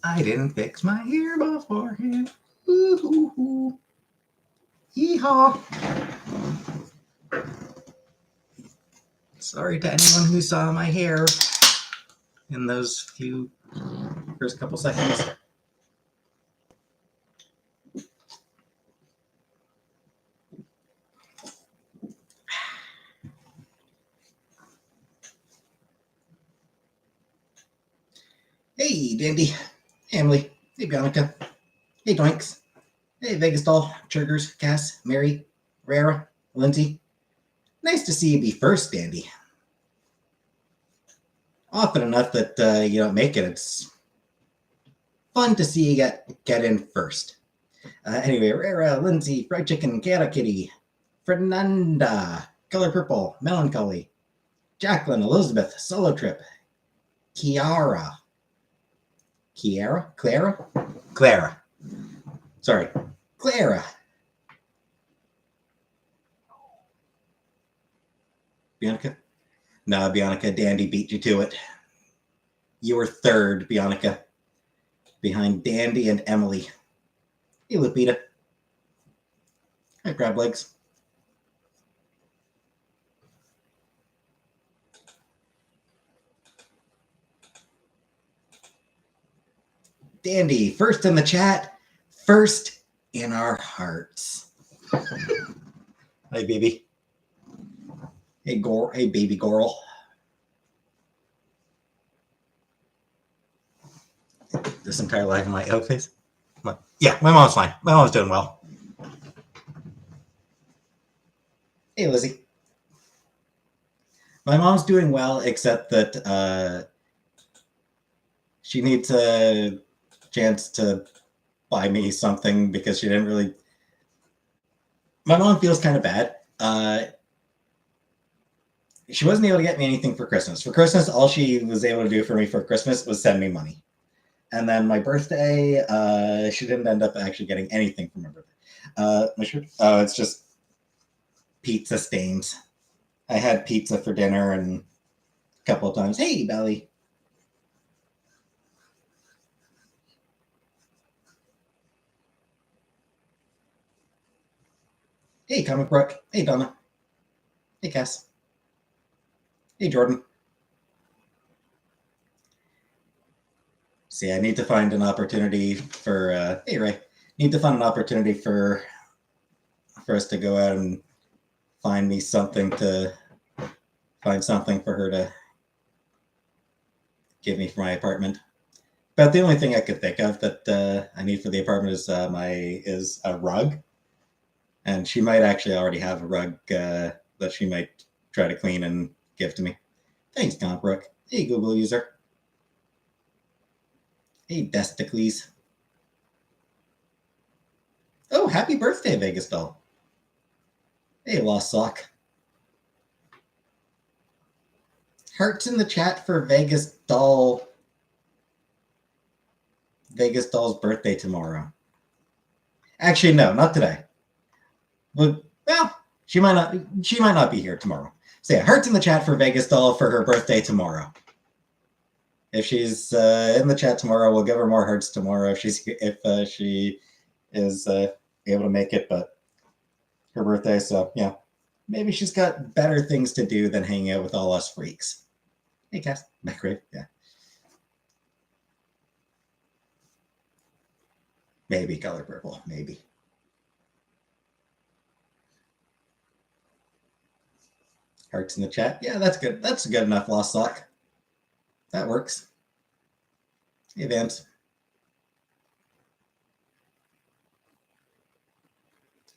I didn't fix my hair beforehand. Ooh. Yeehaw. Sorry to anyone who saw my hair in those first couple seconds. Hey, Dandy. Hey, Emily. Hey, Bianca. Hey, Doinks. Hey, Vegas Doll, Churgers, Cass, Mary, Rara, Lindsay. Nice to see you be first, Dandy. Often enough that you don't make it. It's fun to see you get in first. Anyway, Rara, Lindsay, Fried Chicken, Cat Kitty, Fernanda, Color Purple, Melancholy, Jacqueline, Elizabeth, Solo Trip, Kiara. Clara. Sorry, Clara. Bianca? No, Bianca, Dandy beat you to it. You were third, Bianca, behind Dandy and Emily. Hey, Lupita. Hi, Crab Legs. Dandy, first in the chat, first in our hearts. Hi, baby. Hey, baby Goral. This entire life in my oak face? Yeah, my mom's fine. My mom's doing well. Hey, Lizzie. My mom's doing well, except that she needs a chance to buy me something because she didn't really. My mom feels kind of bad. She wasn't able to get me anything for Christmas. For Christmas, all she was able to do for me for Christmas was send me money. And then my birthday, she didn't end up actually getting anything for my birthday. My shirt? Oh, it's just pizza stains. I had pizza for dinner and a couple of times. Hey, Belly. Hey, Comic Brook. Hey, Donna. Hey, Cass. Hey, Jordan. See, I need to find an opportunity for. Hey, Ray. Need to find an opportunity for us to go out and find me something to find something for her to give me for my apartment. But the only thing I could think of that I need for the apartment is a rug, and she might actually already have a rug that she might try to clean and give to me. Thanks, Comprook. Hey, Google user. Hey, Desticles. Oh, happy birthday, Vegas Doll. Hey, Lost Sock. Hearts in the chat for Vegas Doll. Vegas Doll's birthday tomorrow. Actually, no, not today. Well, she might not be here tomorrow. So yeah, hearts in the chat for Vegas Doll for her birthday tomorrow. If she's in the chat tomorrow, we'll give her more hearts tomorrow if she is able to make it. But her birthday, so yeah, maybe she's got better things to do than hanging out with all us freaks. Hey, Cass, Macrave, yeah. Maybe Color Purple, maybe. Hearts in the chat. Yeah, that's good. That's good enough, Lost Sock. That works. Hey, Vance.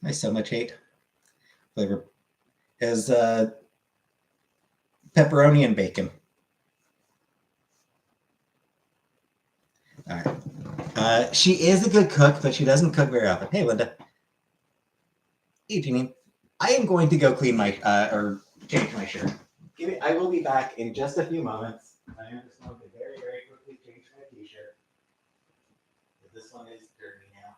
I so much hate. Flavor is pepperoni and bacon. All right. She is a good cook, but she doesn't cook very often. Hey, Linda. Hey, Janine. I am going to go clean my or change my shirt. I will be back in just a few moments. I am just going to very, very quickly change my t-shirt. This one is dirty now.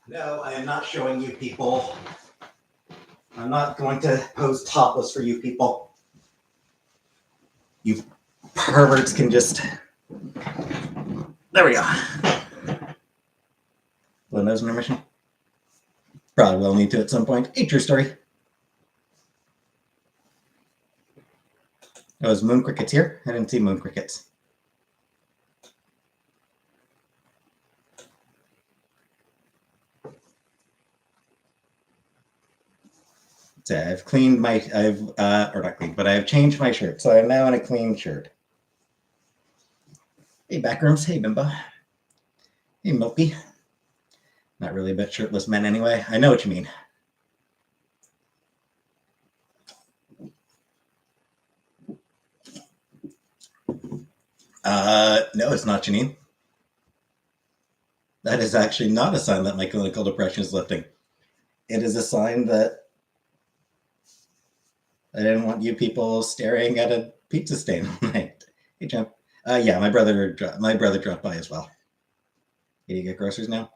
No, I am not showing you people. I'm not going to pose topless for you people. You perverts can just. There we go. Blow nose intermission. Probably will need to at some point. A true story. Oh, is moon crickets here? I didn't see moon crickets. So I've cleaned my, or not cleaned, but I've changed my shirt. So I'm now in a clean shirt. Hey, Backrooms. Hey, Bimbo. Hey, Milky. Not really about shirtless men anyway. I know what you mean. No, it's not, Janine. That is actually not a sign that my clinical depression is lifting. It is a sign that I didn't want you people staring at a pizza stain all night. Hey, Jim. Yeah, my brother dropped by as well. Did you get groceries now?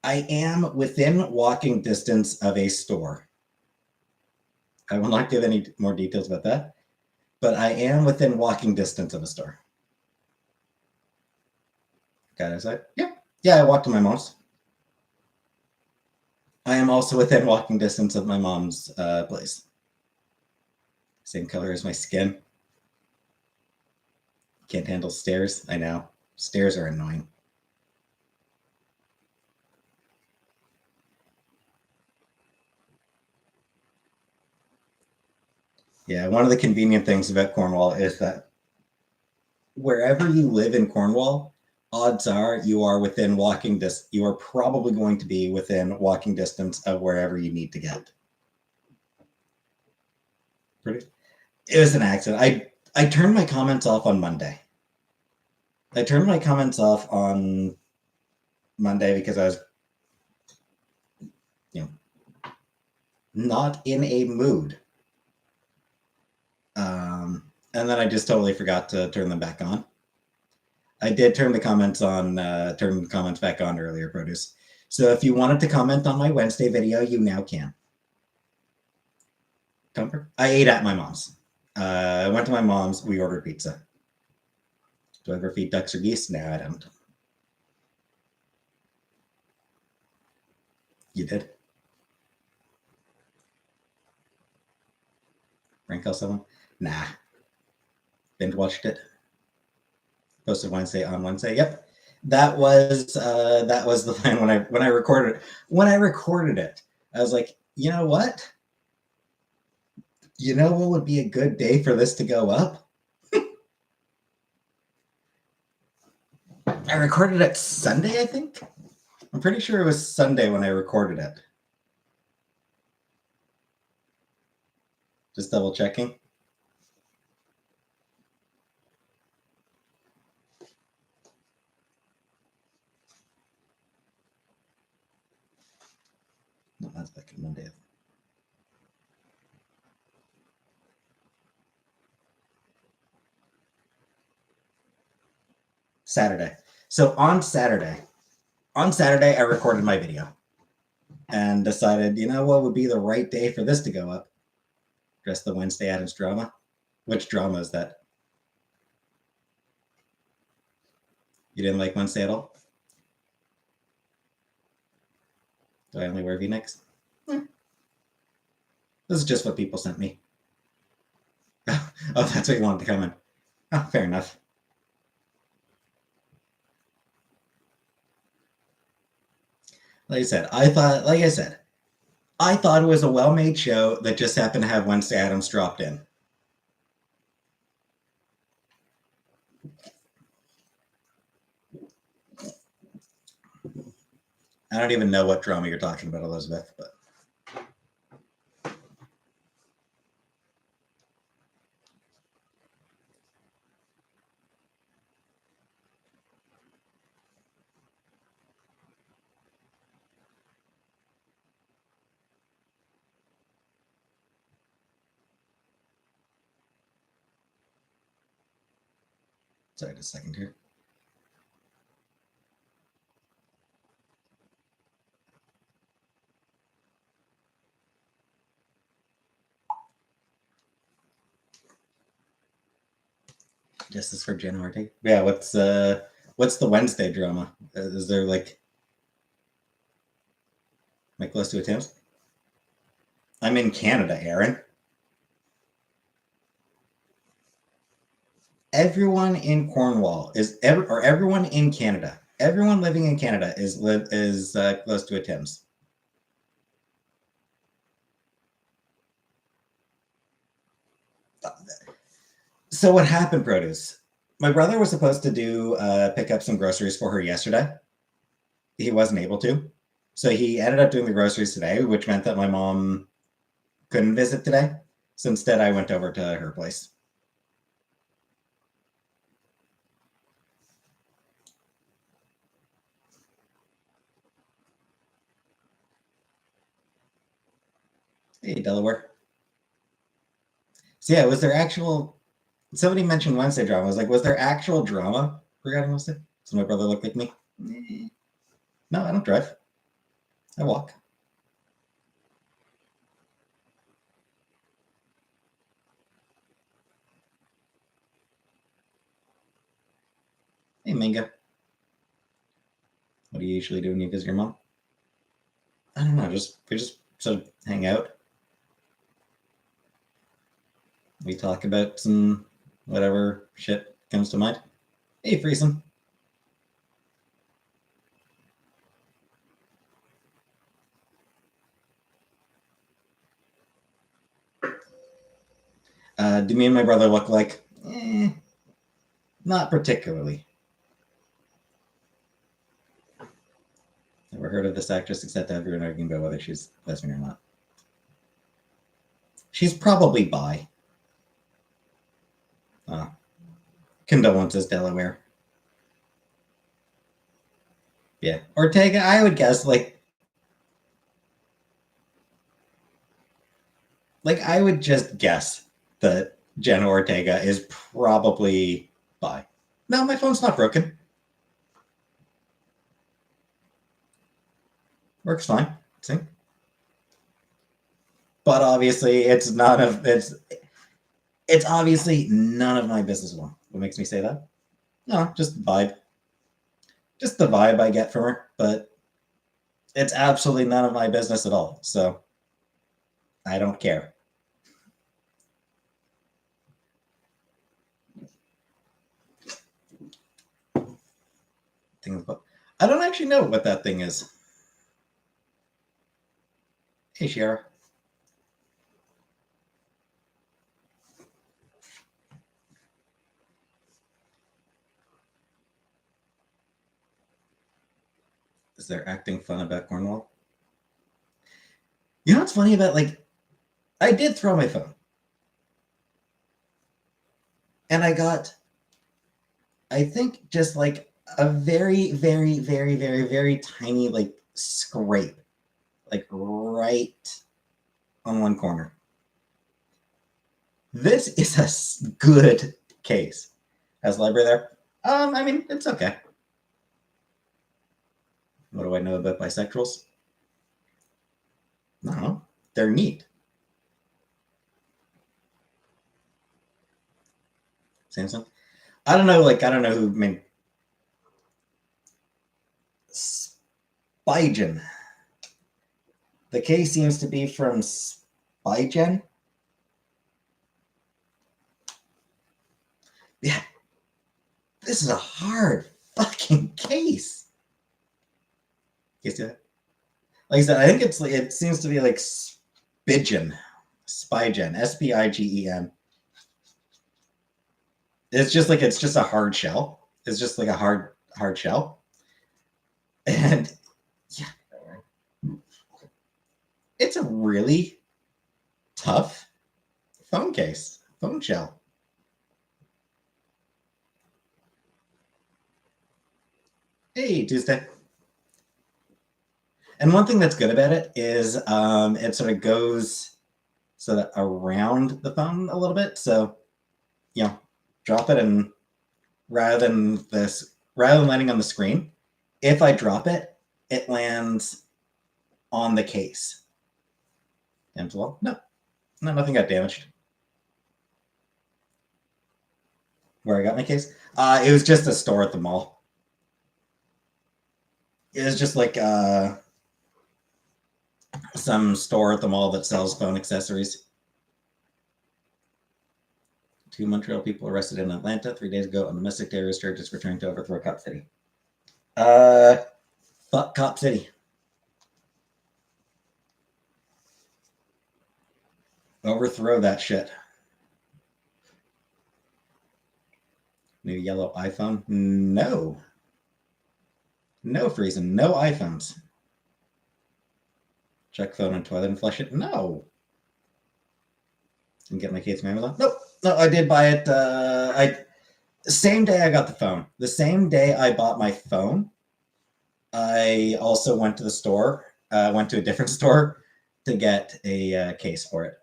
I am within walking distance of a store. I will not give any more details about that, but I am within walking distance of a store. Got outside? Yeah, I walked to my mom's. I am also within walking distance of my mom's place. Same color as my skin. Can't handle stairs. I know. Stairs are annoying. Yeah, one of the convenient things about Cornwall is that wherever you live in Cornwall, odds are you are within walking distance. You are probably going to be within walking distance of wherever you need to get. It was an accident. I turned my comments off on Monday. I turned my comments off on Monday because I was, not in a mood. And then I just totally forgot to turn them back on. I did turn the comments back on earlier, Produce. So if you wanted to comment on my Wednesday video, you now can. Comfort? I ate at my mom's. I went to my mom's. We ordered pizza. Do I ever feed ducks or geese? No, I don't. You did? Frank L7? Nah. Binge watched it. Posted Wednesday on Wednesday. Yep. That was the plan when I recorded it. When I recorded it, I was like, you know what? You know what would be a good day for this to go up? I recorded it Sunday, I think. I'm pretty sure it was Sunday when I recorded it. Just double checking. No, that's back on Monday. Saturday. So on Saturday, I recorded my video and decided, you know what would be the right day for this to go up? Just the Wednesday Addams drama. Which drama is that? You didn't like Wednesday at all? Do I only wear V-necks? This is just what people sent me. Oh, that's what you wanted to come in. Oh, fair enough. Like I said, I thought it was a well-made show that just happened to have Wednesday Addams dropped in. I don't even know what drama you're talking about, Elizabeth, but sorry, just a second here. Justice for Jen Ortega. Yeah, what's the Wednesday drama? Is there like close to a Tim's? I'm in Canada, Aaron. Everyone in Cornwall or everyone in Canada. Everyone living in Canada is close to a Tim's. So what happened, Produce? My brother was supposed to pick up some groceries for her yesterday. He wasn't able to. So he ended up doing the groceries today, which meant that my mom couldn't visit today. So instead, I went over to her place. Hey, Delaware. So yeah, was there actual... Somebody mentioned Wednesday drama. I was like, was there actual drama regarding Wednesday? So my brother looked like me. No, I don't drive. I walk. Hey, Minga. What do you usually do when you visit your mom? I don't know. We just sort of hang out. We talk about some whatever shit comes to mind. Hey, Friesen. Do me and my brother look like? Not particularly. Never heard of this actress except everyone arguing about whether she's lesbian or not. She's probably bi. Condolences, Delaware. Yeah. Ortega, I would guess, I would just guess that Jenna Ortega is probably bi. No, my phone's not broken. Works fine. See? But obviously, it's obviously none of my business at all. What makes me say that? No, just vibe. Just the vibe I get from her, but it's absolutely none of my business at all. So I don't care. I don't actually know what that thing is. Hey, Shara. Is there acting fun about Cornwall? You know what's funny about, I did throw my phone. And I got, I think, just a very, very, very, very, very tiny, scrape, right on one corner. This is a good case. Has library there? I mean, it's okay. What do I know about bisexuals? No, they're neat. Samsung? I don't know, I don't know who made Spygen. The case seems to be from Spygen. Yeah. This is a hard fucking case. You see that? Like I said, I think it seems to be Spygen. Spygen. Spigen. It's just a hard shell. It's just a hard shell. And yeah, it's a really tough phone case, phone shell. Hey, Tuesday. And one thing that's good about it is it sort of goes around the phone a little bit. So, drop it, and rather than landing on the screen, if I drop it, it lands on the case. Damaged well? No, nothing got damaged. Where I got my case? It was just a store at the mall. It was just like some store at the mall that sells phone accessories. 2 Montreal people arrested in Atlanta 3 days ago on domestic terrorist charges returning to overthrow Cop City. Fuck Cop City. Overthrow that shit. New yellow iPhone? No. No Friesen. No iPhones. Check phone and toilet and flush it? No. Didn't get my case from Amazon? Nope. No, I did buy it. Same day I got the phone. The same day I bought my phone, I also went to the store, went to a different store to get a case for it.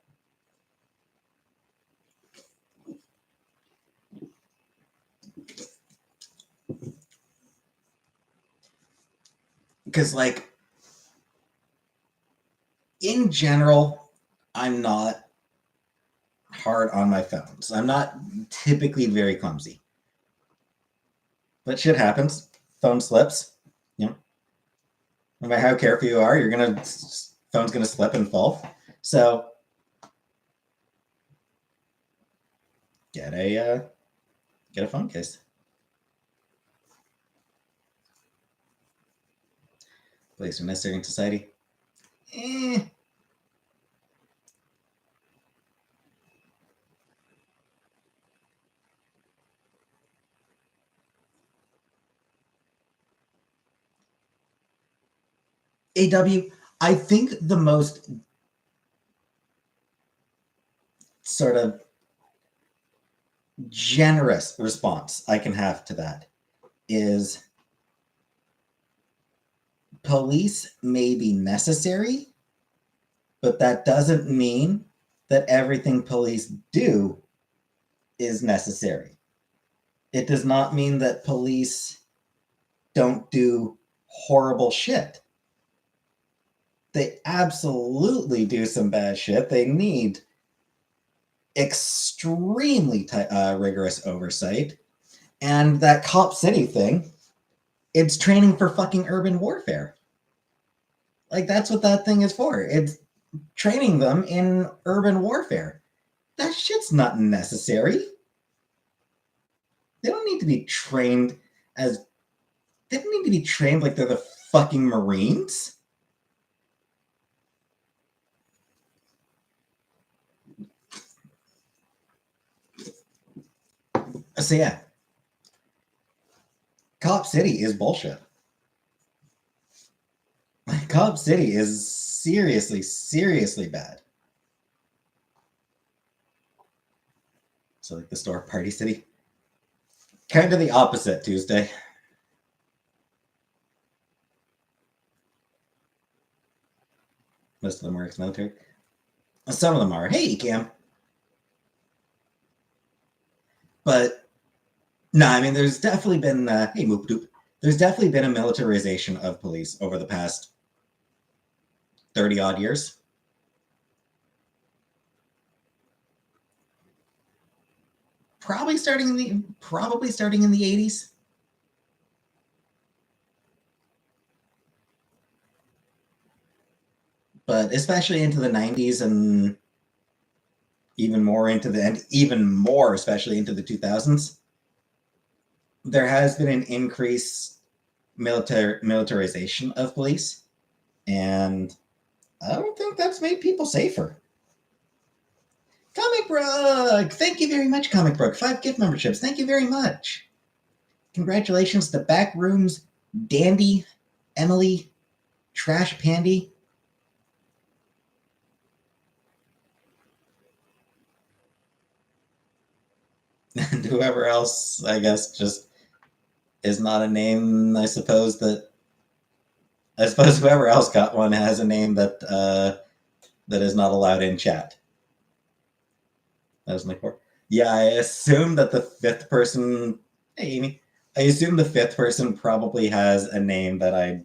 Because, like, in general, I'm not hard on my phones. I'm not typically very clumsy. But shit happens. Phone slips. You know, no matter how careful you are, phone's gonna slip and fall. So get a phone case. Place are necessary in society. AW, I think the most sort of generous response I can have to that is police may be necessary, but that doesn't mean that everything police do is necessary. It does not mean that police don't do horrible shit. They absolutely do some bad shit. They need extremely rigorous oversight. And that Cop City thing, it's training for fucking urban warfare. Like, that's what that thing is for. It's training them in urban warfare. That shit's not necessary. They don't need to be trained as... They don't need to be trained like they're the fucking Marines. So yeah, Cop City is bullshit. Cop City is seriously, seriously bad. So like the store Party City, kind of the opposite Tuesday. Most of them are ex-military. Some of them are. Hey, Cam. But no, I mean, there's definitely been, hey, Moop Doop. There's definitely been a militarization of police over the past 30 odd years. Probably starting in the 80s. But especially into the 90s and even more especially into the 2000s, there has been an increased militarization of police, and I don't think that's made people safer. Comic Brook! Thank you very much, Comic Brook. 5 gift memberships. Thank you very much. Congratulations to Backrooms, Dandy, Emily, Trash Pandy. And whoever else, I guess, just is not a name. I suppose whoever else got one has a name that that is not allowed in chat. That was my core. Yeah, I assume that the 5th person. Hey, Amy. I assume the 5th person probably has a name that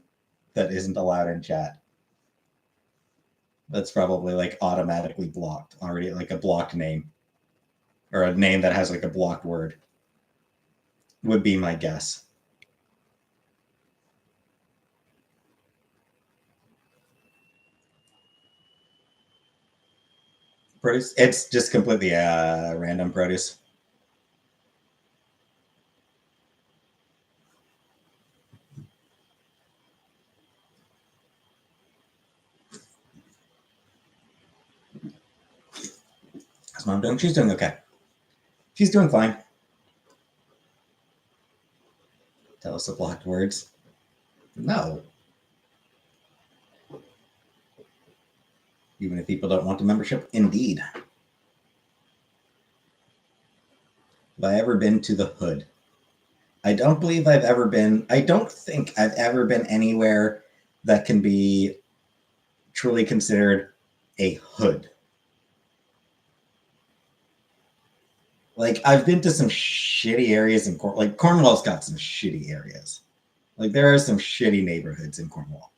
isn't allowed in chat. That's probably like automatically blocked already, like a blocked name, or a name that has like a blocked word. would be my guess. Produce? It's just completely random produce. How's mom doing? She's doing okay. She's doing fine. Tell us the blocked words. No. Even if people don't want the membership? Indeed. Have I ever been to the hood? I don't believe I've ever been. I don't think I've ever been anywhere that can be truly considered a hood. Like, I've been to some shitty areas in Cornwall. Like, Cornwall's got some shitty areas. Like, there are some shitty neighborhoods in Cornwall,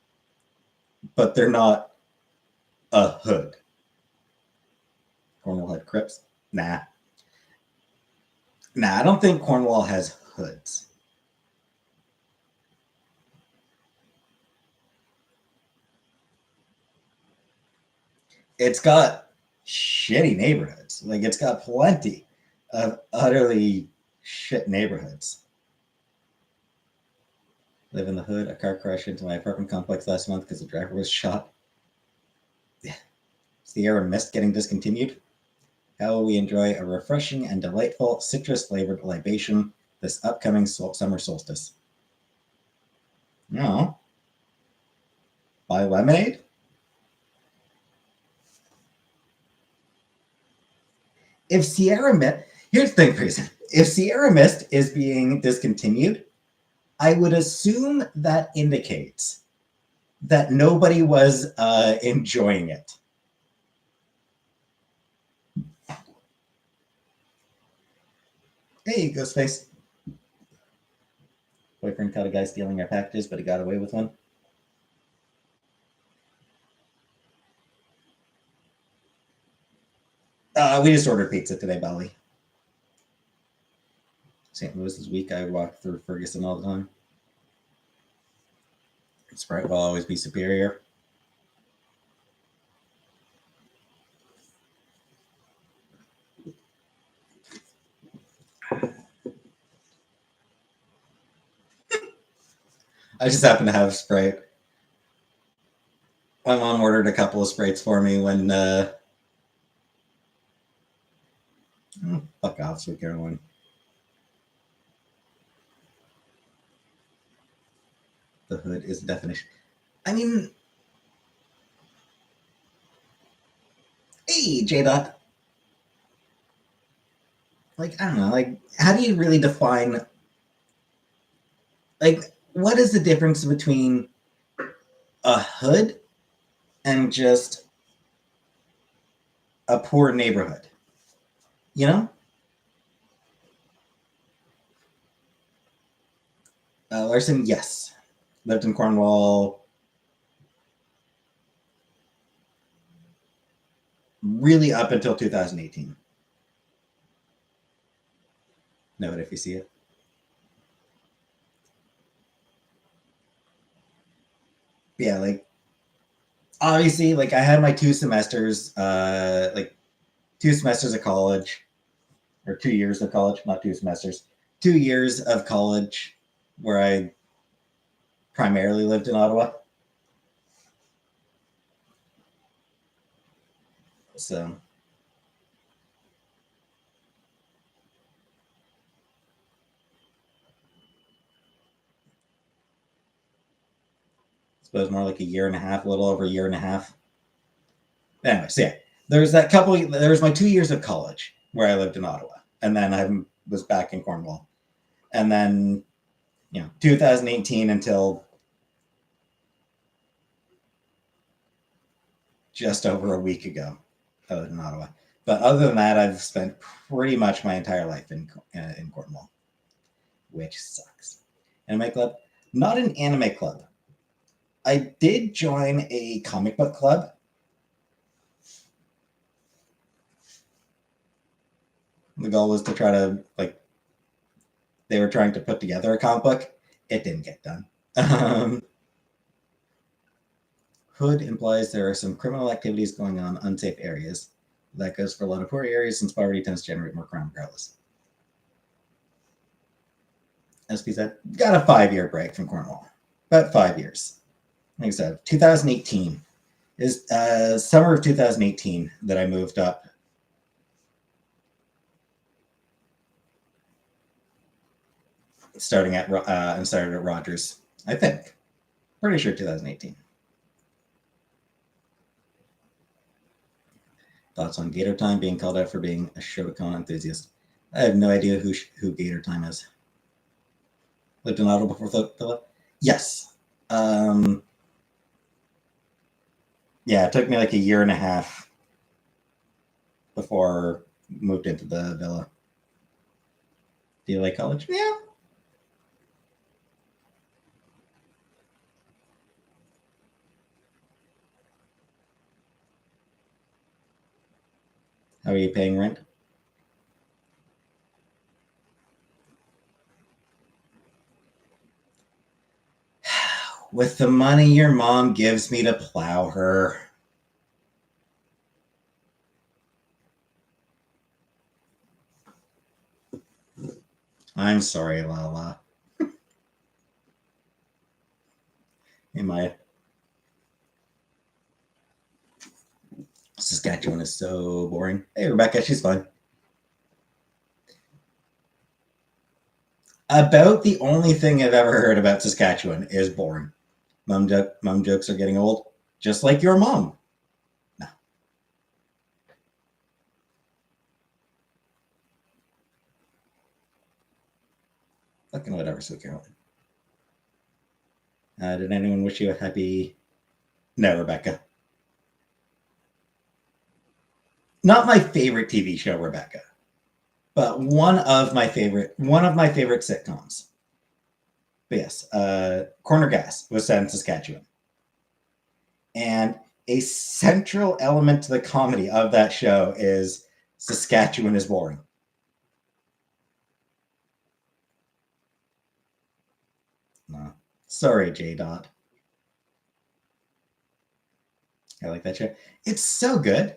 but they're not a hood. Cornwall had Crips? Nah. Nah, I don't think Cornwall has hoods. It's got shitty neighborhoods. Like, it's got plenty of utterly shit neighborhoods. Live in the hood. A car crashed into my apartment complex last month because the driver was shot. Sierra Mist getting discontinued. How will we enjoy a refreshing and delightful citrus-flavored libation this upcoming summer solstice? No. Buy lemonade? If Sierra Mist, here's the thing, Prison. If Sierra Mist is being discontinued, I would assume that indicates that nobody was enjoying it. Hey, Ghostface. Boyfriend caught a guy stealing our packages, but he got away with one. We just ordered pizza today, Bali. St. Louis is weak. I walk through Ferguson all the time. Sprite will always be superior. I just happen to have Sprite. My mom ordered a couple of Sprites for me when fuck off, Sweet Caroline. The hood is the definition. I mean, hey, J-Dot. Like, I don't know, like, how do you really define, like, what is the difference between a hood and just a poor neighborhood? You know? Larson, yes. Lived in Cornwall. Really up until 2018. Know it if you see it. Yeah, like, obviously, like, I had my 2 semesters, like, 2 semesters of college, or 2 years of college, not 2 semesters, 2 years of college where I primarily lived in Ottawa. So, I suppose more like a year and a half, a little over a year and a half. Anyway, so yeah, there's my 2 years of college where I lived in Ottawa, and then I was back in Cornwall. And then, 2018 until just over a week ago, I lived in Ottawa. But other than that, I've spent pretty much my entire life in Cornwall, which sucks. Anime club? Not an anime club. I did join a comic book club. The goal was to try to, like, they were trying to put together a comic book. It didn't get done. Hood implies there are some criminal activities going on in unsafe areas. That goes for a lot of poor areas since poverty tends to generate more crime regardless. SP said, got a 5-year break from Cornwall. About 5 years. Like I said, 2018 is summer of 2018 that I moved up. Started at Rogers, I think. Pretty sure 2018. Thoughts on Gator Time being called out for being a Shotokan enthusiast? I have no idea who Gator Time is. Lived in Ottawa before Philip? Yes. Yeah, it took me like a year and a half before moved into the villa. Do you like college? Yeah. How are you paying rent? With the money your mom gives me to plow her. I'm sorry, Lala. Am I? Saskatchewan is so boring. Hey, Rebecca, she's fine. About the only thing I've ever heard about Saskatchewan is boring. Mom jokes are getting old, just like your mom. No. Fucking whatever, Sue Carolyn. Did anyone wish you a happy... No, Rebecca. Not my favorite TV show, Rebecca, but one of my favorite sitcoms. But yes, Corner Gas was set in Saskatchewan. And a central element to the comedy of that show is Saskatchewan is boring. No. Sorry, J. Dot. I like that show. It's so good.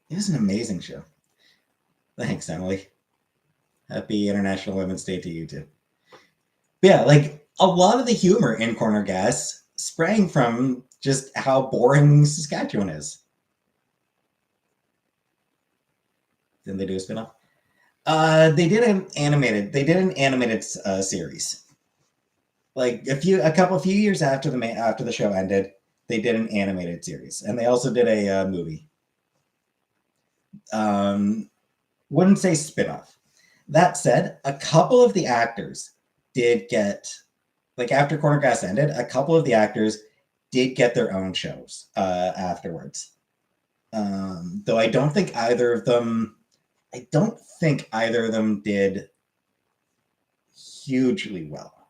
It was an amazing show. Thanks, Emily. Happy International Women's Day to you too. But yeah, like a lot of the humor in Corner Gas sprang from just how boring Saskatchewan is. Didn't they do a spinoff? They did an animated series. Like a few years after the show ended, they did an animated series, and they also did a movie. Wouldn't say spinoff. That said, a couple of the actors did get, like after Corner Gas ended, a couple of the actors did get their own shows afterwards. Though I don't think either of them did hugely well.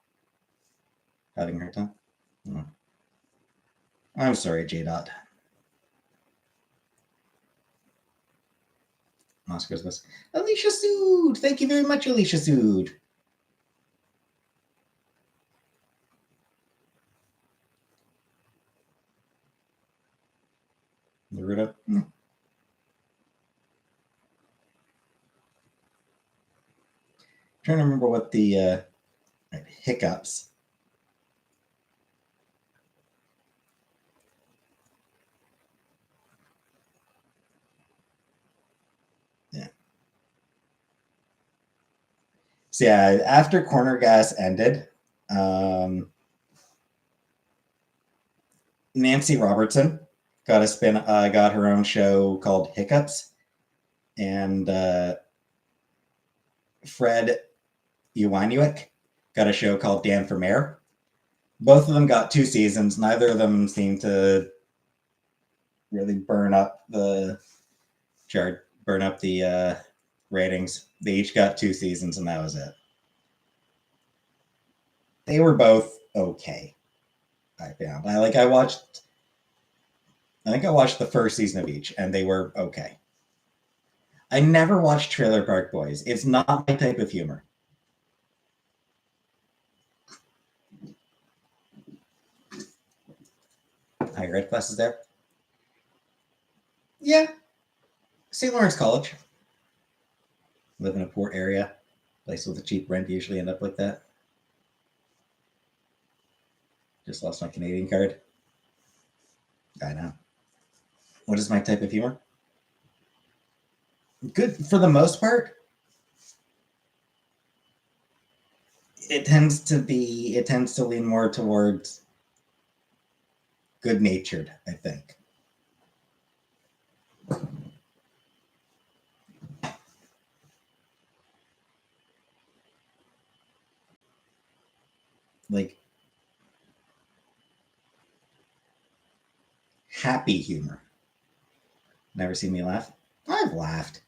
Having a hard time? Oh. I'm sorry, J. Dot. Oscar's list. Alicia Sood! Thank you very much, Alicia Sood. Naruto? Trying to remember what the hiccups. Yeah. So yeah, after Corner Gas ended, Nancy Robertson got her own show called Hiccups, and Fred Iwaniuk got a show called Dan for Mayor. Both of them got 2 seasons. Neither of them seemed to really burn up the ratings. They each got 2 seasons, and that was it. They were both okay. I found. I think I watched the first season of each, and they were okay. I never watched Trailer Park Boys. It's not my type of humor. Higher ed classes there? Yeah. St. Lawrence College. Live in a poor area. Places with a cheap rent usually end up like that. Just lost my Canadian card. I know. What is my type of humor? Good for the most part. It tends to lean more towards good natured, I think. Like happy humor. Never seen me laugh? I've laughed.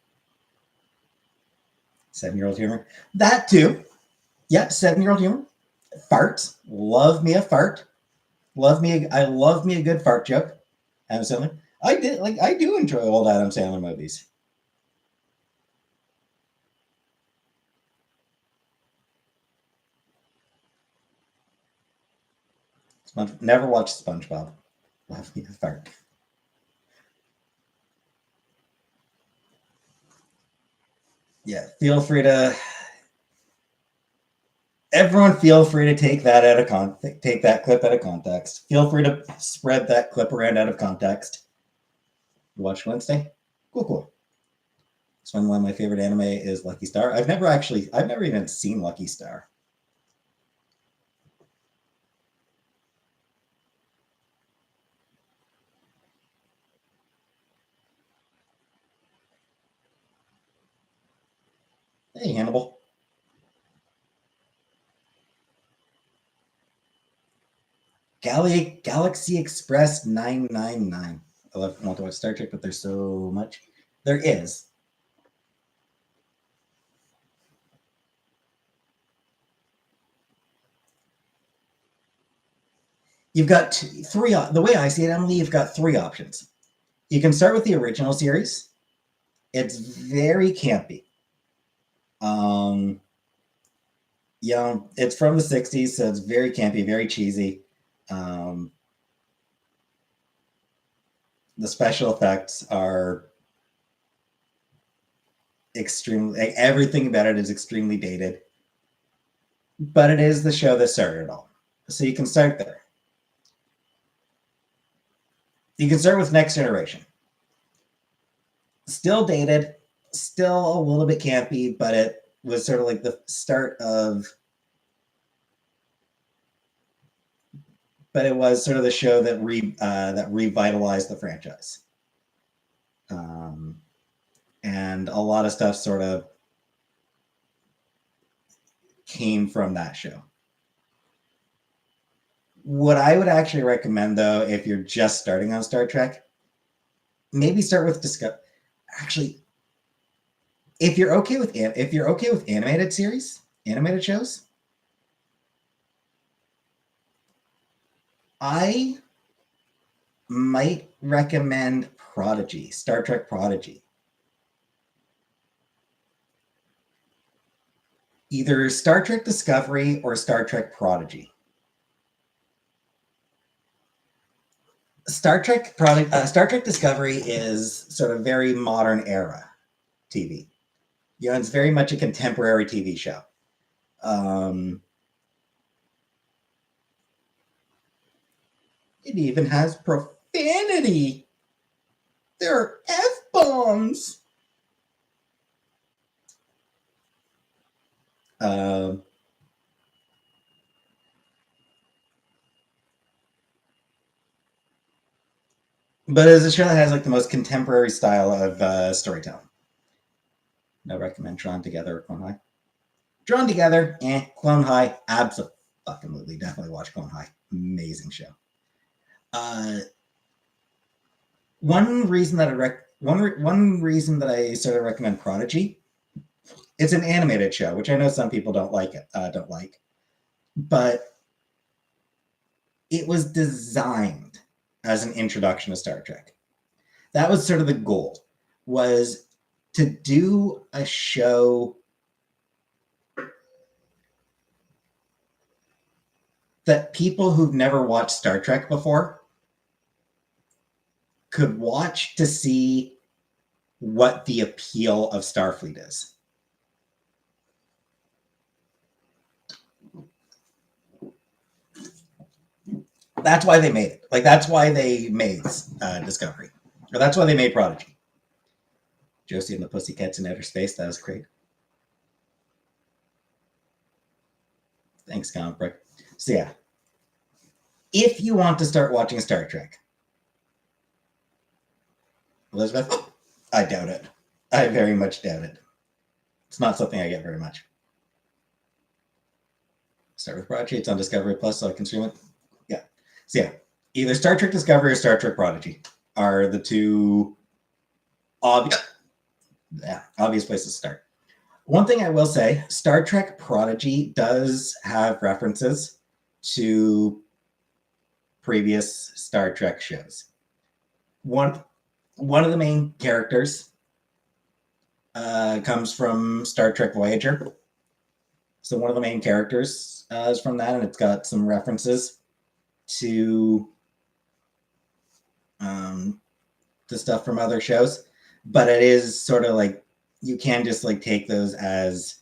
7-year-old humor. That too. Yeah, 7-year-old humor. Farts. Love me a fart. I love me a good fart joke. Adam Sandler. I do enjoy old Adam Sandler movies. Never watched SpongeBob. Love me a fart. Yeah, feel free to everyone feel free to take that take that clip out of context. Feel free to spread that clip around out of context. You watch Wednesday? Cool. It's one of my favorite anime is Lucky Star. I've never even seen Lucky Star. Hey, Hannibal. Galaxy Express 999. I want to watch Star Trek, but there's so much. There is. You've got three. The way I see it, Emily, you've got three options. You can start with the original series. It's very campy. It's from the 60s, so it's very campy, very cheesy. The special effects are everything about it is extremely dated. But it is the show that started it all. So you can start there. You can start with Next Generation. Still dated, still a little bit campy, but it was sort of like the start of. But it was sort of the show that revitalized the franchise, and a lot of stuff sort of came from that show. What I would actually recommend, though, if you're just starting on Star Trek, maybe start with Discovery. Actually, if you're okay with animated shows, I might recommend Prodigy, Star Trek Prodigy. Either Star Trek Discovery or Star Trek Prodigy. Star Trek Discovery is sort of very modern era TV. It's very much a contemporary TV show. It even has profanity. There are F-bombs. But it's a show that has like the most contemporary style of storytelling. I recommend Drawn Together or Clone High. Drawn Together, Clone High, absolutely, definitely watch Clone High. Amazing show. One reason that I sort of recommend Prodigy, it's an animated show, which I know some people don't like, but it was designed as an introduction to Star Trek. That was sort of the goal, was to do a show that people who've never watched Star Trek before could watch to see what the appeal of Starfleet is. That's why they made it. Like, that's why they made Discovery. Or that's why they made Prodigy. Josie and the Pussycats in Outer Space, that was great. Thanks, comic book. So yeah, if you want to start watching Star Trek, Elizabeth, I doubt it. I very much doubt it. It's not something I get very much. Start with Prodigy. It's on Discovery Plus, so I can stream it. Yeah. So yeah, either Star Trek Discovery or Star Trek Prodigy are the two obvious places to start. One thing I will say, Star Trek Prodigy does have references to previous Star Trek shows. One of the main characters comes from Star Trek Voyager. So one of the main characters is from that, and it's got some references to stuff from other shows. But it is sort of like, you can just like take those as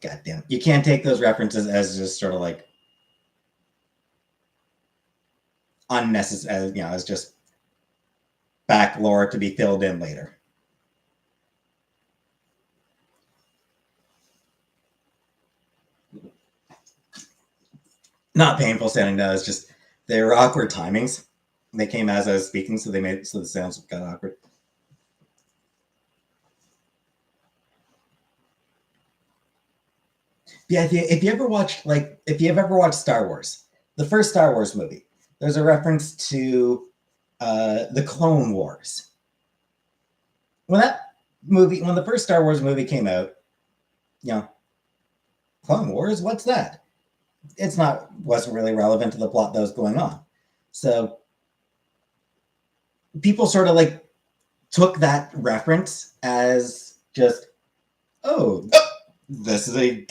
goddamn, you can't take those references as just sort of like unnecessary, as just back lore to be filled in later. Not painful sounding, though. It's just they were awkward timings. They came as I was speaking, so they made it so the sounds got awkward. Yeah, if you ever watched Star Wars, the first Star Wars movie, there's a reference to the Clone Wars. When the first Star Wars movie came out, Clone Wars, what's that? Wasn't really relevant to the plot that was going on. So people sort of like took that reference as just, oh, this is a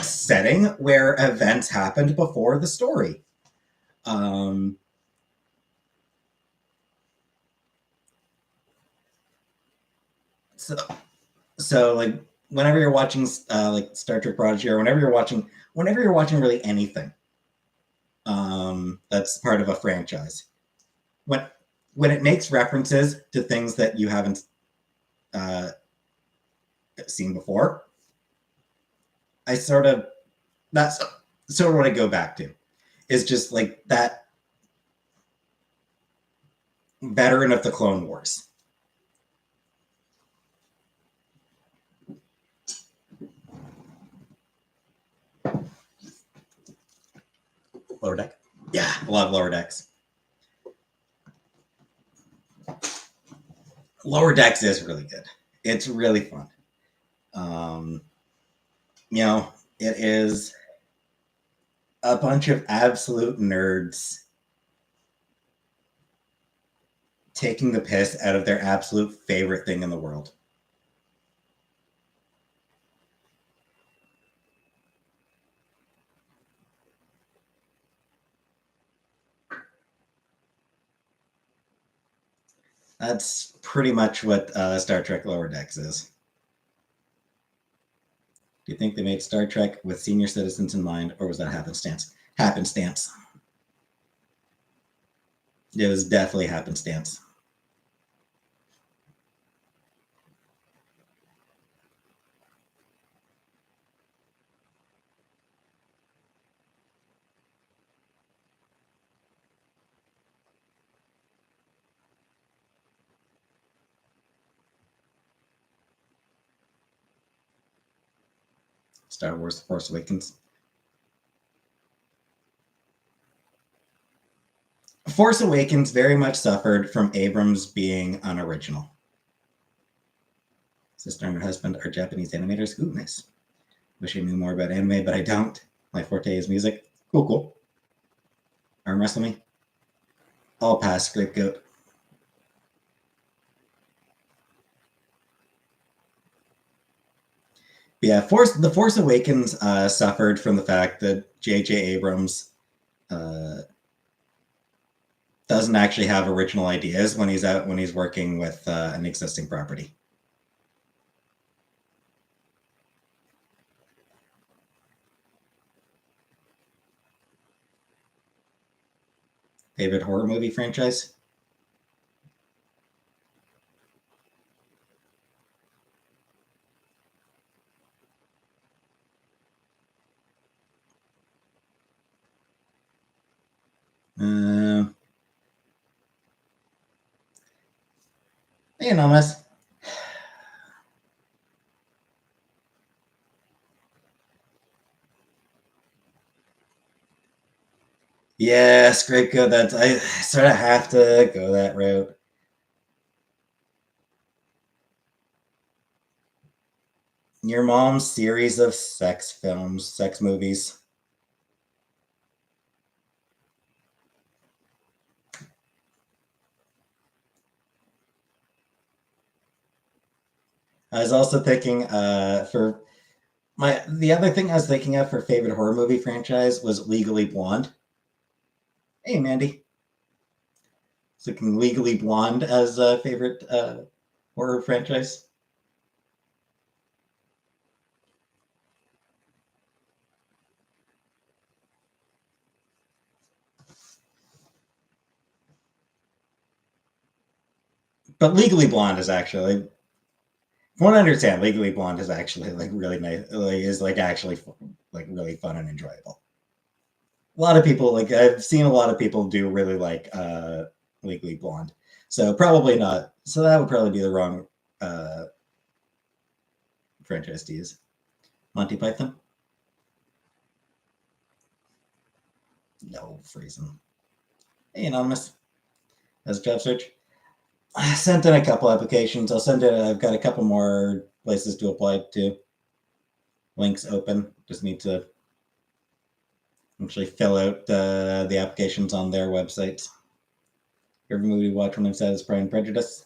setting where events happened before the story. So like whenever you're watching like Star Trek Prodigy, or whenever you're watching really anything that's part of a franchise, when it makes references to things that you haven't seen before, that's sort of what I go back to, is just like that veteran of the Clone Wars. Lower Deck? Yeah, a lot of Lower Decks. Lower Decks is really good. It's really fun. It is a bunch of absolute nerds taking the piss out of their absolute favorite thing in the world. That's pretty much what Star Trek Lower Decks is. Do you think they made Star Trek with senior citizens in mind, or was that happenstance? Happenstance. It was definitely happenstance. Star Wars: The Force Awakens. Force Awakens very much suffered from Abrams being unoriginal. Sister and her husband are Japanese animators. Ooh, nice. Wish I knew more about anime, but I don't. My forte is music. Cool, cool. Arm wrestle me. I'll pass, Scapegoat. Yeah, The Force Awakens suffered from the fact that J.J. Abrams doesn't actually have original ideas when he's working with an existing property. Favorite horror movie franchise? Miss. Yes, great, good. I sort of have to go that route. Your mom's series of sex movies. I was also thinking for the other thing I was thinking of for favorite horror movie franchise was Legally Blonde. Hey, Mandy. Thinking Legally Blonde as a favorite horror franchise. But Legally Blonde is actually, from what I understand, Legally Blonde is actually like really nice. Is like actually like really fun and enjoyable. A lot of people like I've seen a lot of people do really like Legally Blonde. So probably not. So that would probably be the wrong franchise to use. Monty Python? No, freezing. Hey, Anonymous. As a job search. I sent in a couple applications. I've got a couple more places to apply to. Links open. Just need to actually fill out the applications on their websites. Every movie you watch when I'm sad is Pride and Prejudice.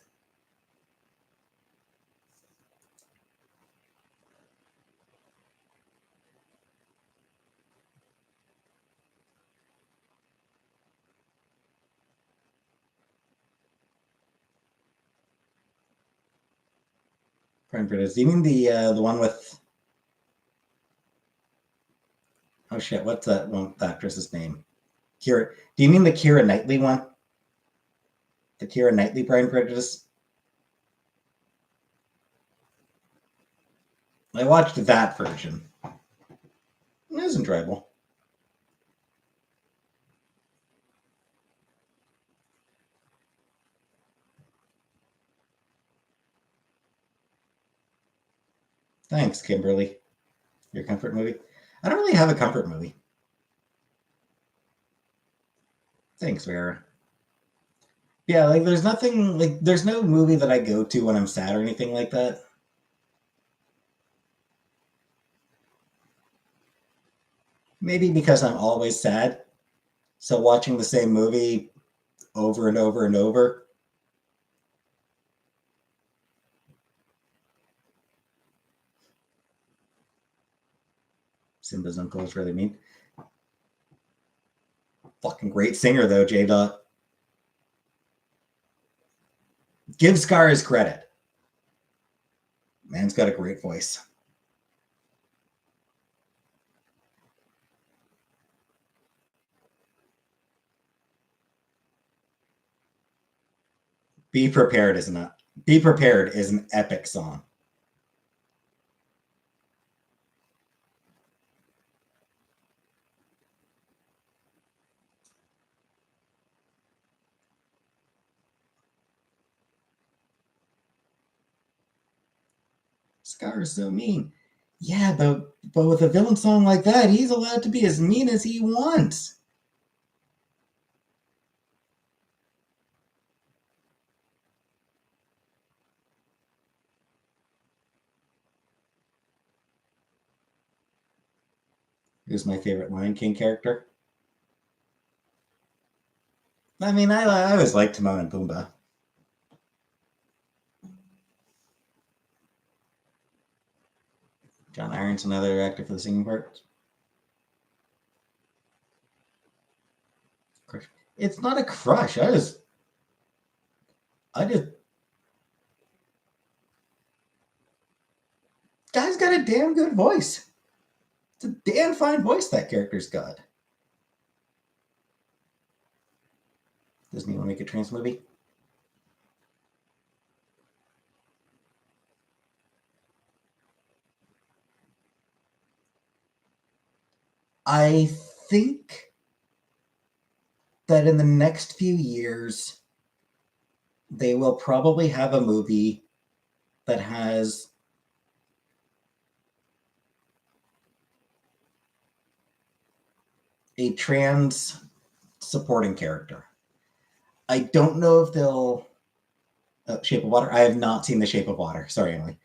Pride and Prejudice. Do you mean the one with? Oh shit! What's that one actress's name? Kira. Do you mean the Kira Knightley one? The Kira Knightley Pride and Prejudice? I watched that version. It was enjoyable. Thanks, Kimberly. Your comfort movie? I don't really have a comfort movie. Thanks, Vera. Yeah, like there's nothing like there's no movie that I go to when I'm sad or anything like that. Maybe because I'm always sad. So watching the same movie over and over and over. Simba's uncle is really mean. Fucking great singer though, J Dot. Give Scar his credit. Man's got a great voice. Be Prepared is not. Be Prepared is an epic song. Scar is so mean. Yeah, but with a villain song like that, he's allowed to be as mean as he wants. Who's my favorite Lion King character? I mean, I always liked Timon and Pumbaa. John Irons, another actor for the singing part. It's not a crush. I just guy's got a damn good voice. It's a damn fine voice that character's got. Disney want to make a trans movie? I think that in the next few years, they will probably have a movie that has a trans supporting character. I don't know if they'll Shape of Water. I have not seen The Shape of Water. Sorry, Emily.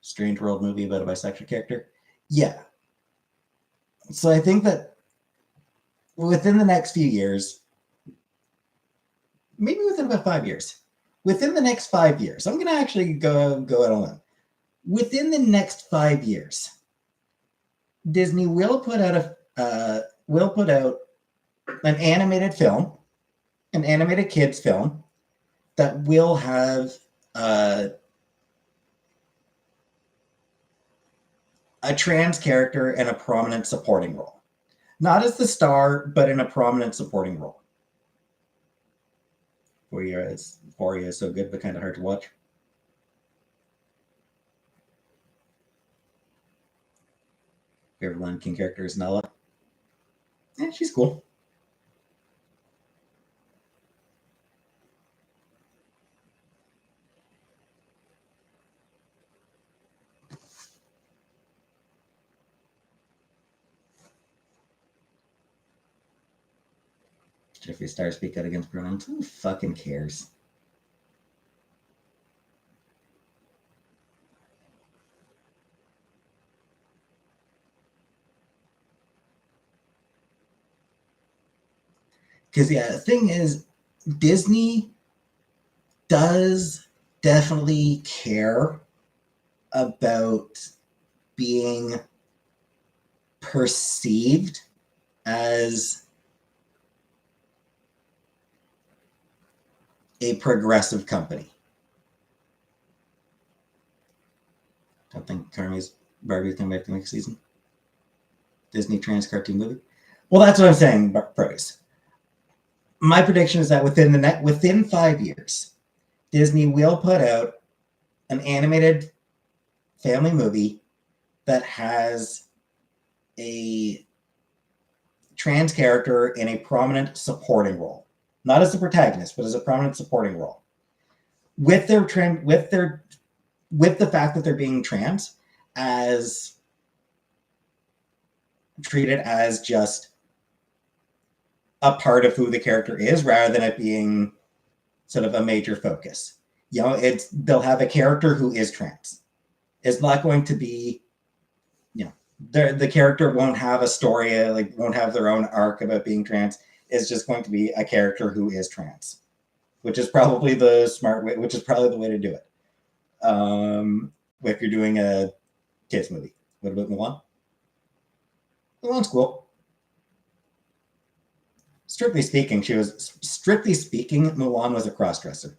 Strange World movie about a bisexual character. Yeah. So I think that within the next few years, maybe within about 5 years, within the next 5 years, I'm going to actually go out on a limb. Within the next 5 years, Disney will put out an animated film, an animated kids film that will have a trans character in a prominent supporting role. Not as the star, but in a prominent supporting role. Euphoria is so good, but kind of hard to watch. Favorite Lion King character is Nala. Yeah, she's cool. Jeffree Star speak out against pronouns. Who fucking cares? Because, yeah, the thing is, Disney does definitely care about being perceived as a progressive company. Don't think Barbie's going back to next season. Disney trans cartoon movie. Well, that's what I'm saying, Produce. My prediction is that within 5 years, Disney will put out an animated family movie that has a trans character in a prominent supporting role, not as the protagonist, but as a prominent supporting role. With the fact that they're being trans as treated as just a part of who the character is, rather than it being sort of a major focus. You know, they'll have a character who is trans. It's not going to be, you know, the character won't have a story, like won't have their own arc about being trans. It's just going to be a character who is trans, which is probably the smart way, which is probably the way to do it. If you're doing a kids movie. What about Mulan? Mulan's cool. Strictly speaking, Mulan was a cross-dresser,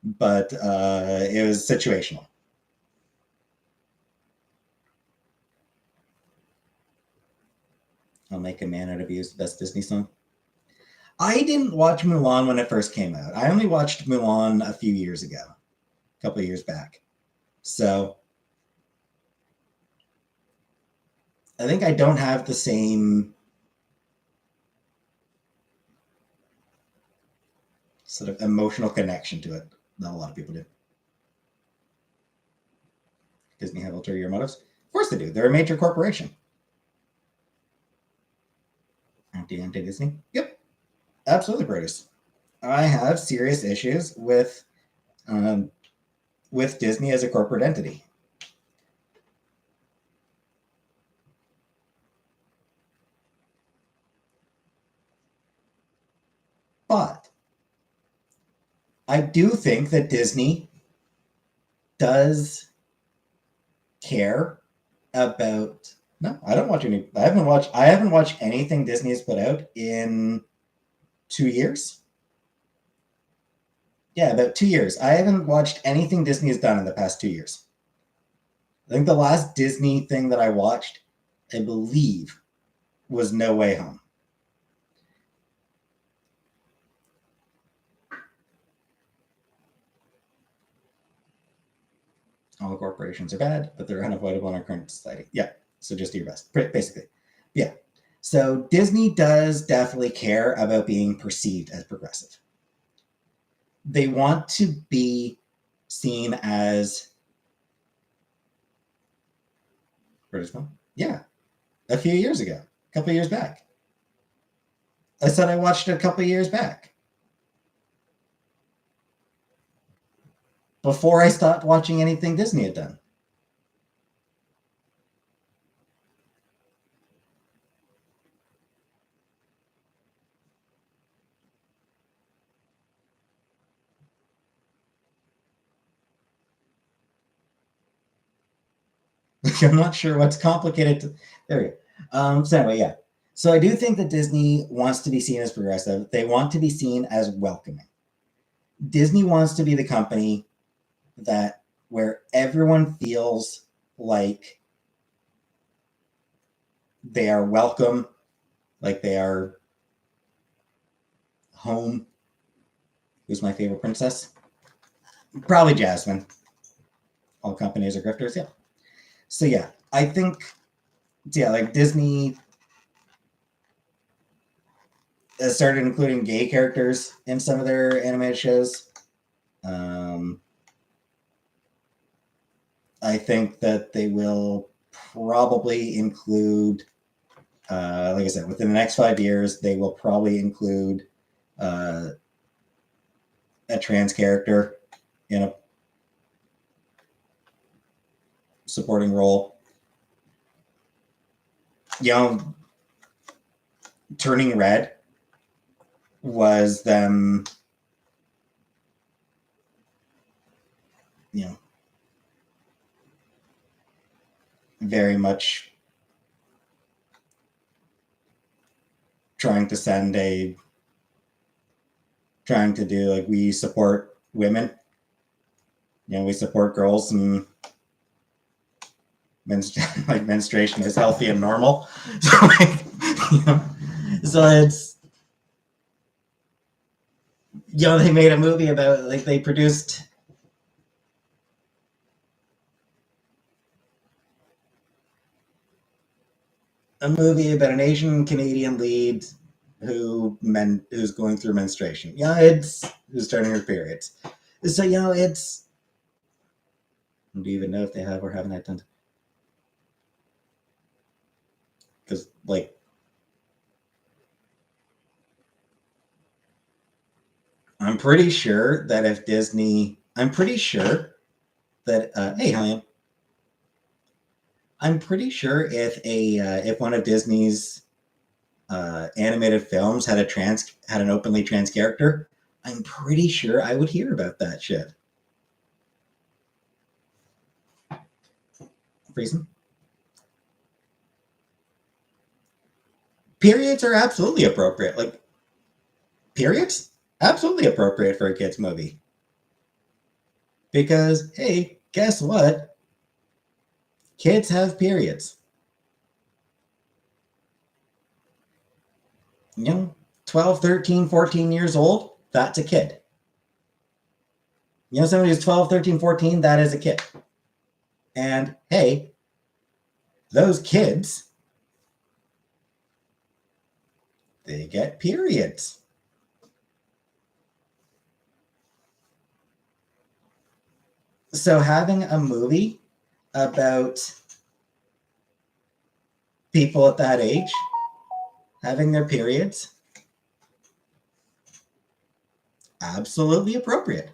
but it was situational. I'll Make a Man Out of You is the best Disney song. I didn't watch Mulan when it first came out. I only watched Mulan a few years ago, a couple of years back. So I think I don't have the same sort of emotional connection to it that a lot of people do. Disney have ulterior motives? Of course they do. They're a major corporation. Anti-Disney? Yep. Absolutely, Brutus. I have serious issues with Disney as a corporate entity. But I do think that Disney does care about. No, I don't watch any. I haven't watched anything Disney's put out in 2 years. Yeah, about 2 years. I haven't watched anything Disney has done in the past 2 years. I think the last Disney thing that I watched, I believe, was No Way Home. All corporations are bad, but they're unavoidable in our current society. Yeah, so just do your best, basically. Yeah. So Disney does definitely care about being perceived as progressive. They want to be seen as British film. Yeah, a few years ago, a couple years back. I said I watched it a couple years back. Before I stopped watching anything Disney had done. I'm not sure what's complicated. There we go. So anyway, yeah. So I do think that Disney wants to be seen as progressive. They want to be seen as welcoming. Disney wants to be the company that where everyone feels like they are welcome, like they are home. Who's my favorite princess? Probably Jasmine. All companies are grifters, yeah. So yeah, I think like Disney has started including gay characters in some of their animated shows. I think that they will probably include, like I said, within the next 5 years, they will probably include a trans character in a supporting role. Turning Red was them, very much trying to do like we support women, we support girls, and menstruation is healthy and normal. So, so it's they made a movie about they produced a movie about an Asian Canadian lead who's going through menstruation. Who's starting her periods. So it's. Do you even know if they have or haven't had done? Because I'm pretty sure that if Disney, I'm pretty sure that hey, Hellion. I'm pretty sure if one of Disney's animated films had an openly trans character, I'm pretty sure I would hear about that shit. Reason? Periods are absolutely appropriate. Periods? Absolutely appropriate for a kid's movie. Because, hey, guess what? Kids have periods. 12, 13, 14 years old, that's a kid. Somebody who's 12, 13, 14, that is a kid. And, hey, those kids, they get periods. So having a movie about people at that age having their periods, absolutely appropriate.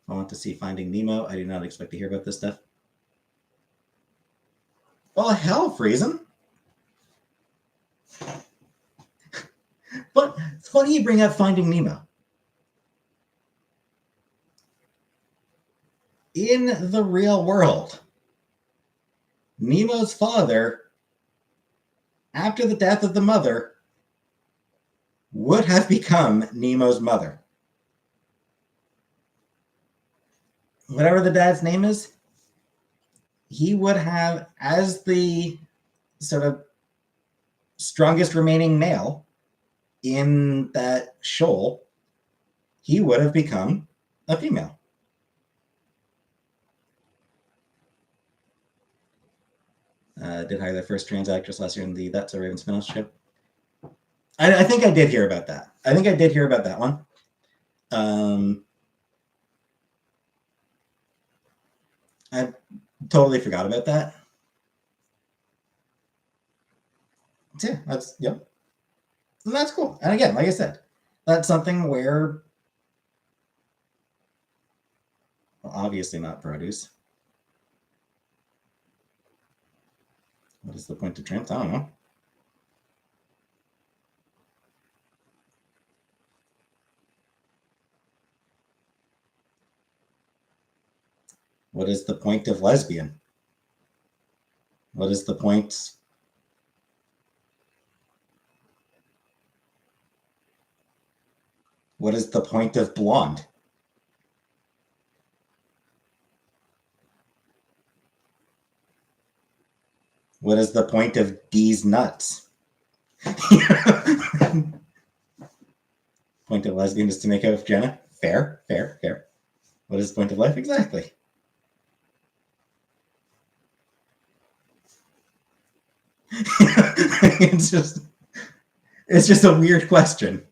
I want to see Finding Nemo. I do not expect to hear about this stuff. Well, hell, Friesen. But It's funny you bring up Finding Nemo. In the real world, Nemo's father, after the death of the mother, would have become Nemo's mother. Whatever the dad's name is, he would have, as the sort of strongest remaining male in that shoal, he would have become a female. Did hire the first trans actress last year in the That's a Raven spin-off show. I think I did hear about that. I think I did hear about that one. I totally forgot about that. Yeah, yep. And that's cool. And again, like I said, that's something where obviously not produce. What is the point of trans? I don't know. What is the point of lesbian? What is the point? What is the point of blonde? What is the point of D's nuts? Point of lesbian is to make out with Jenna? Fair, fair, fair. What is the point of life? Exactly. it's just a weird question.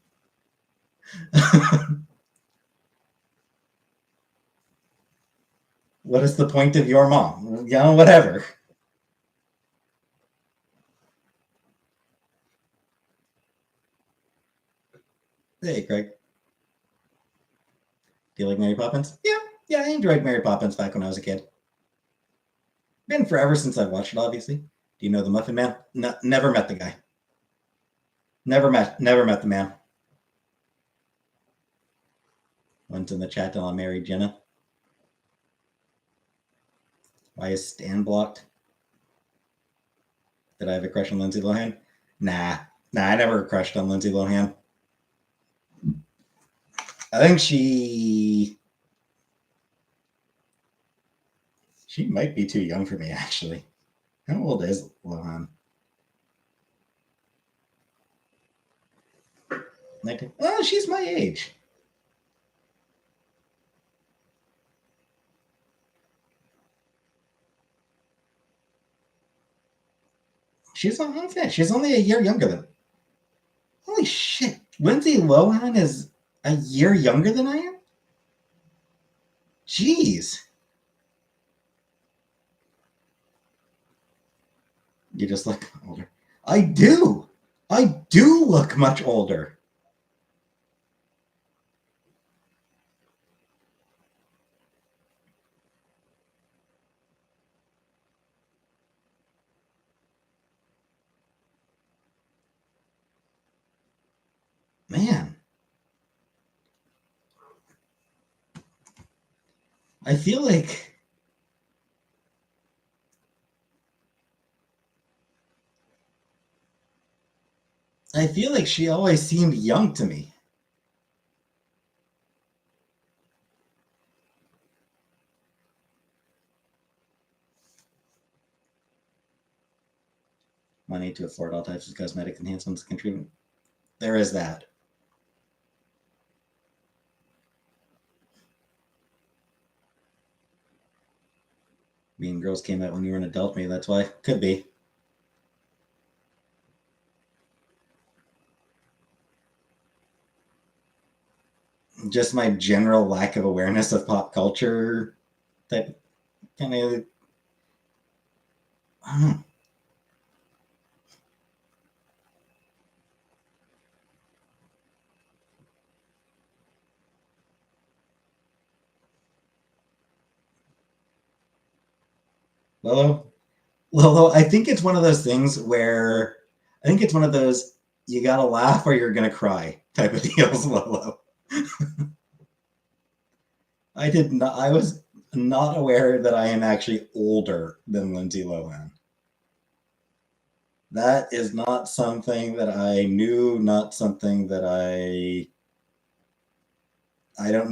What is the point of your mom? You know, whatever. Hey, Craig. Do you like Mary Poppins? Yeah, I enjoyed Mary Poppins back when I was a kid. Been forever since I've watched it, obviously. Do you know the Muffin Man? No, never met the guy. Never met the man. One's in the chat till I married Jenna. Why is Stan blocked? Did I have a crush on Lindsay Lohan? Nah, I never crushed on Lindsay Lohan. I think she might be too young for me, actually. How old is Lohan? 19. Oh, she's my age. She's only a year younger than. Holy shit! Lindsay Lohan is a year younger than I am? Jeez. You just look older. I do look much older. Man. I feel like she always seemed young to me. Money to afford all types of cosmetic enhancements contribute. There is that. Mean Girls came out when you were an adult, maybe that's why. Could be. Just my general lack of awareness of pop culture type kind of. I don't know. Lolo, I think it's one of those things where I think it's one of those You gotta laugh or you're gonna cry type of deals, Lolo. I was not aware that I am actually older than Lindsay Lohan. That is not something that I knew, not something that I don't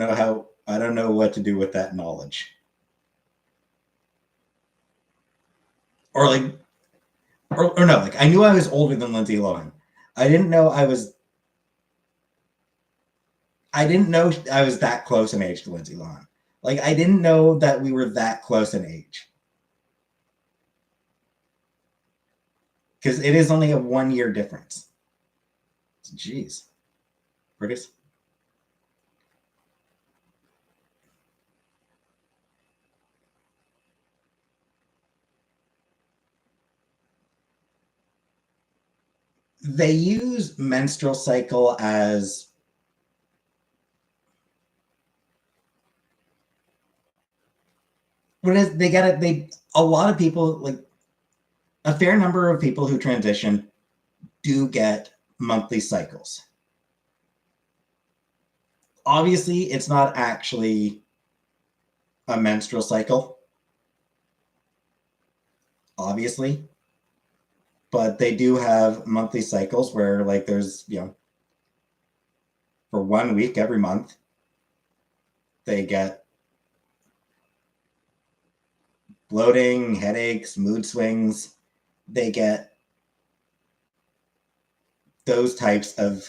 know what to do with that knowledge. Or like, or no, like I knew I was older than Lindsay Lohan. I didn't know I didn't know I was that close in age to Lindsay Lohan. Like I didn't know that we were that close in age. Because it is only a 1 year difference. Jeez. Curtis? They use menstrual cycle as what is they got it. They a lot of people like a fair number of people who transition do get monthly cycles. Obviously, it's not actually a menstrual cycle, obviously, but they do have monthly cycles where, like, there's, for 1 week every month, they get bloating, headaches, mood swings. They get those types of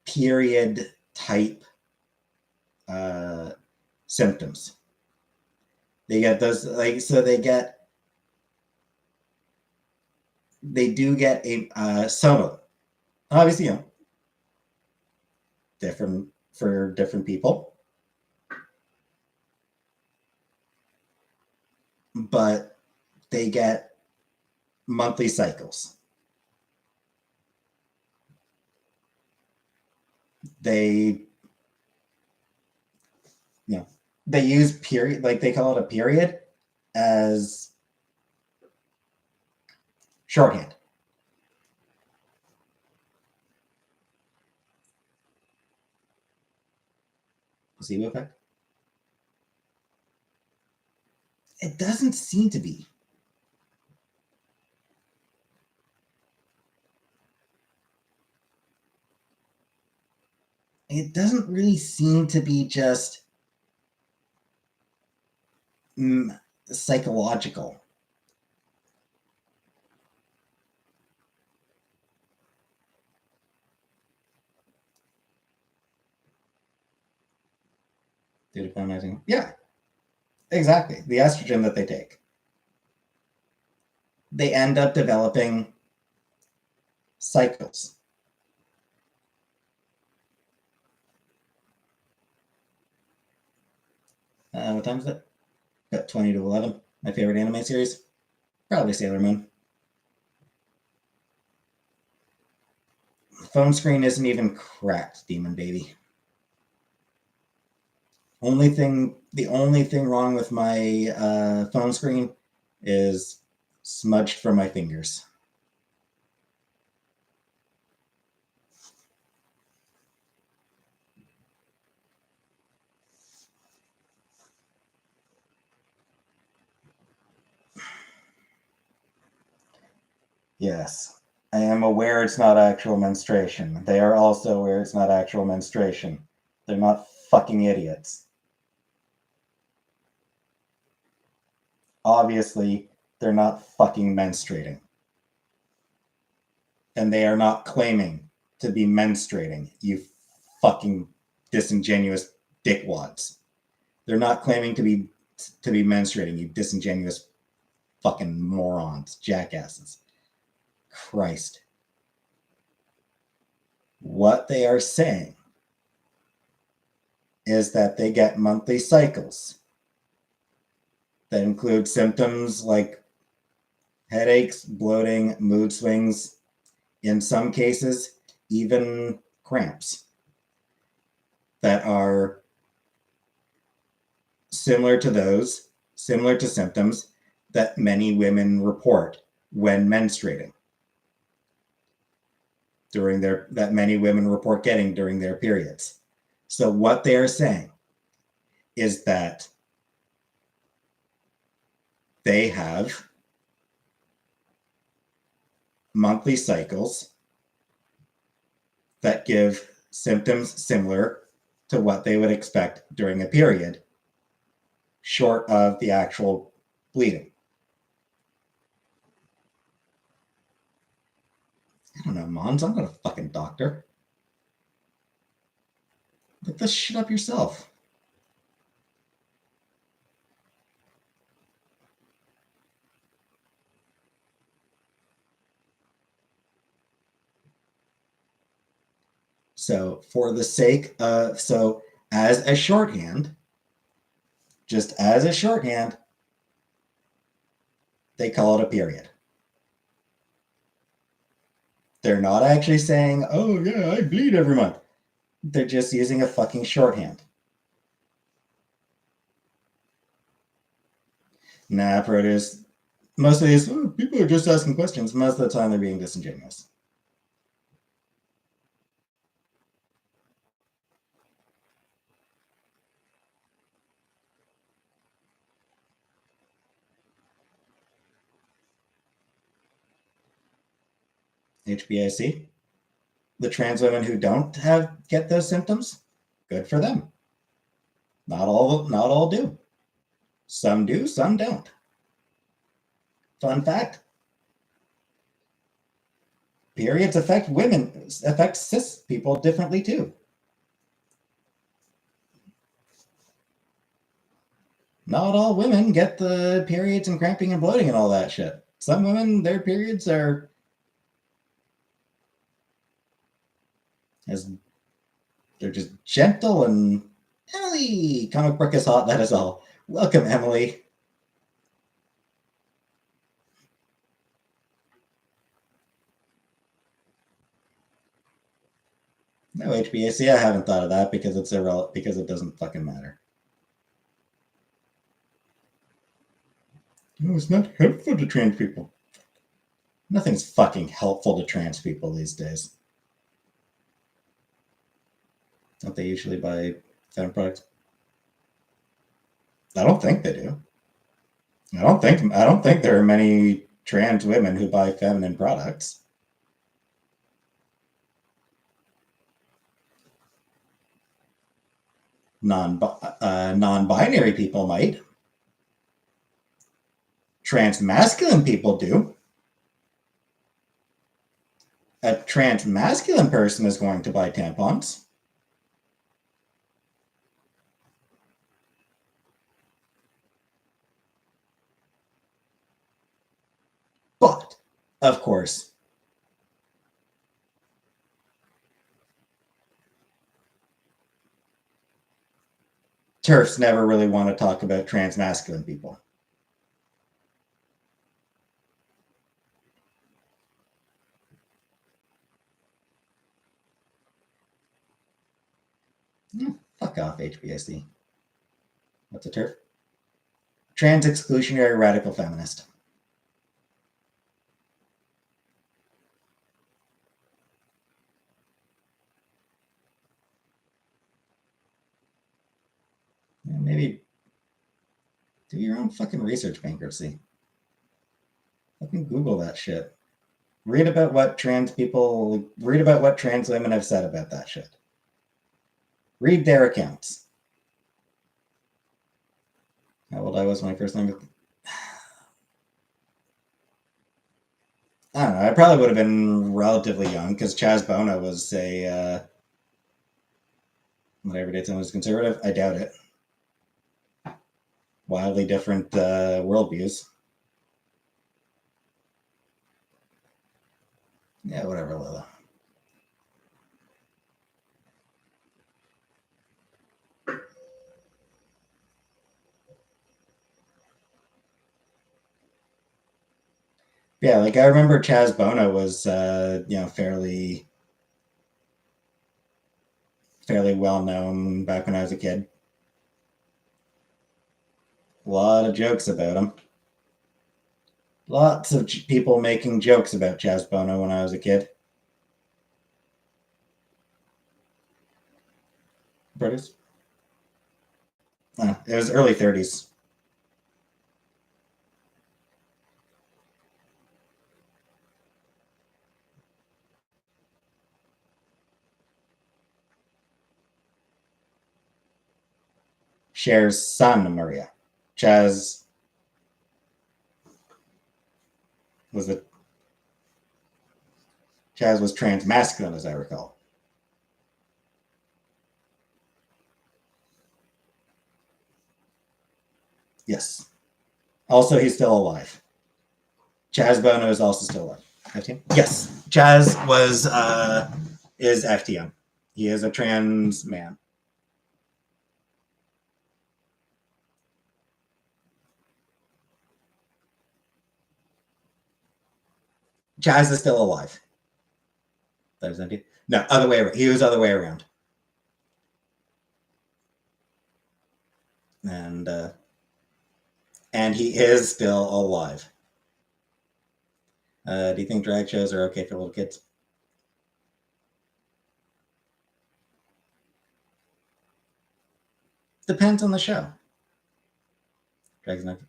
period type symptoms. They get those, like, so they do get a some, obviously, different for different people, but they get monthly cycles. They they use period, like they call it a period, as shorthand. Placebo effect? It doesn't seem to be. It doesn't really seem to be just psychological. Yeah, exactly. The estrogen that they take. They end up developing cycles. What time is it? Got 20 to 11. My favorite anime series? Probably Sailor Moon. Phone screen isn't even cracked, Demon Baby. The only thing wrong with my phone screen is smudged from my fingers. Yes, I am aware it's not actual menstruation. They are also aware it's not actual menstruation. They're not fucking idiots. Obviously, they're not fucking menstruating. And they are not claiming to be menstruating, you fucking disingenuous dickwads. They're not claiming to be menstruating, you disingenuous fucking morons, jackasses. Christ. What they are saying is that they get monthly cycles that include symptoms like headaches, bloating, mood swings, in some cases, even cramps that are similar to symptoms that many women report when menstruating. that many women report getting during their periods. So what they are saying is that they have monthly cycles that give symptoms similar to what they would expect during a period, short of the actual bleeding. I don't know, Mons. I'm not a fucking doctor. Look this shit up yourself. So for the sake of, so as a shorthand, just as a shorthand, they call it a period. They're not actually saying, oh yeah, I bleed every month. They're just using a fucking shorthand. Nah, Produce. Most of these people are just asking questions. Most of the time, they're being disingenuous. HBIC. The trans women who don't get those symptoms, good for them. Not all do. Some do, some don't. Fun fact. Periods affect cis people differently too. Not all women get the periods and cramping and bloating and all that shit. Some women, their periods are they're just gentle and Emily, comic book is hot, that is all. Welcome, Emily. No HBAC, I haven't thought of that because it's irrelevant, because it doesn't fucking matter. No, it's not helpful to trans people. Nothing's fucking helpful to trans people these days. Don't they usually buy feminine products? I don't think they do. I don't think there are many trans women who buy feminine products. Non-binary people might. Trans masculine people do. A trans masculine person is going to buy tampons. But, of course, TERFs never really want to talk about trans masculine people. Fuck off, HBSC. What's a TERF? Trans exclusionary radical feminist. Yeah, maybe do your own fucking research, bankruptcy. Fucking Google that shit. Read about what trans women have said about that shit. Read their accounts. How old I was when I first learned it. I don't know. I probably would have been relatively young because Chaz Bono was a whatever did someone was conservative. I doubt it. Wildly different worldviews. Yeah, whatever, Lila. Yeah, like I remember Chaz Bono was fairly well known back when I was a kid. A lot of jokes about him. Lots of people making jokes about Chaz Bono when I was a kid. Produce? It was early 30s. Cher's son, Maria. Chaz was the Chaz was trans masculine, as I recall. Yes. Also, he's still alive. Chaz Bono is also still alive. FTM? Yes. Chaz is FTM. He is a trans man. Chaz is still alive. That was empty. No, other way around. He was other way around. And he is still alive. Do you think drag shows are okay for little kids? Depends on the show. Drag's not.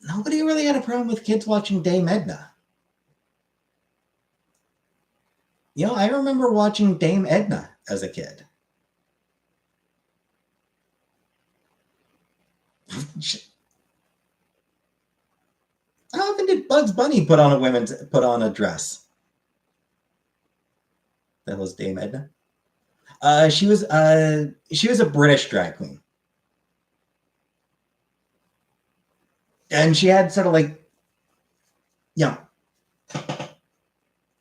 Nobody really had a problem with kids watching Dame Edna. You know, I remember watching Dame Edna as a kid. How often did Bugs Bunny put on a dress? That was Dame Edna. She was a British drag queen, and she had sort of like,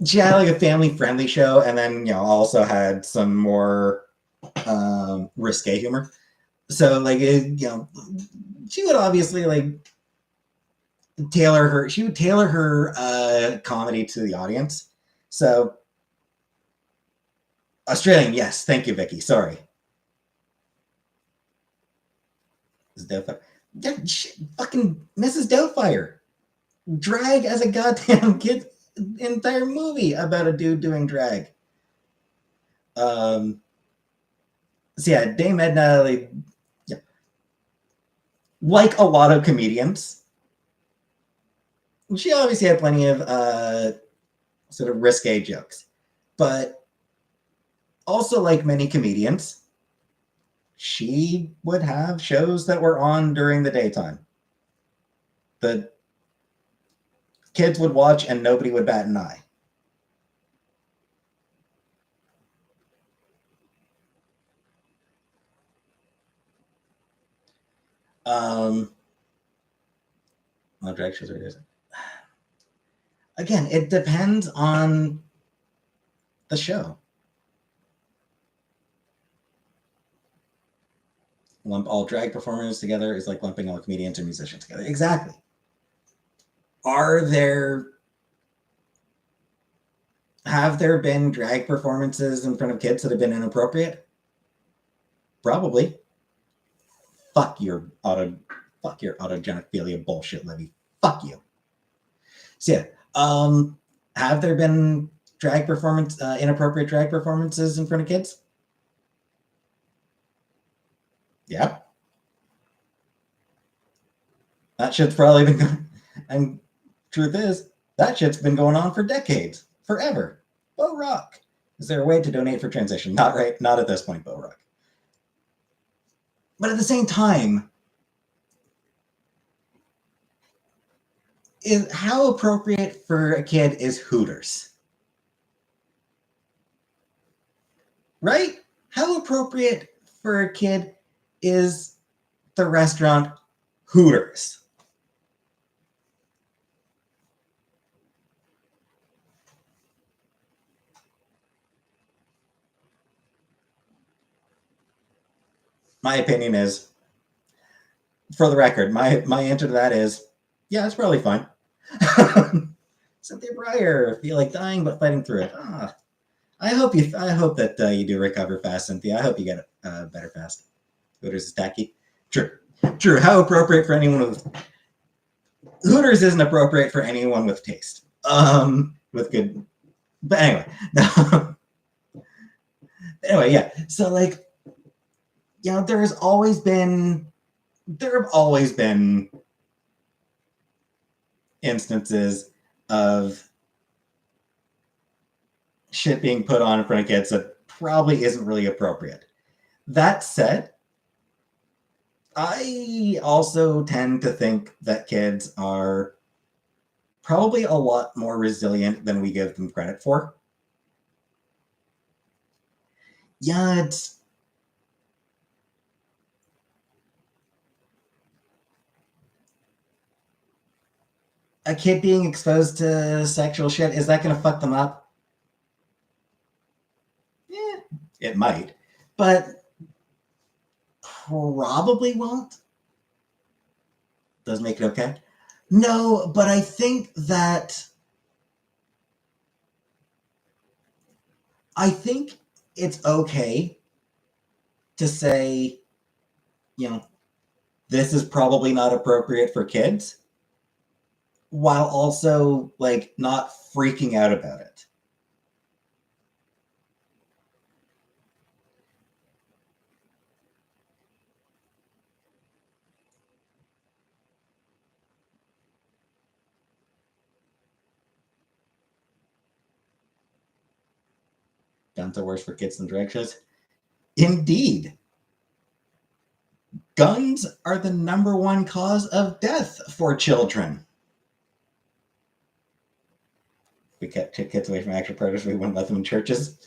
she had like a family-friendly show, and then also had some more risque humor. So like she would obviously like tailor her comedy to the audience. So Australian, yes, thank you, Vicky. Sorry. Yeah, fucking Mrs. Doubtfire. Drag as a goddamn kid entire movie about a dude doing drag. So yeah, Dame Edna, like a lot of comedians, she obviously had plenty of sort of risque jokes, but also like many comedians, she would have shows that were on during the daytime. The kids would watch and nobody would bat an eye. Drag shows are again, it depends on the show. Lump all drag performers together is like lumping all comedians or musicians together. Exactly. Have there been drag performances in front of kids that have been inappropriate? Probably. Fuck your autogenophilia bullshit, Levy. Fuck you. So yeah, have there been inappropriate drag performances in front of kids? Yeah. That shit's probably been going, and truth is, that shit's been going on for decades, forever. Bo Rock. Is there a way to donate for transition? Not right, not at this point, Bo Rock. But at the same time, how appropriate for a kid is Hooters? Right? How appropriate for a kid is the restaurant Hooters? My opinion is, for the record, my answer to that is, yeah, it's probably fine. Cynthia Breyer, feel like dying but fighting through it. I hope that you do recover fast, Cynthia. I hope you get better fast. Hooters is tacky. True. How appropriate for anyone with Hooters isn't appropriate for anyone with taste. with good. But anyway, no. Anyway, yeah. So like, there have always been instances of shit being put on in front of kids that probably isn't really appropriate. That said, I also tend to think that kids are probably a lot more resilient than we give them credit for. Yeah, it's a kid being exposed to sexual shit. Is that going to fuck them up? Yeah, it might, but probably won't. Does make it okay? No, but I think it's okay to say, you know, this is probably not appropriate for kids, while also like not freaking out about it. Guns are worse for kids than drag shows. Indeed. Guns are the number one cause of death for children. If we kept kids away from actual predators, we wouldn't let them in churches.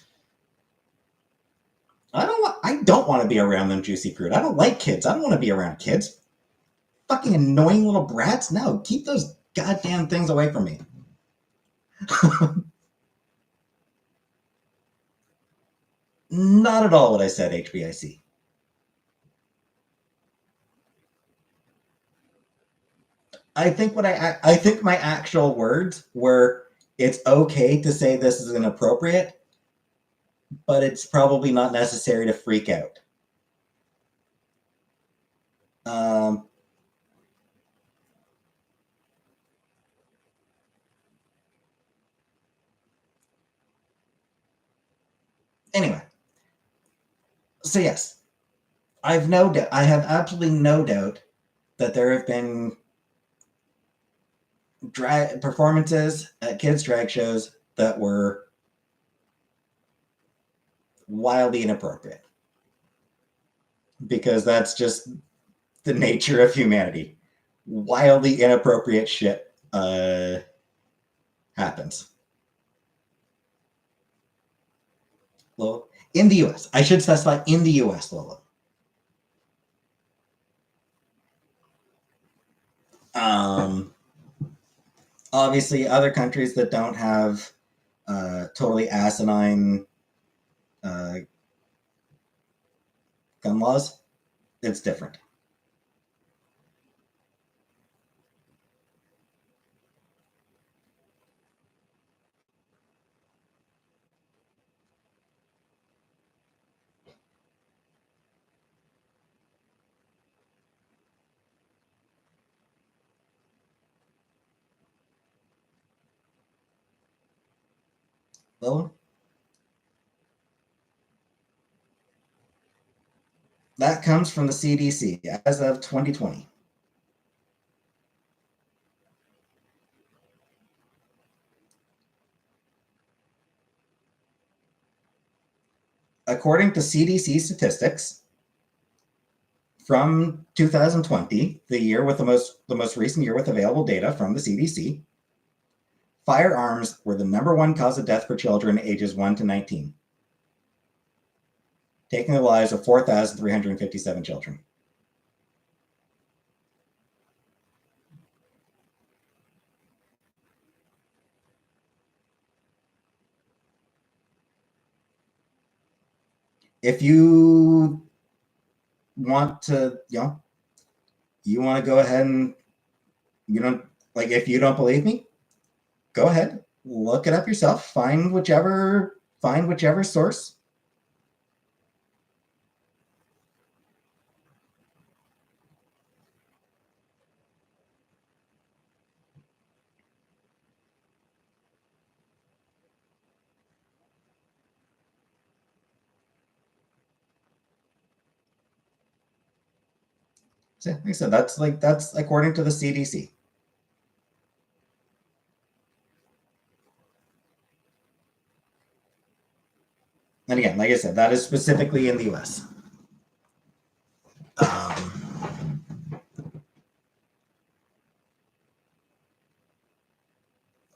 I don't want to be around them, juicy fruit. I don't like kids. I don't want to be around kids. Fucking annoying little brats. No, keep those goddamn things away from me. Not at all what I said, HBIC. I think my actual words were, it's okay to say this is inappropriate, but it's probably not necessary to freak out. Um, anyway, so yes, I have absolutely no doubt that there have been drag performances at kids drag shows that were wildly inappropriate, because that's just the nature of humanity. Wildly inappropriate shit happens. Well, in the US, I should specify in the US, Lola. Um, Obviously, other countries that don't have totally asinine uh, gun laws, it's different. Well, that comes from the CDC as of 2020. According to CDC statistics from 2020, the year with the most recent year with available data from the CDC, firearms were the number one cause of death for children ages 1 to 19, taking the lives of 4,357 children. If you want to, you want to go ahead and if you don't believe me, go ahead, look it up yourself, find whichever source. So, like I said, that's according to the CDC. And again, like I said, that is specifically in the US.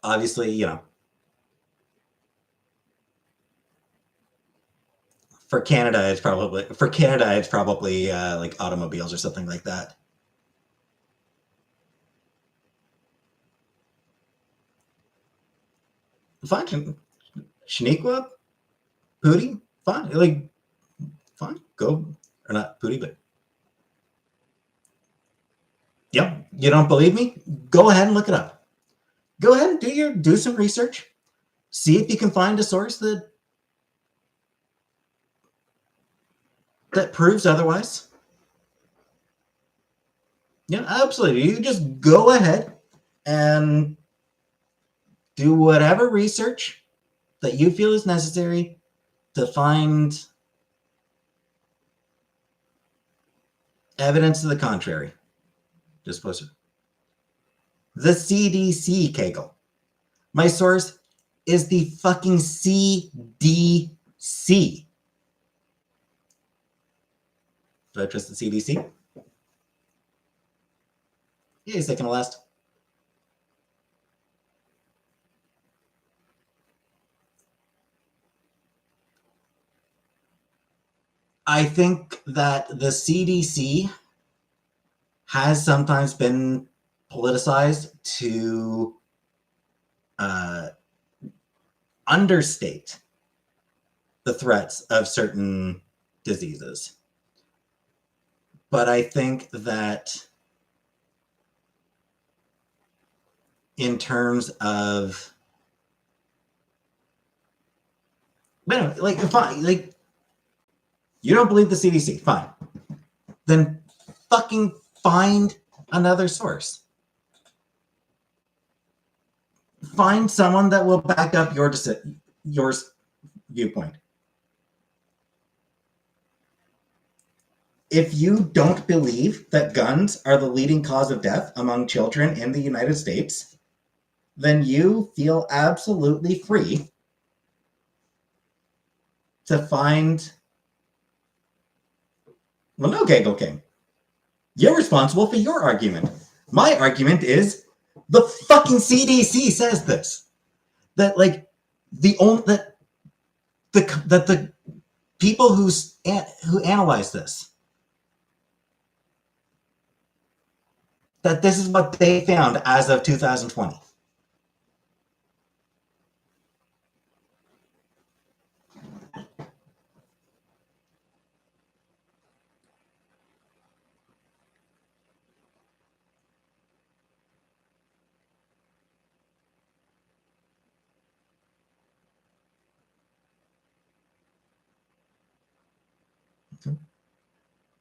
Obviously, for Canada, it's probably like automobiles or something like that. Fine, Shaniqua, Pootie, fine, like fine, go or not Pootie, but yep. You don't believe me? Go ahead and look it up. Go ahead and do some research. See if you can find a source that proves otherwise. Yeah, absolutely. You just go ahead and do whatever research that you feel is necessary to find evidence to the contrary. Just post it. The CDC, Kegel. My source is the fucking CDC. Do I trust the CDC? Yeah, second to last. I think that the CDC has sometimes been politicized to understate the threats of certain diseases. But I think that in terms of, like, fine, like, you don't believe the CDC, fine. Then fucking find another source. Find someone that will back up your viewpoint. If you don't believe that guns are the leading cause of death among children in the United States, then you feel absolutely free to find. Well, no, Gaggle King. You're responsible for your argument. My argument is the fucking CDC says this. That like the only that the people who analyze this, that this is what they found as of 2020.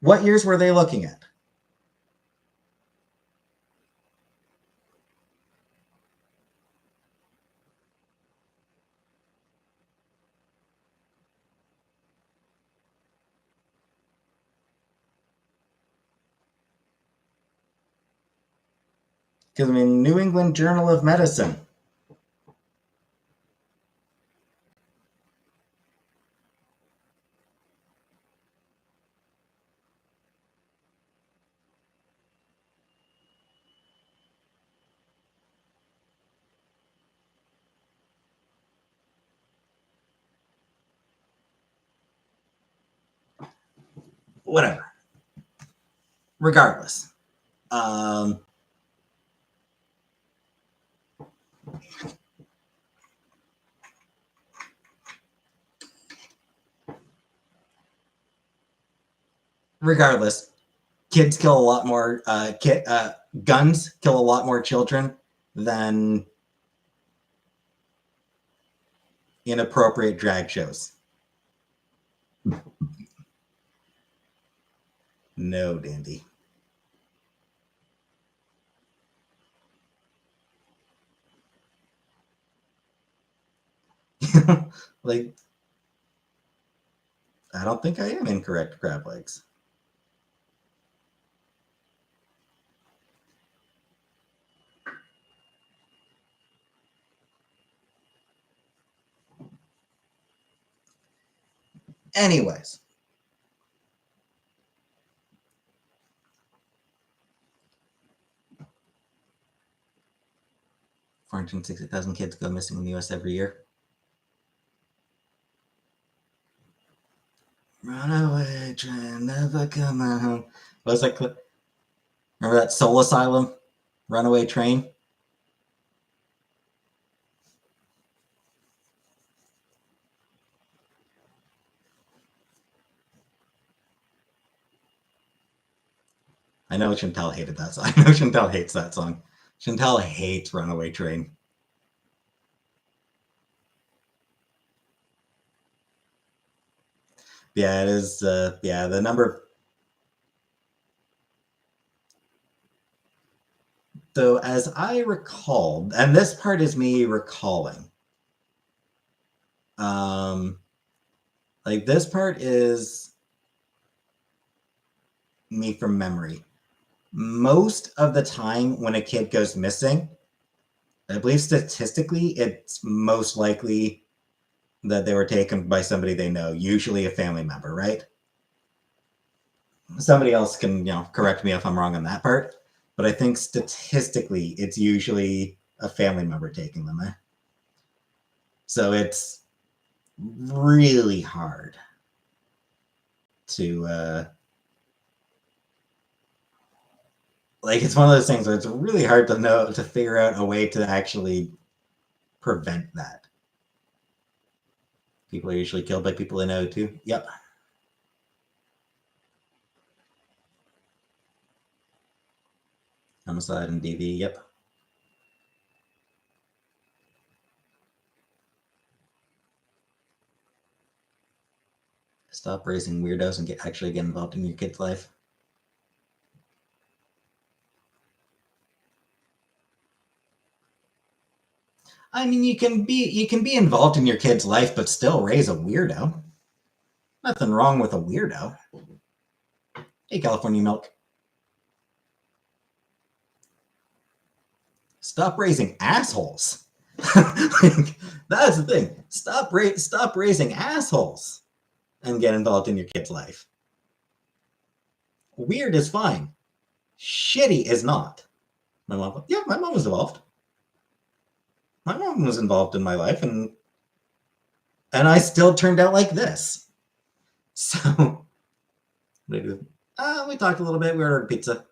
What years were they looking at? Because I mean, New England Journal of Medicine. Whatever. Regardless. Regardless, kids kill a lot more. Guns kill a lot more children than inappropriate drag shows. No, Dandy. Like, I don't think I am incorrect, crab legs. Anyways. 460,000 kids go missing in the U.S. every year. Runaway train, never come home. What was that clip? Remember that Soul Asylum? Runaway Train? I know Chantal hated that song. I know Chantal hates that song. Chantal hates Runaway Train. Yeah, it is. Yeah, the number. So, as I recall, and this part is me recalling, like this part is me from memory. Most of the time when a kid goes missing, I believe statistically, it's most likely that they were taken by somebody they know, usually a family member, right? Somebody else can, correct me if I'm wrong on that part, but I think statistically, it's usually a family member taking them. So it's really hard to, like, it's one of those things where it's really hard to figure out a way to actually prevent that. People are usually killed by people they know too. Yep. Homicide and DV. Yep. Stop raising weirdos and actually get involved in your kid's life. I mean, you can be involved in your kid's life, but still raise a weirdo. Nothing wrong with a weirdo. Hey, California Milk. Stop raising assholes. That's the thing. Stop raising assholes and get involved in your kid's life. Weird is fine. Shitty is not. My mom was involved. My mom was involved in my life, and I still turned out like this. So we talked a little bit. We ordered pizza.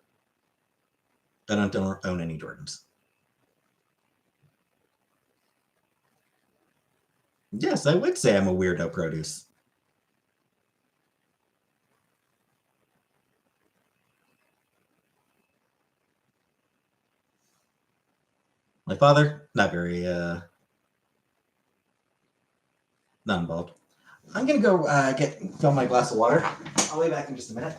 I don't own any Jordans. Yes, I would say I'm a weirdo produce. My father, not very, not involved. I'm gonna go fill my glass of water. I'll be back in just a minute.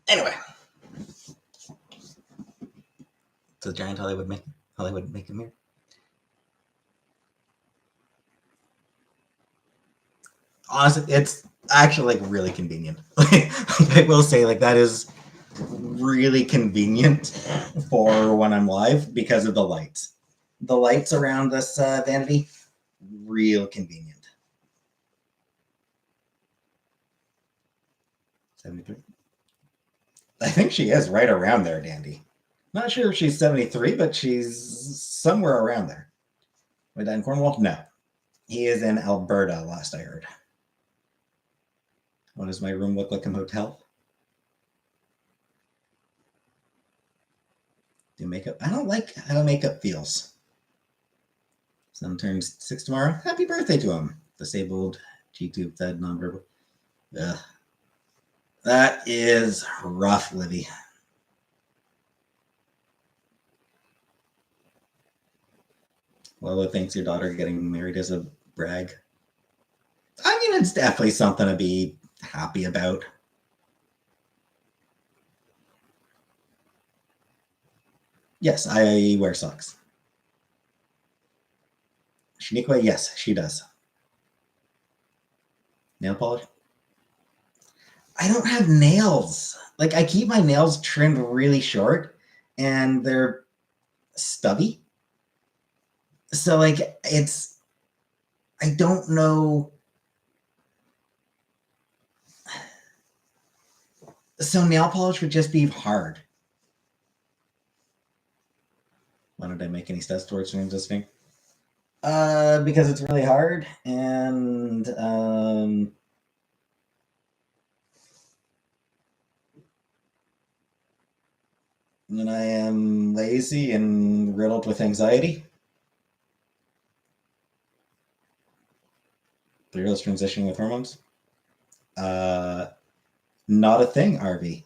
Anyway, it's a giant Hollywood making mirror. Honestly, it's actually like really convenient. I will say, like, that is really convenient for when I'm live because of the lights. The lights around this vanity, real convenient. 73. I think she is right around there, Dandy. Not sure if she's 73, but she's somewhere around there. My dad in Cornwall? No. He is in Alberta, last I heard. What does my room look like in a hotel? Do makeup? I don't like how makeup feels. Son turns 6 tomorrow. Happy birthday to him. Disabled, G-tube fed, nonverbal. Ugh. That is rough, Livy. Lola thinks your daughter getting married is a brag. I mean, it's definitely something to be happy about. Yes, I wear socks. Shaniqua, yes, she does. Nail polish? I don't have nails. Like, I keep my nails trimmed really short, and they're stubby. So, like, I don't know. So nail polish would just be hard. Why don't I make any steps towards transitioning? Because it's really hard, and and I am lazy and riddled with anxiety. 3-year-olds transitioning with hormones? Not a thing, RV.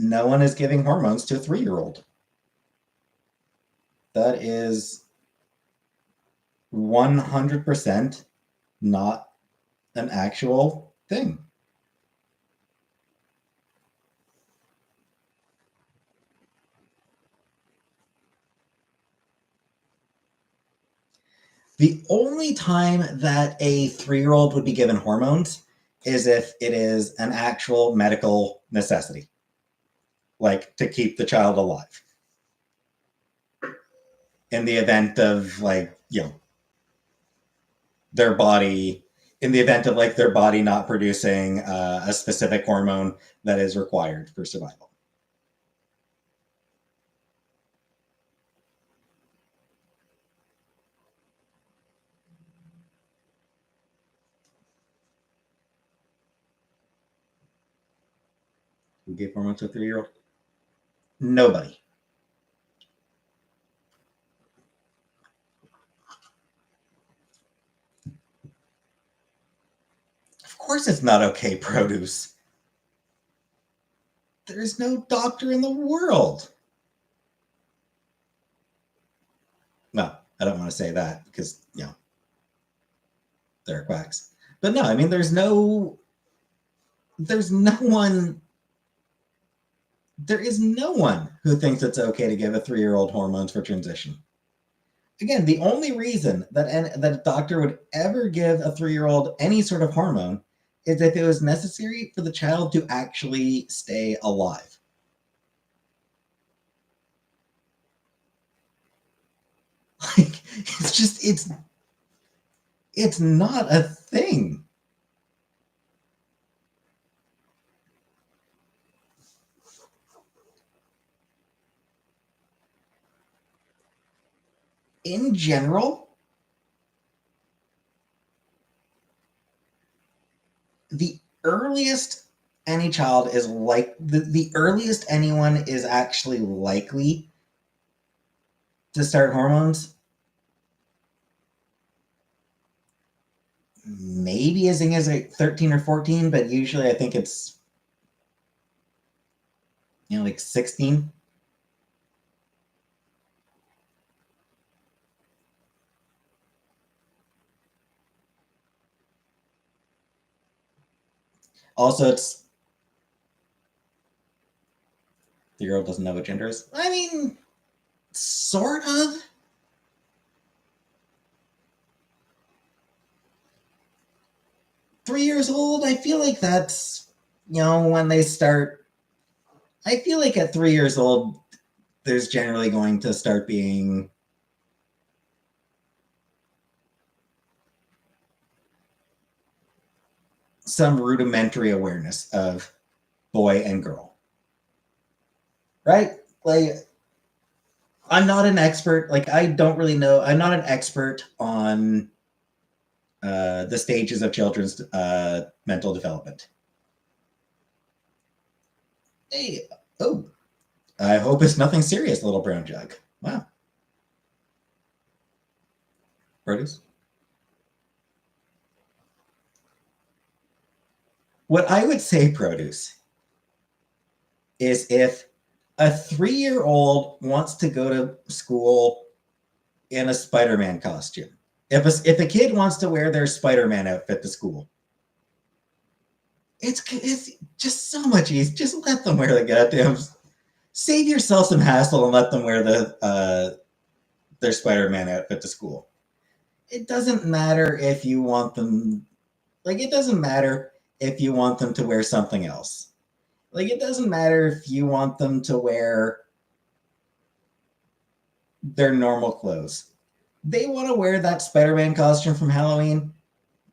No one is giving hormones to a 3-year-old. That is 100% not an actual thing. The only time that a 3-year-old would be given hormones is if it is an actual medical necessity, like to keep the child alive. In the event of, like, their body, in the event of like their body not producing a specific hormone that is required for survival. Who gave hormones to a 3-year-old? Nobody. Of course it's not okay, produce. There's no doctor in the world. No, I don't want to say that because, there are quacks. But no, I mean, there's no one, there is no one who thinks it's okay to give a 3-year-old hormones for transition. Again, the only reason that a doctor would ever give a 3-year-old any sort of hormone is if it was necessary for the child to actually stay alive. Like, it's not a thing. In general, the earliest any child is like the earliest anyone is actually likely to start hormones maybe as young as like 13 or 14, but usually I think it's like 16. Also, it's the girl doesn't know what gender is. I mean, sort of. 3 years old, I feel like that's, when they start. I feel like at 3 years old, there's generally going to start being some rudimentary awareness of boy and girl. Right? Like, I'm not an expert. Like, I don't really know. I'm not an expert on the stages of children's mental development. Hey, oh, I hope it's nothing serious, little brown jug. Wow. Produce. What I would say, produce, is if a 3-year-old wants to go to school in a Spider-Man costume, if a kid wants to wear their Spider-Man outfit to school, it's just so much easier. Just let them wear the goddamn. Save yourself some hassle and let them wear their Spider-Man outfit to school. It doesn't matter if you want them. Like, it doesn't matter if you want them to wear something else. Like, it doesn't matter if you want them to wear their normal clothes. They want to wear that Spider-Man costume from Halloween.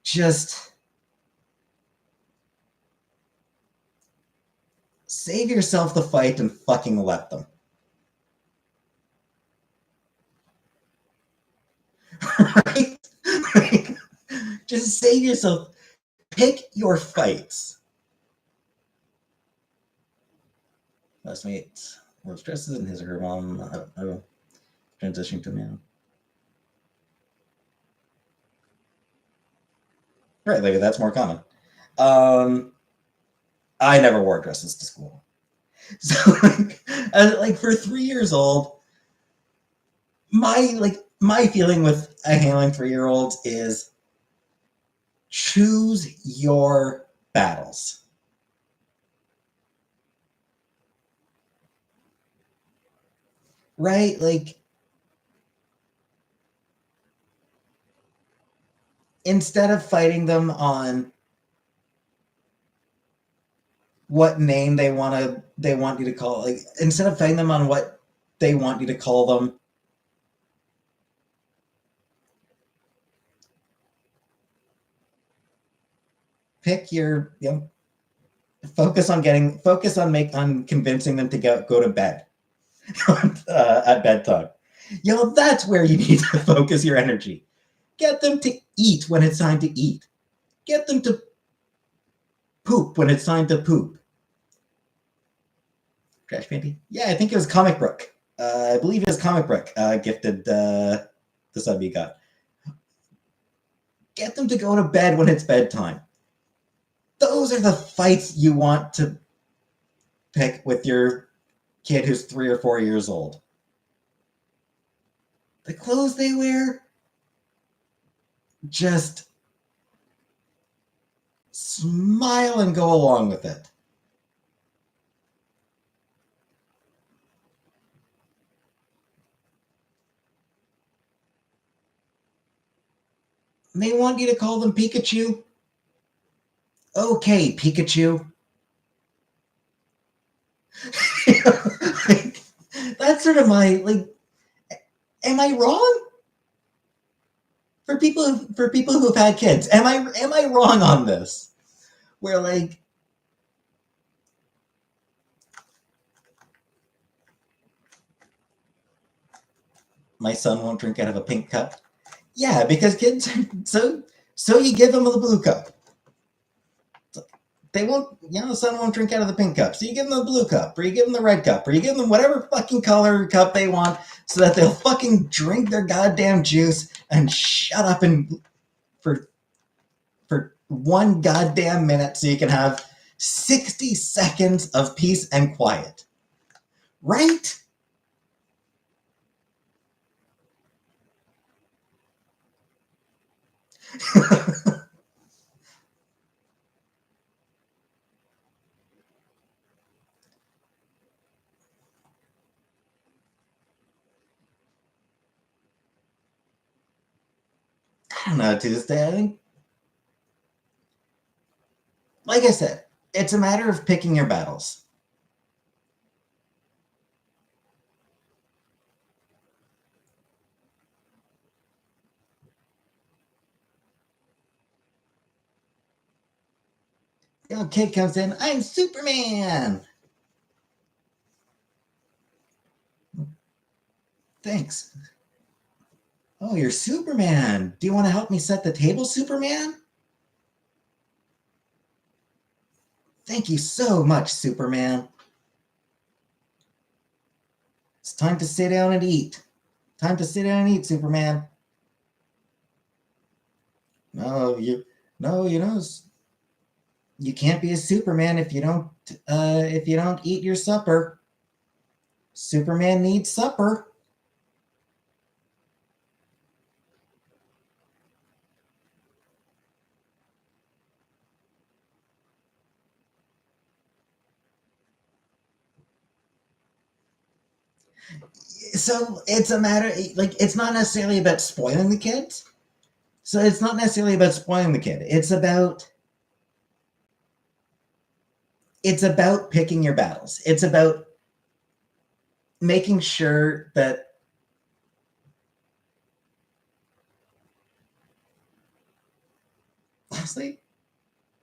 Just save yourself the fight and fucking let them. Right? Like, just save yourself. Pick your fights. Classmate was dresses in his or her mom. Transitioning to man. Right, like that's more common. I never wore dresses to school. So like for 3 years old, my feeling with handling 3-year-olds is choose your battles. Right? Like, instead of fighting them on what name they want you to call, like, instead of fighting them on what they want you to call them, pick your, focus on convincing them to go to bed at bedtime. That's where you need to focus your energy. Get them to eat when it's time to eat. Get them to poop when it's time to poop. Trash Panty? Yeah, I think it was Comic Book. I believe it was Comic Book gifted the sub you got. Get them to go to bed when it's bedtime. Those are the fights you want to pick with your kid who's 3 or 4 years old. The clothes they wear, just smile and go along with it. They want you to call them Pikachu. Okay, Pikachu. Like, that's sort of my, like, am I wrong? For people who've had kids, am I wrong on this? Where, like, my son won't drink out of a pink cup. Yeah, because kids are so you give them the blue cup. They won't, the son won't drink out of the pink cup. So you give them the blue cup, or you give them the red cup, or you give them whatever fucking color cup they want, so that they'll fucking drink their goddamn juice and shut up and for 1 goddamn minute, so you can have 60 seconds of peace and quiet. Right? I don't know, Tuesday. I think, like I said, it's a matter of picking your battles. Kid comes in, I'm Superman. Thanks. Oh, you're Superman. Do you want to help me set the table, Superman? Thank you so much, Superman. It's time to sit down and eat. Time to sit down and eat, Superman. No, you know, you can't be a Superman if you don't eat your supper. Superman needs supper. So it's a matter, like, it's not necessarily about spoiling the kids. So it's not necessarily about spoiling the kid. It's about picking your battles. It's about making sure that honestly,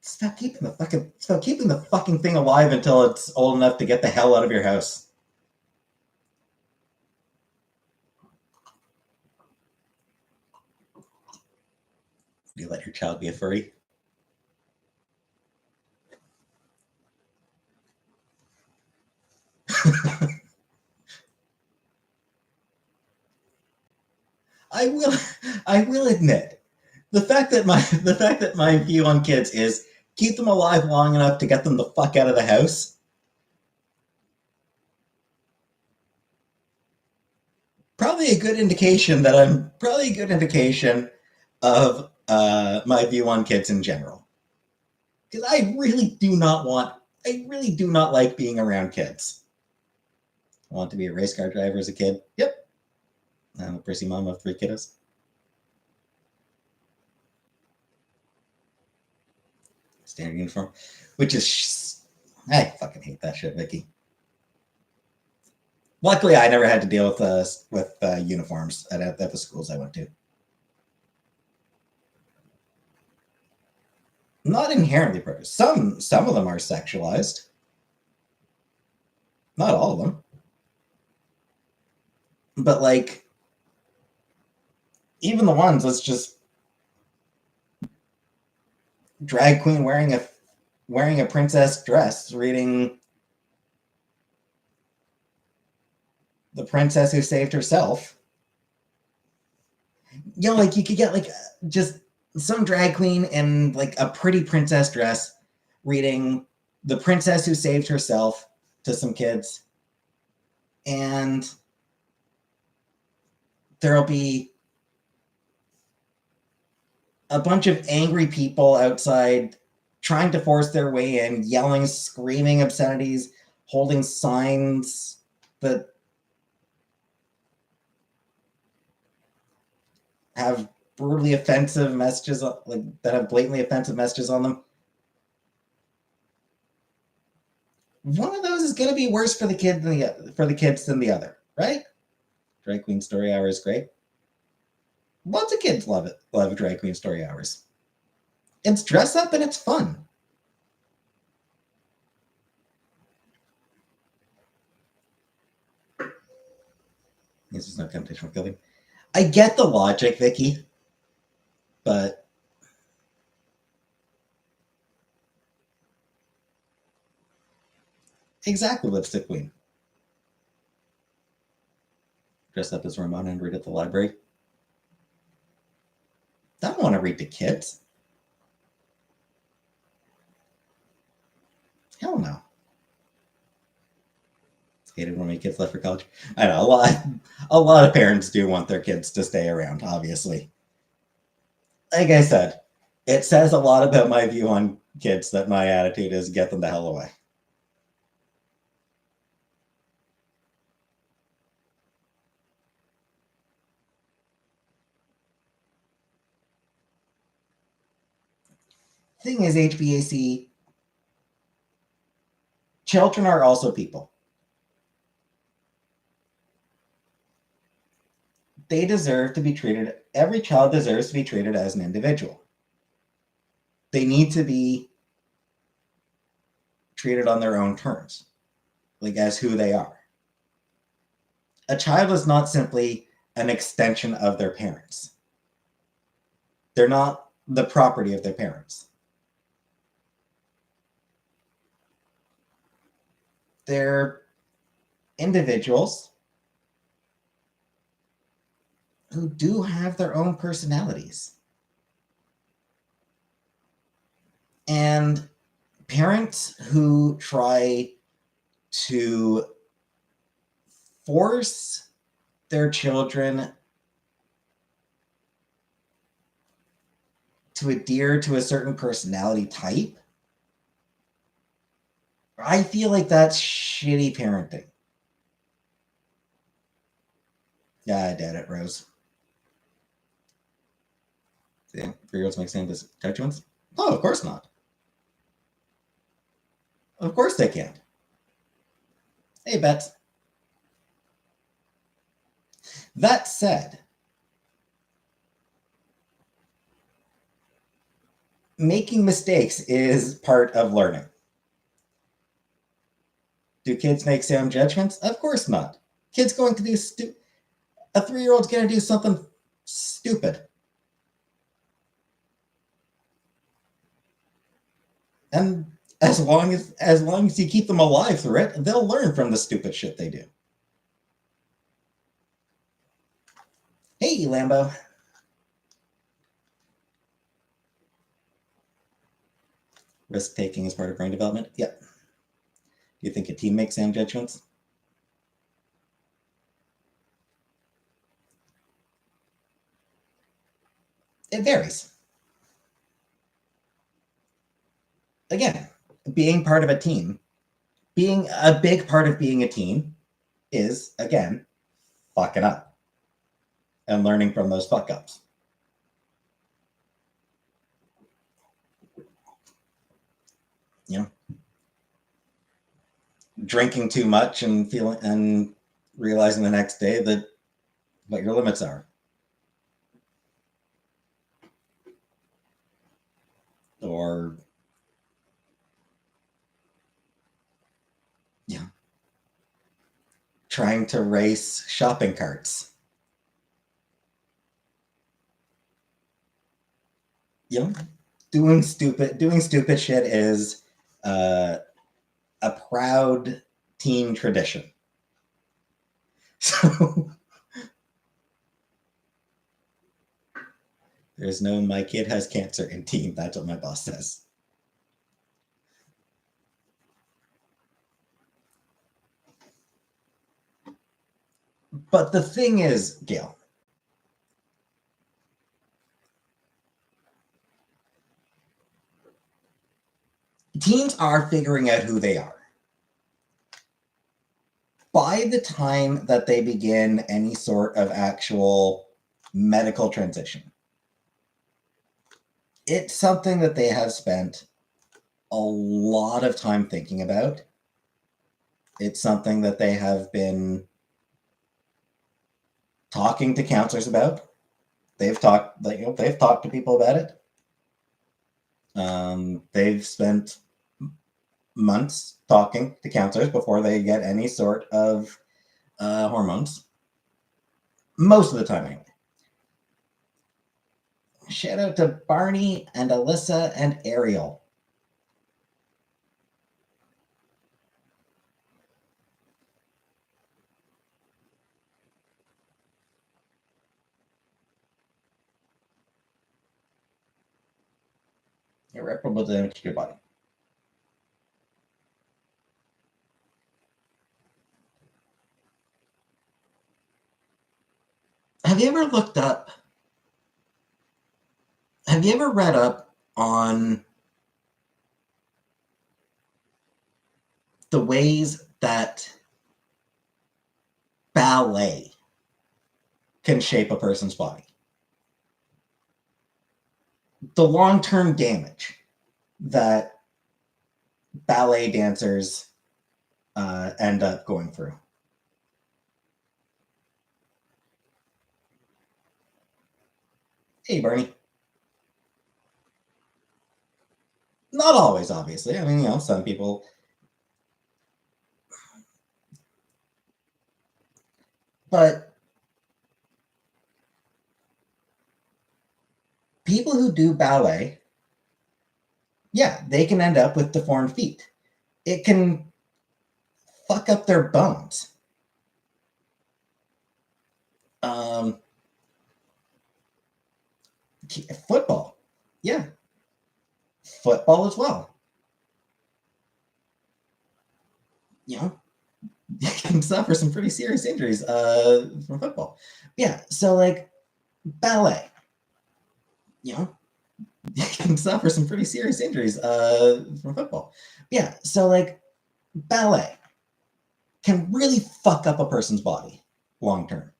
it's about keeping the fucking thing alive until it's old enough to get the hell out of your house. You let your child be a furry. I will I will admit the fact that my view on kids is keep them alive long enough to get them the fuck out of the house. Probably a good indication of my view on kids in general. Because I really do not like being around kids. I want to be a race car driver as a kid. Yep. I'm a prissy mom of 3 kiddos. Standard uniform, which is, I fucking hate that shit, Vicky. Luckily, I never had to deal with uniforms at the schools I went to. Not inherently purposed. Some of them are sexualized. Not all of them. But like, even the ones that's just drag queen wearing a princess dress, reading The Princess Who Saved Herself. You know, like, you could get like just some drag queen in like a pretty princess dress reading The Princess Who Saved Herself to some kids, and there'll be a bunch of angry people outside trying to force their way in, yelling, screaming obscenities, holding signs that have brutally offensive messages, like that have blatantly offensive messages on them. One of those is going to be worse for the kids than the other, right? Drag Queen Story Hour is great. Lots of kids love it. Love Drag Queen Story Hours. It's dress up and it's fun. This is no temptation for killing. I get the logic, Vicky, but exactly, Lipstick Queen. Dress up as Ramona and read at the library. I don't want to read to kids. Hell no. Hated when my kids left for college. I know a lot of parents do want their kids to stay around, obviously. Like I said, it says a lot about my view on kids that my attitude is get them the hell away. Thing is, HBAC, children are also people. They deserve to be treated, every child deserves to be treated as an individual. They need to be treated on their own terms, like as who they are. A child is not simply an extension of their parents. They're not the property of their parents. They're individuals who do have their own personalities. And parents who try to force their children to adhere to a certain personality type, I feel like that's shitty parenting. Yeah, I doubt it, Rose. Yeah, 3-year-olds make same judgments? Oh, of course not. Of course they can't. Hey, Bets. That said, making mistakes is part of learning. Do kids make sound judgments? Of course not. Kids going to do a 3-year-old's going to do something stupid. And as long as you keep them alive through it, they'll learn from the stupid shit they do. Hey, Lambo. Risk taking is part of brain development? Yep. Do you think a team makes sound judgments? It varies. Again, being part of a team, being a big part of being a team is, again, fucking up and learning from those fuck ups. You know, drinking too much and realizing the next day that what your limits are. Or yeah, trying to race shopping carts. You know, doing stupid shit is a proud teen tradition. So there's no my kid has cancer in teen. That's what my boss says. But the thing is, Gail, teens are figuring out who they are. By the time that they begin any sort of actual medical transition, it's something that they have spent a lot of time thinking about. It's something that they have been talking to counselors about. They've talked to people about it. They've spent months talking to counselors before they get any sort of hormones. Most of the time, anyway. Shout out to Barney and Alyssa and Ariel. Irreparable damage to your body. Have you ever read up on the ways that ballet can shape a person's body? The long-term damage that ballet dancers end up going through. Hey, Bernie. Not always, obviously. I mean, some people. But people who do ballet, yeah, they can end up with deformed feet. It can fuck up their bones. Football, yeah, football as well. You know, you can suffer some pretty serious injuries from football. Yeah, so like ballet, you know, you can suffer some pretty serious injuries from football. Yeah, so like ballet can really fuck up a person's body long term.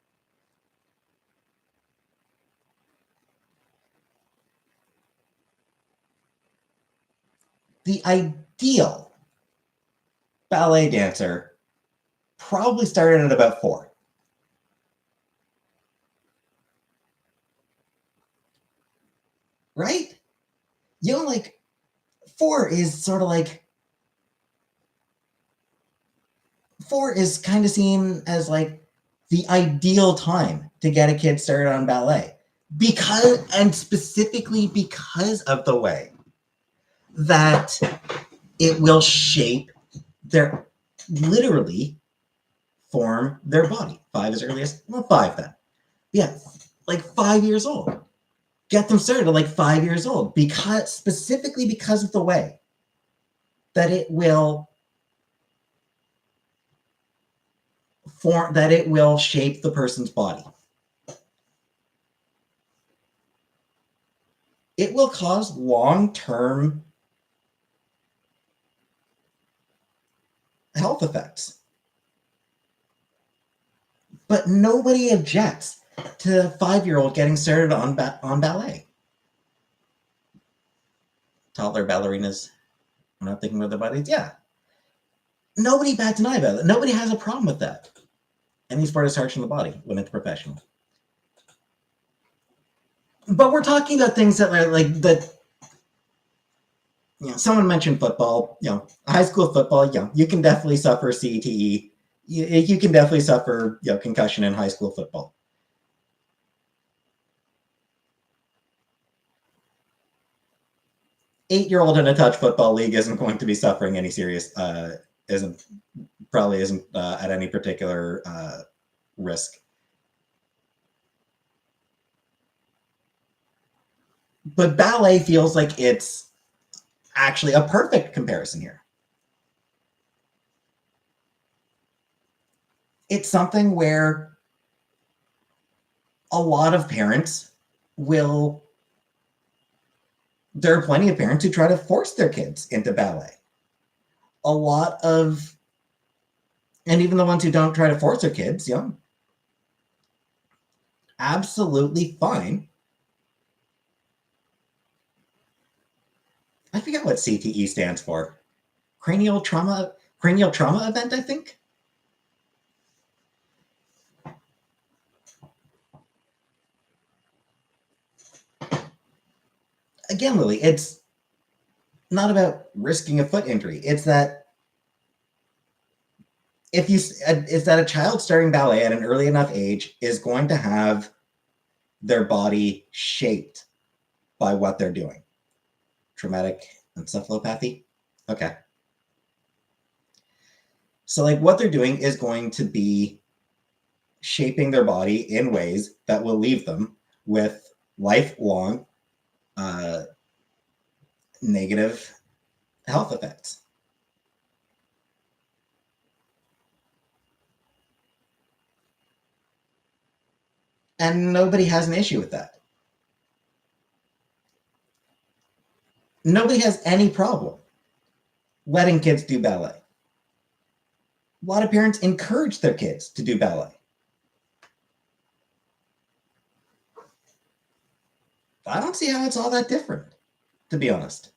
The ideal ballet dancer probably started at about 4. Right? You know, like 4 is sort of like 4 is kind of seen as like the ideal time to get a kid started on ballet and specifically because of the way that it will shape their literally form their body. 5 is earliest, well, 5 then. Yeah, like 5 years old. Get them started at like 5 years old specifically because of the way that it will shape the person's body. It will cause long-term health effects. But nobody objects to a 5-year-old getting started on ballet. Toddler ballerinas, I'm not thinking about their bodies. Yeah. Nobody bats an eye about it. Nobody has a problem with that. Any sport is harsh on the body when it's professional. But we're talking about things that are like that. You know, someone mentioned football. You know, high school football. Yeah, you can definitely suffer CTE. You can definitely suffer concussion in high school football. Eight-year-old in a touch football league isn't going to be suffering any serious. Isn't at any particular risk. But ballet feels like it's actually a perfect comparison here. It's something where a lot of parents will. There are plenty of parents who try to force their kids into ballet. And even the ones who don't try to force their kids, absolutely fine. I forget what CTE stands for. Cranial trauma event, I think. Again, Lily, it's not about risking a foot injury. It's that a child starting ballet at an early enough age is going to have their body shaped by what they're doing. Traumatic encephalopathy? Okay. So like what they're doing is going to be shaping their body in ways that will leave them with lifelong negative health effects. And nobody has an issue with that. Nobody has any problem letting kids do ballet. A lot of parents encourage their kids to do ballet. I don't see how it's all that different, to be honest.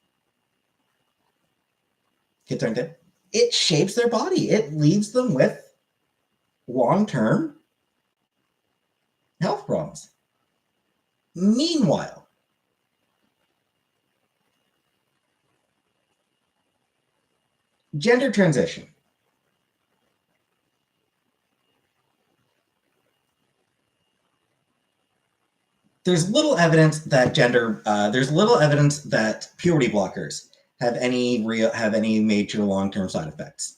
Kids aren't dead. It shapes their body. It leaves them with long-term health problems. Meanwhile, gender transition. there's little evidence that there's little evidence that puberty blockers have any major long-term side effects.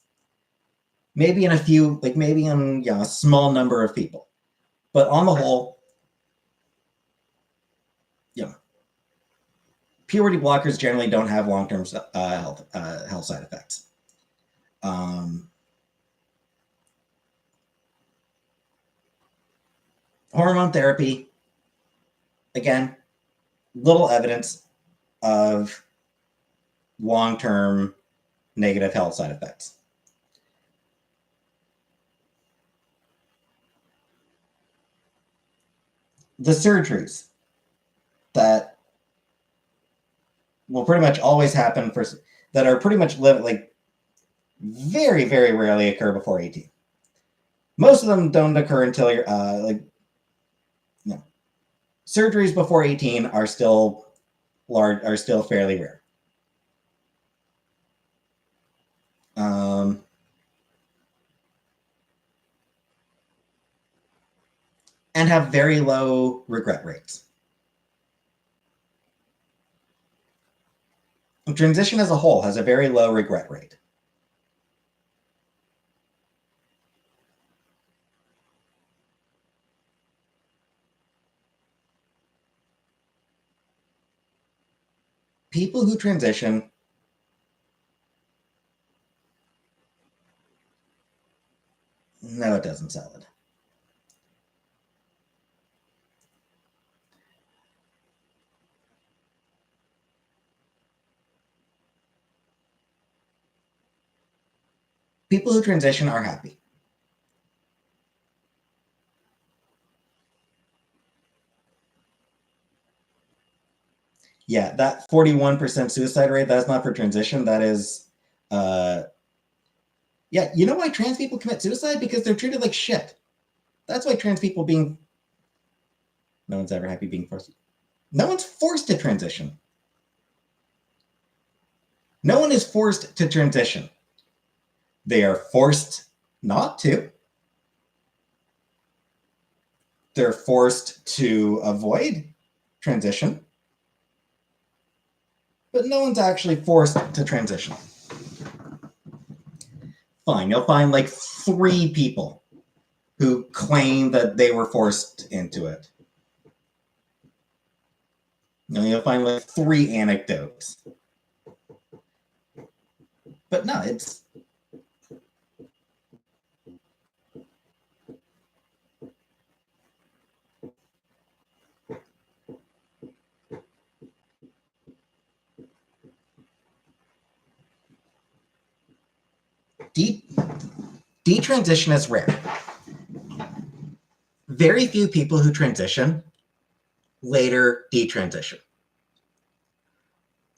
Maybe in a few, like maybe in a small number of people, but on the whole, puberty blockers generally don't have long-term health side effects. Hormone therapy, again, little evidence of long-term negative health side effects. The surgeries that will pretty much always happen that are pretty much very, very rarely occur before 18. Most of them don't occur until you're surgeries before 18 are still fairly rare. And have very low regret rates. Transition as a whole has a very low regret rate. People who transition no, it doesn't sell it. People who transition are happy. Yeah, that 41% suicide rate, that's not for transition. That is, yeah, you know why trans people commit suicide? Because they're treated like shit. That's why trans people no one's ever happy being forced. No one's forced to transition. No one is forced to transition. They are forced not to. They're forced to avoid transition. But no one's actually forced to transition. Fine, you'll find like 3 people who claim that they were forced into it. You'll find like 3 anecdotes. But no, it's detransition is rare. Very few people who transition later detransition.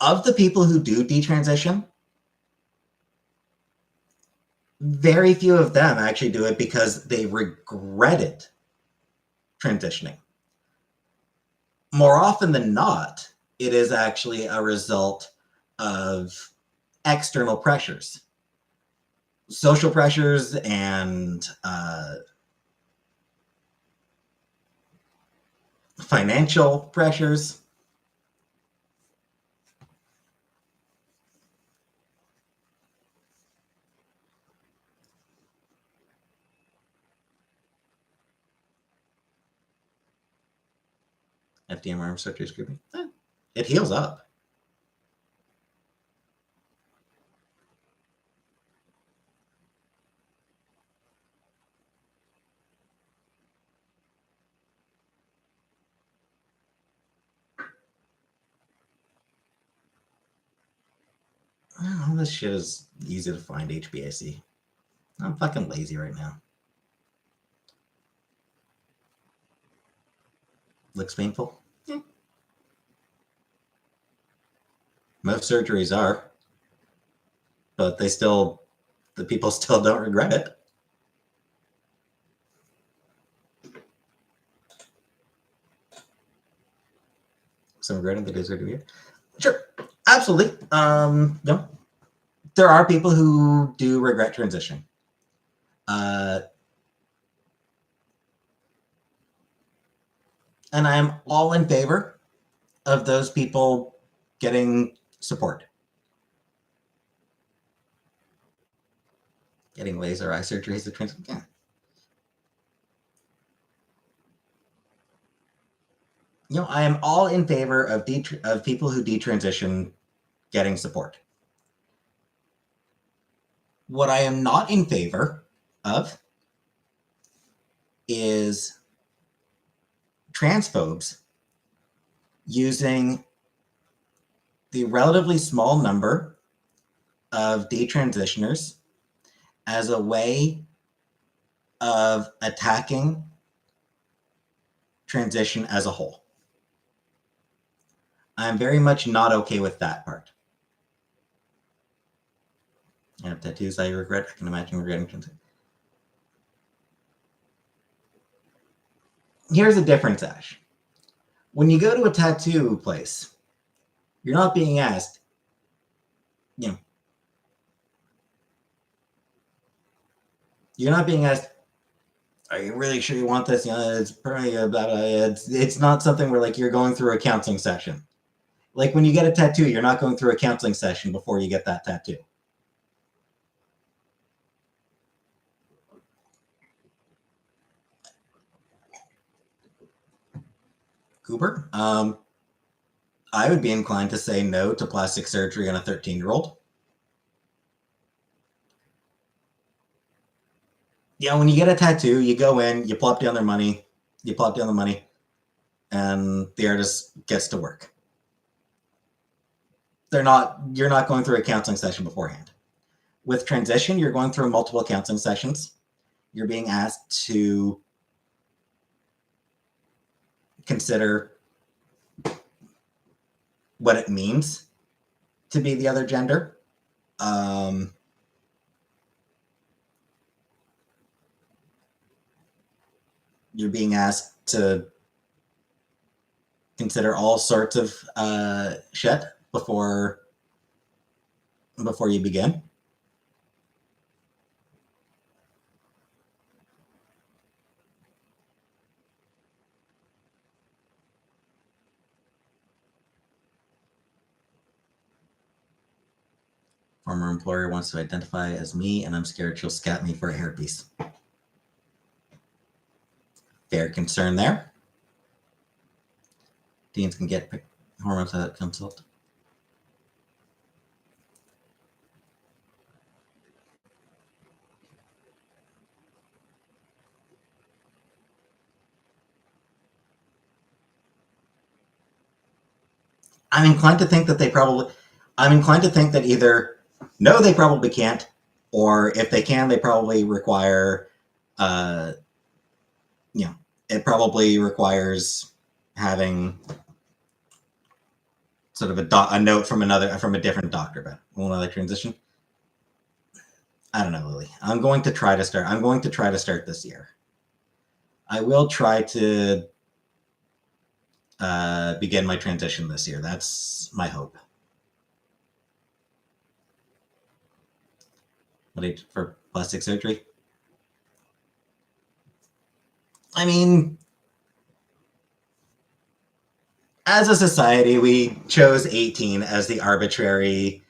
Of the people who do detransition, very few of them actually do it because they regretted transitioning. More often than not, it is actually a result of external pressures, social pressures, and financial pressures. FDM arm surgery scraping. It heals up. Oh, this shit is easy to find HBAC. I'm fucking lazy right now. Looks painful? Yeah. Most surgeries are, but the people still don't regret it. Some regretting that is weird. Sure, absolutely. No, there are people who do regret transition. And I'm all in favor of those people getting support. Getting laser eye surgery is a yeah. I am all in favor of people who detransition getting support. What I am not in favor of is transphobes using the relatively small number of detransitioners as a way of attacking transition as a whole. I'm very much not okay with that part. I have tattoos I regret. I can imagine regretting transition. Here's a difference, Ash. When you go to a tattoo place, you're not being asked, you're not being asked, are you really sure you want this? It's probably blah, blah, blah. It's not something where like you're going through a counseling session. Like when you get a tattoo, you're not going through a counseling session before you get that tattoo. Cooper, I would be inclined to say no to plastic surgery on a 13-year-old. When you get a tattoo, you go in, you plop down the money, and the artist gets to work. You're not going through a counseling session beforehand. With transition, you're going through multiple counseling sessions. You're being asked to consider what it means to be the other gender. You're being asked to consider all sorts of shit before you begin. Former employer wants to identify as me, and I'm scared she'll scat me for a hairpiece. Fair concern there. Teens can get hormones at consult. I'm inclined to think that either no, they probably can't, or if they can, they probably require, it probably requires having sort of a note from a different doctor about another transition. I don't know, Lily. I'm going to try to start this year. I will try to begin my transition this year. That's my hope. For plastic surgery? I mean, as a society, we chose 18 as the arbitrary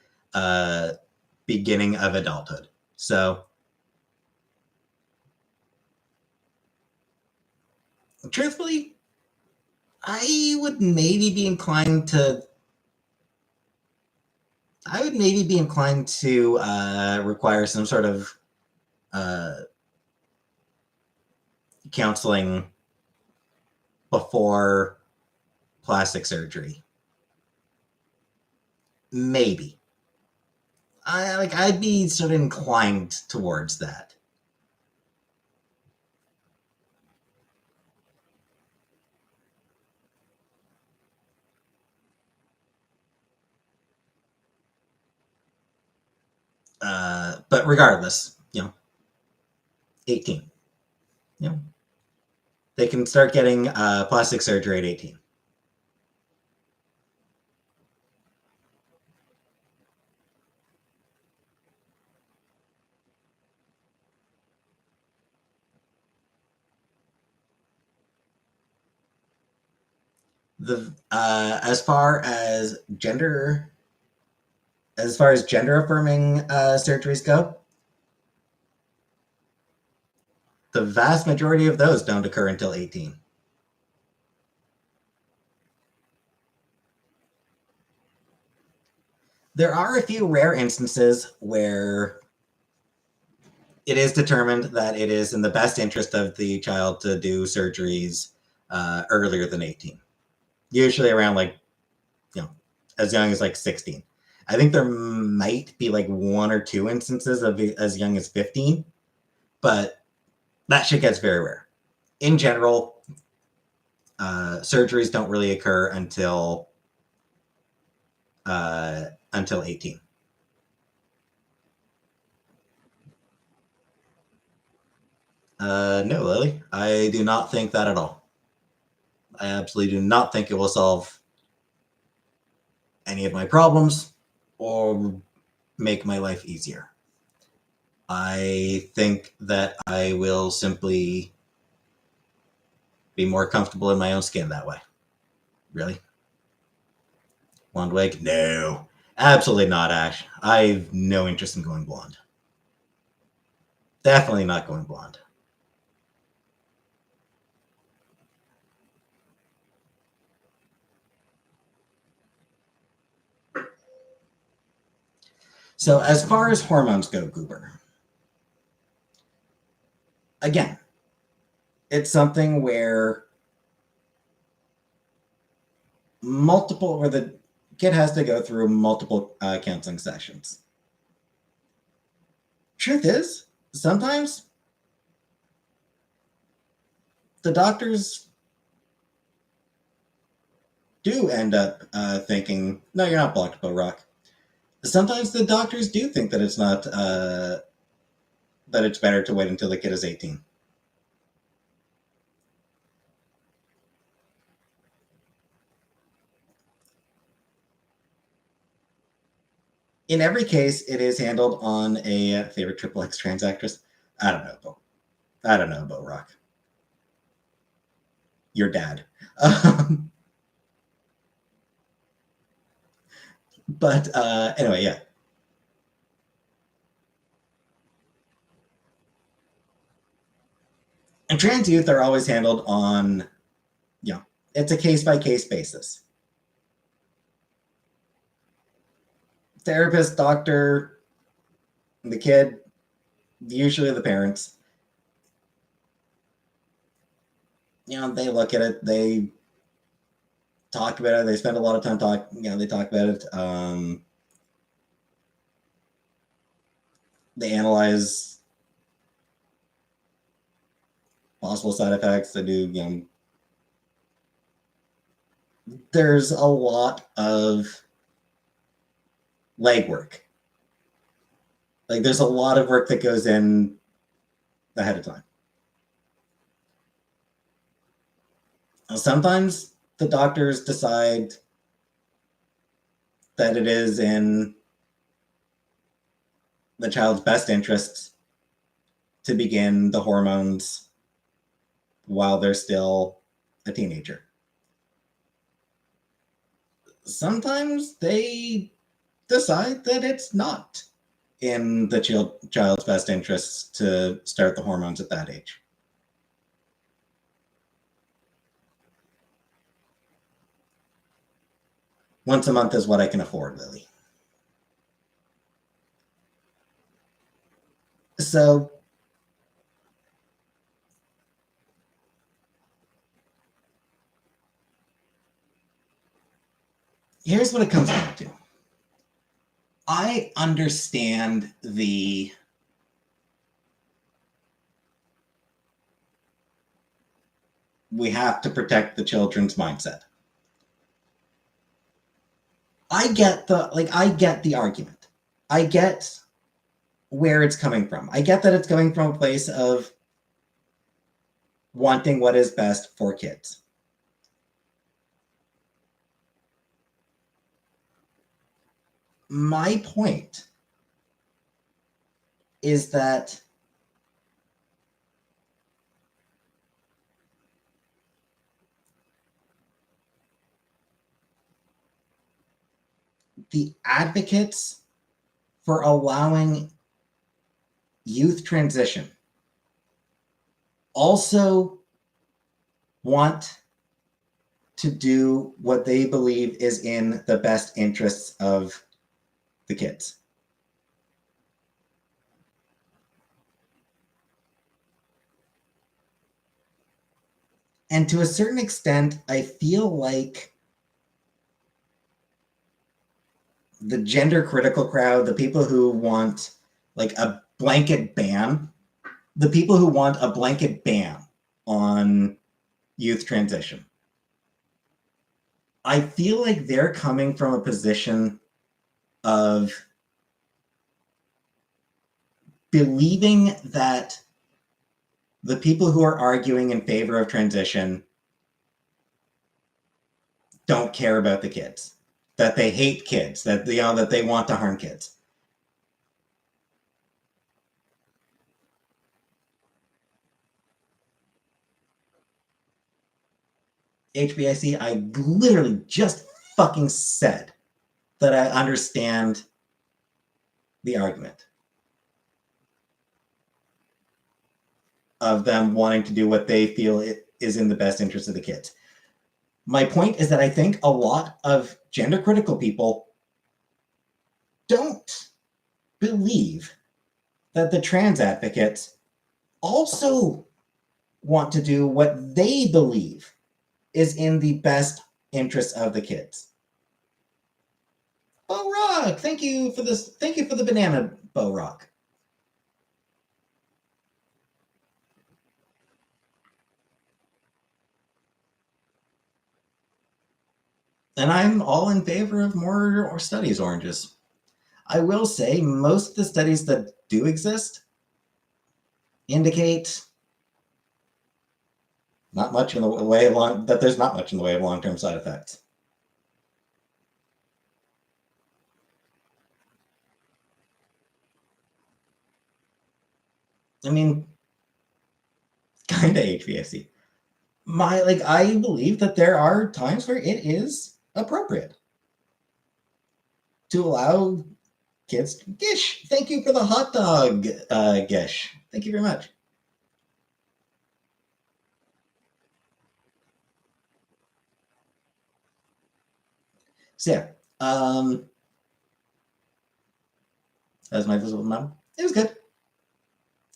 beginning of adulthood. So, truthfully, I would maybe be inclined to require some sort of counseling before plastic surgery. Maybe. I'd be sort of inclined towards that. But regardless, 18. They can start getting plastic surgery at 18. The as far as gender affirming surgeries go, the vast majority of those don't occur until 18. There are a few rare instances where it is determined that it is in the best interest of the child to do surgeries earlier than 18. Usually around like, as young as like 16. I think there might be like one or two instances of as young as 15, but that shit gets very rare. In general, surgeries don't really occur until 18. No, Lily, I do not think that at all. I absolutely do not think it will solve any of my problems or make my life easier. I think that I will simply be more comfortable in my own skin that way. Really? Blonde wig? No. Absolutely not, Ash. I have no interest in going blonde. Definitely not going blonde. So, as far as hormones go, Goober, again, it's something where the kid has to go through multiple counseling sessions. Truth is, sometimes the doctors do end up thinking, no, you're not blocked, Bo Rock. Sometimes the doctors do think that it's not, that it's better to wait until the kid is 18. In every case, it is handled on a favorite Triple X trans actress. I don't know, Bo Rock. Your dad. But anyway, yeah. And trans youth are always handled on, it's a case by case basis. Therapist, doctor, the kid, usually the parents. They look at it, they talk about it, they spend a lot of time they talk about it. They analyze possible side effects. They do, there's a lot of legwork. Like, there's a lot of work that goes in ahead of time. Sometimes the doctors decide that it is in the child's best interests to begin the hormones while they're still a teenager. Sometimes they decide that it's not in the child's best interests to start the hormones at that age. Once a month is what I can afford, Lily. So here's what it comes down to. I understand we have to protect the children's mindset. I get the argument. I get where it's coming from. I get that it's coming from a place of wanting what is best for kids. My point is that the advocates for allowing youth transition also want to do what they believe is in the best interests of the kids. And to a certain extent, I feel like the gender critical crowd, the people who want like a blanket ban, the people who want a blanket ban on youth transition, I feel like they're coming from a position of believing that the people who are arguing in favor of transition don't care about the kids, that they hate kids, that that they want to harm kids. HBIC, I literally just fucking said that I understand the argument of them wanting to do what they feel is in the best interest of the kids. My point is that I think a lot of gender critical people don't believe that the trans advocates also want to do what they believe is in the best interest of the kids. Bo Rock, thank you for this. Thank you for the banana, Bo Rock. And I'm all in favor of more studies, oranges. I will say most of the studies that do exist indicate not much in the way of there's not much in the way of long-term side effects. I mean, kind of HVAC. I believe that there are times where it is appropriate to allow kids. Gish, thank you for the hot dog, Gish. Thank you very much. So yeah, that was my visible mom. It was good.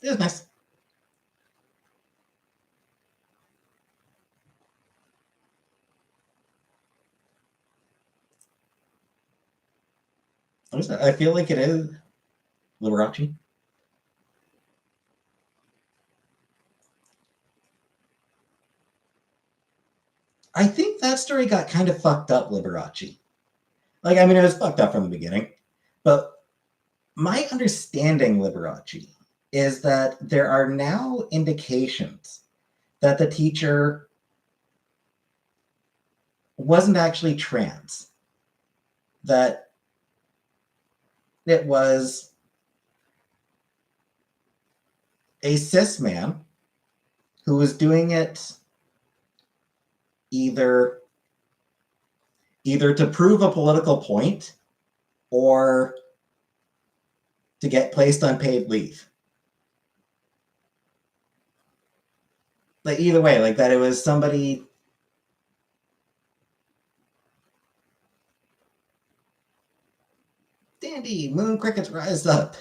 It was nice. I feel like it is Liberace. I think that story got kind of fucked up, Liberace. Like, I mean, it was fucked up from the beginning, but my understanding, Liberace, is that there are now indications that the teacher wasn't actually trans, that it was a cis man who was doing it either to prove a political point or to get placed on paid leave. Like either way, like that it was somebody. Dandy, moon crickets rise up.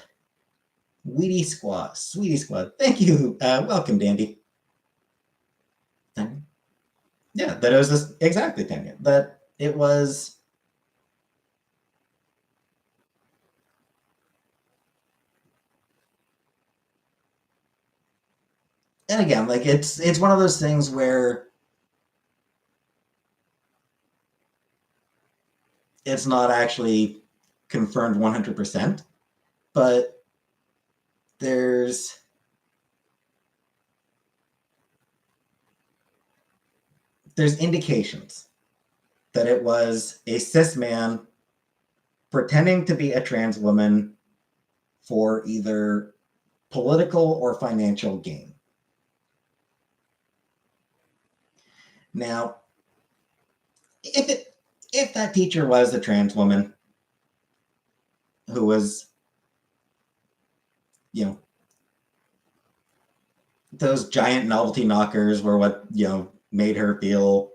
Sweetie Squad. Thank you. Welcome, Dandy. Yeah, that it was this exactly, Tanya. That it was. And again, like it's one of those things where it's not actually confirmed 100%, but there's indications that it was a cis man pretending to be a trans woman for either political or financial gain. Now, if that teacher was a trans woman, who was, you know, those giant novelty knockers were what, you know, made her feel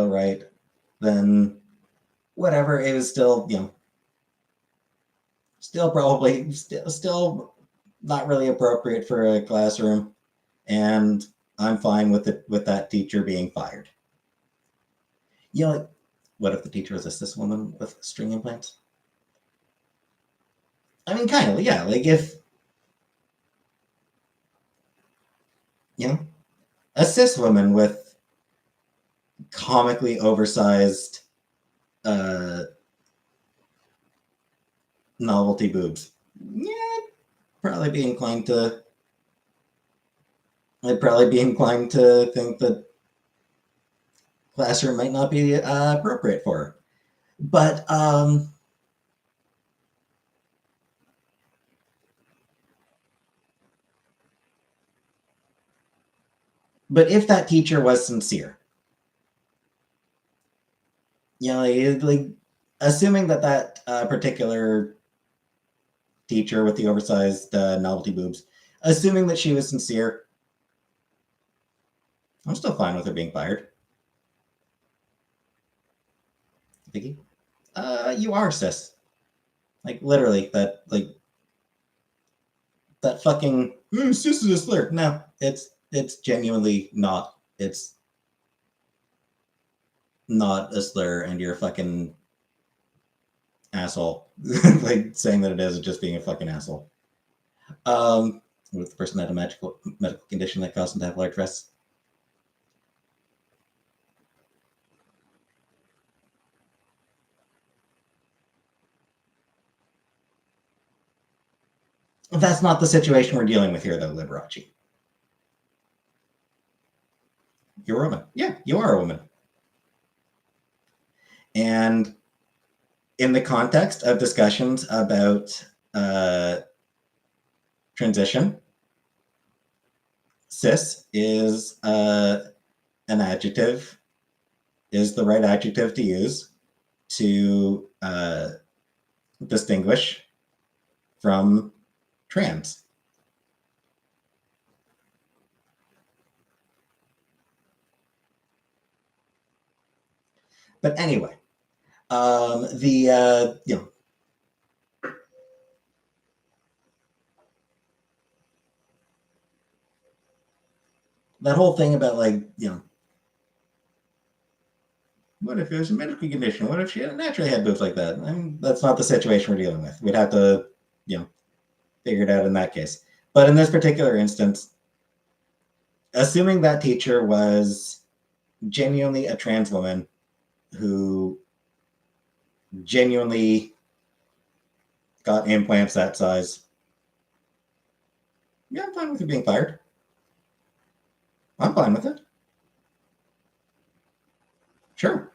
right, then whatever, it was still, you know, still probably still not really appropriate for a classroom, and I'm fine with it, with that teacher being fired. You know, like, what if the teacher was a cis woman with string implants? I mean, kind of, yeah. Like if, you know, a cis woman with comically oversized uh, novelty boobs, yeah, probably be inclined to. I'd probably be inclined to think that classroom might not be appropriate for her. But but if that teacher was sincere, you know, like assuming that that particular teacher with the oversized novelty boobs, assuming that she was sincere, I'm still fine with her being fired. Vicky, you are cis. Like literally, that like that fucking cis is a slur. No, it's genuinely not. It's not a slur, and you're a fucking asshole. Like saying that it is just being a fucking asshole. What if the person had a medical condition that caused them to have large breasts? That's not the situation we're dealing with here, though, Liberace. You're a woman. Yeah, you are a woman. And in the context of discussions about transition, cis is an adjective, is the right adjective to use to distinguish from trans. But anyway, the you know, that whole thing about, like, you know, what if it was a medical condition? What if she naturally had boobs like that? I mean, that's not the situation we're dealing with. We'd have to, you know, figure it out in that case. But in this particular instance, assuming that teacher was genuinely a trans woman who genuinely got implants that size, yeah, I'm fine with her being fired. I'm fine with it. Sure.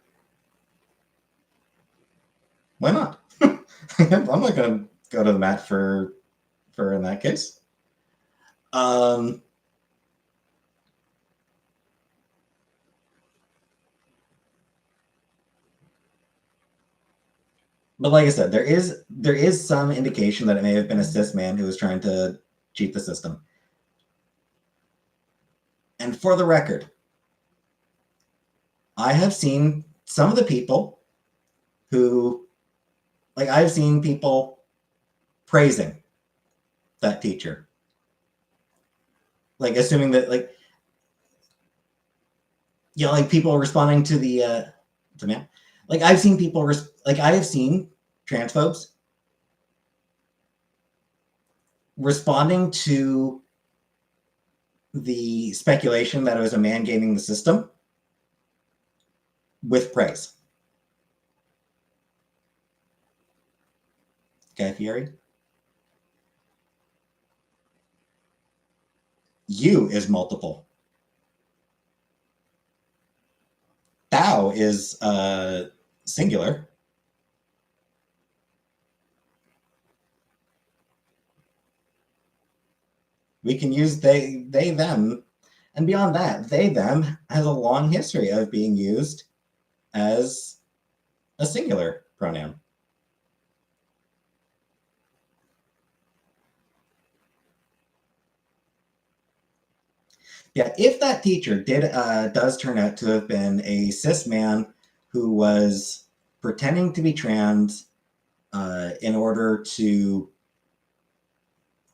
Why not? I'm not going to go to the mat for in that case. Um, but like I said, there is some indication that it may have been a cis man who was trying to cheat the system. And for the record, I have seen some of the people who, like, I've seen people praising that teacher, like assuming that, like, you know, like people responding to the man. Like I've seen people like I have seen transphobes responding to the speculation that it was a man gaming the system with praise. Guy Fieri, you is multiple. Thou is singular. We can use them, and beyond that, they, them has a long history of being used as a singular pronoun. Yeah, if that teacher does turn out to have been a cis man who was pretending to be trans in order to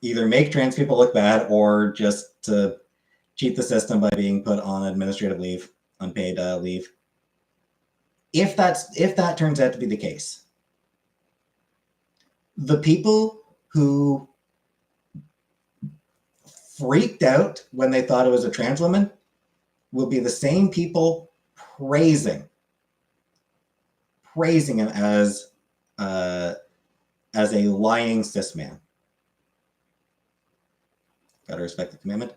either make trans people look bad or just to cheat the system by being put on administrative leave, unpaid leave. If that turns out to be the case, the people who freaked out when they thought it was a trans woman will be the same people praising him as a lying cis man. Gotta respect the commandment.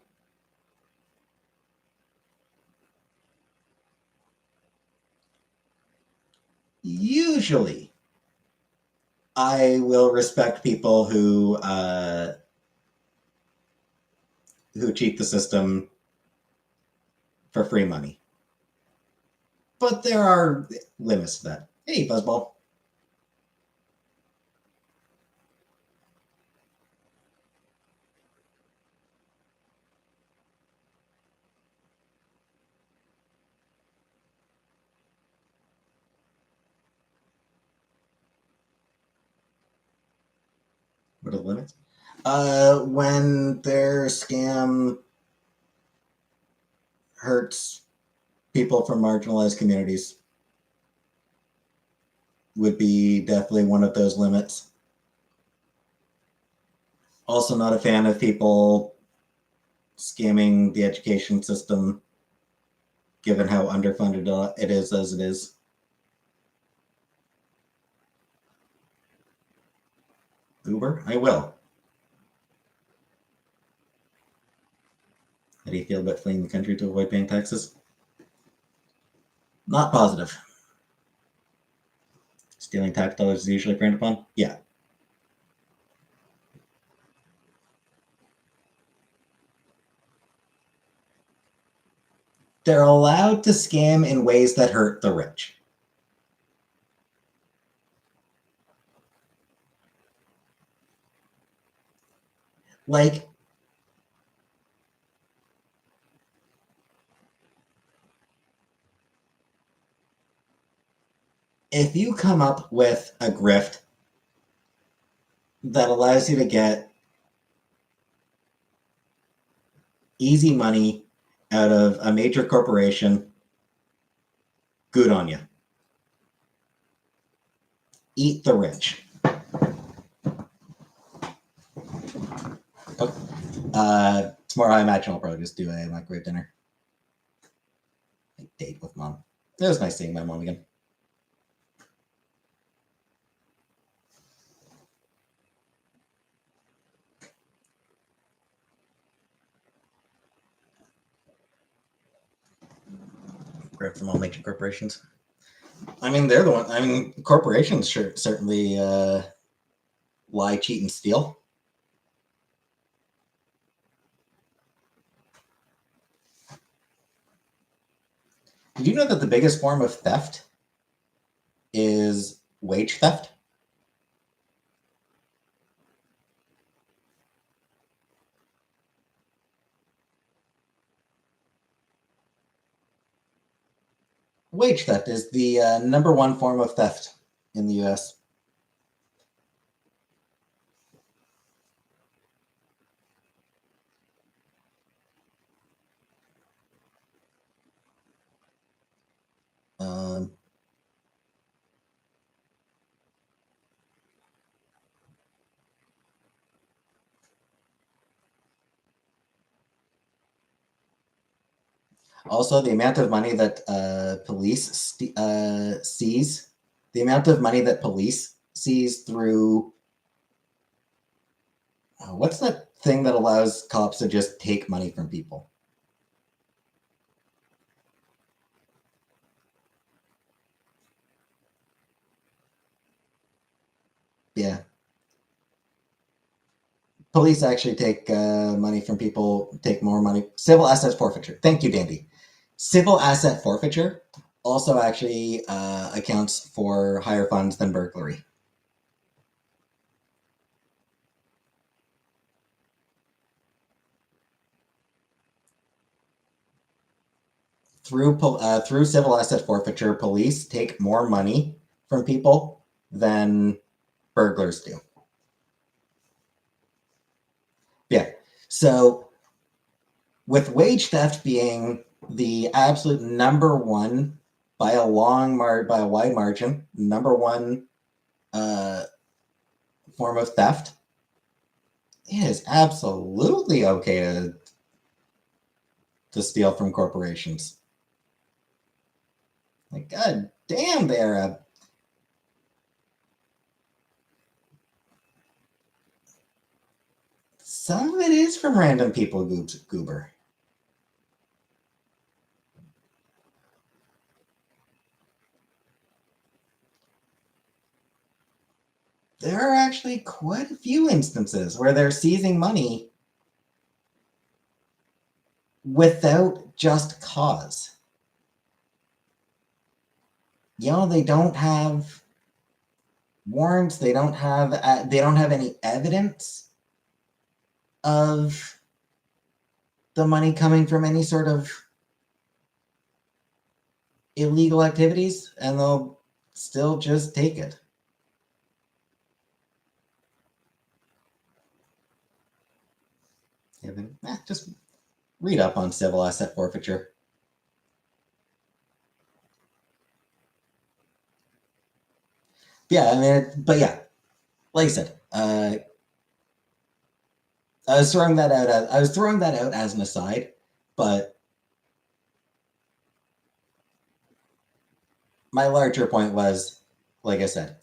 Usually, I will respect people who cheat the system for free money. But there are limits to that. Hey, Buzzball. What are the limits? When their scam hurts people from marginalized communities would be definitely one of those limits. Also not a fan of people scamming the education system, given how underfunded it is as it is. Uber? I will. How do you feel about fleeing the country to avoid paying taxes? Not positive. Stealing tax dollars is usually frowned upon? Yeah. They're allowed to scam in ways that hurt the rich. Like, if you come up with a grift that allows you to get easy money out of a major corporation, good on you. Eat the rich. Tomorrow, I imagine I'll probably just do a microwave dinner. A date with mom. It was nice seeing my mom again. Grab from all major corporations. I mean, they're the one. I mean, corporations certainly lie, cheat, and steal. Did you know that the biggest form of theft is wage theft? Wage theft is the number one form of theft in the US. Um, Also, the amount of money that police sees, the amount of money that police sees through what's that thing that allows cops to just take money from people? Yeah. Police actually take money from people, take more money. Civil asset forfeiture. Thank you, Dandy. Civil asset forfeiture also actually accounts for higher funds than burglary. Through civil asset forfeiture, police take more money from people than burglars do. Yeah. So with wage theft being the absolute number one by a wide margin, number one form of theft, it is absolutely okay to steal from corporations. Like, god damn, they're some of it is from random people, Goober. There are actually quite a few instances where they're seizing money without just cause. You know, they don't have warrants. They don't have any evidence of the money coming from any sort of illegal activities, and they'll still just take it. Yeah, then, just read up on civil asset forfeiture. Yeah, I mean, but yeah, like I said, I was throwing that out. I was throwing that out as an aside, but my larger point was, like I said,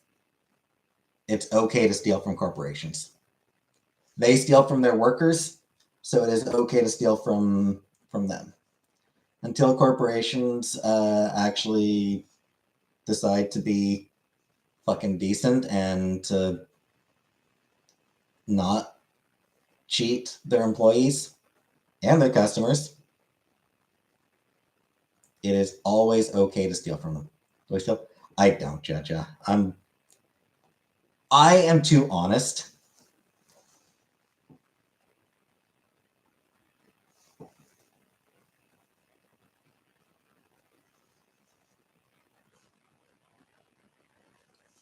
it's okay to steal from corporations. They steal from their workers, so it is okay to steal from them. Until corporations actually decide to be fucking decent and to not cheat their employees and their customers, it is always okay to steal from them. Do I steal? I don't judge ya. I am too honest.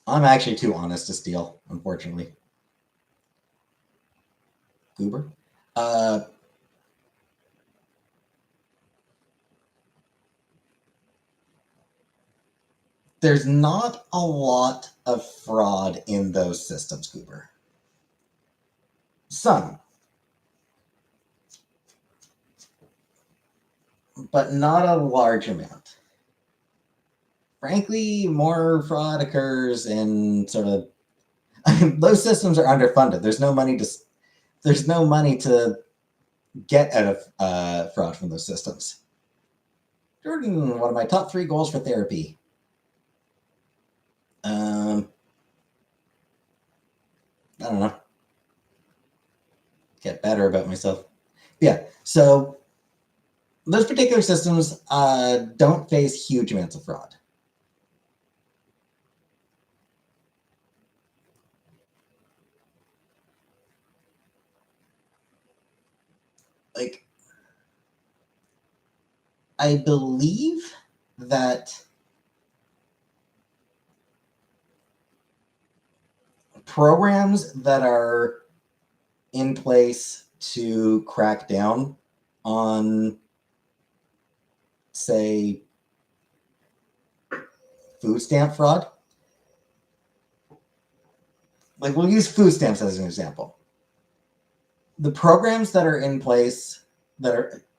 I'm actually too honest to steal, unfortunately. Goober. There's not a lot of fraud in those systems, Goober. Some, but not a large amount. Frankly, more fraud occurs in sort of those systems are underfunded. There's no money to get out of fraud from those systems. Jordan, one of my top 3 goals for therapy. I don't know. Get better about myself. Yeah, so those particular systems don't face huge amounts of fraud. Like, I believe that programs that are in place to crack down on, say, food stamp fraud. Like, we'll use food stamps as an example. The programs that are in place,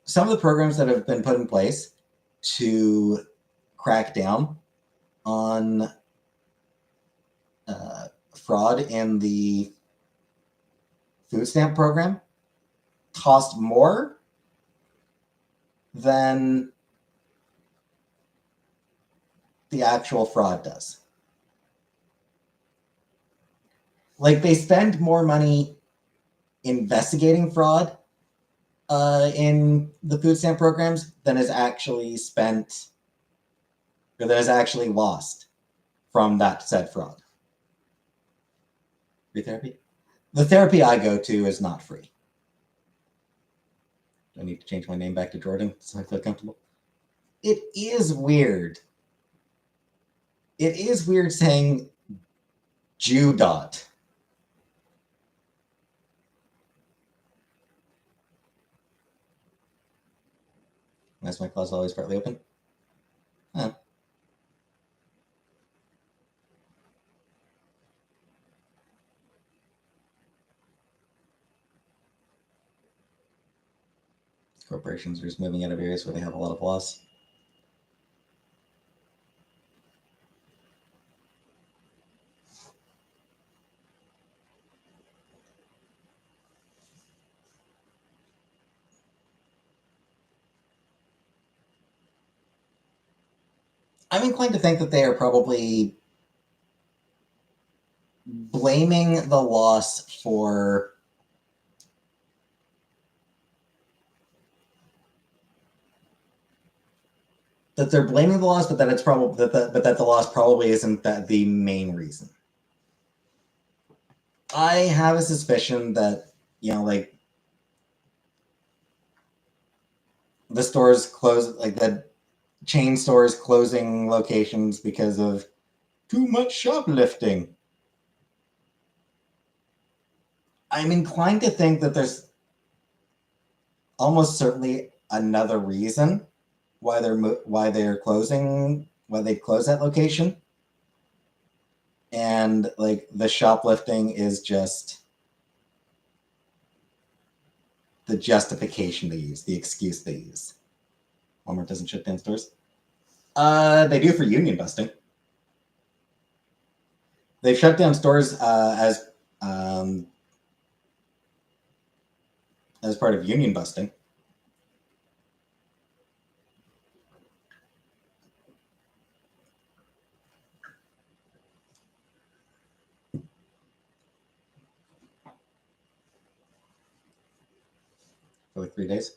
some of the programs that have been put in place to crack down on fraud in the food stamp program cost more than the actual fraud does. Like, they spend more money investigating fraud in the food stamp programs than is actually spent that is actually lost from that said fraud. Free therapy? The therapy I go to is not free. Do I need to change my name back to Jordan so I feel comfortable? It is weird. It is weird saying Judot. That's my closet always partly open. Huh. Corporations are just moving out of areas where they have a lot of loss. I'm inclined to think that they are probably blaming the loss for that they're blaming the loss, but that it's probably that the loss probably isn't that the main reason. I have a suspicion that like the stores close, like the chain stores closing locations because of too much shoplifting. I'm inclined to think that there's almost certainly another reason why they're closing, why they close that location, and like the shoplifting is just the justification they use, the excuse they use. Walmart doesn't shut down stores. They do for union busting. They've shut down stores as part of union busting. For like 3 days.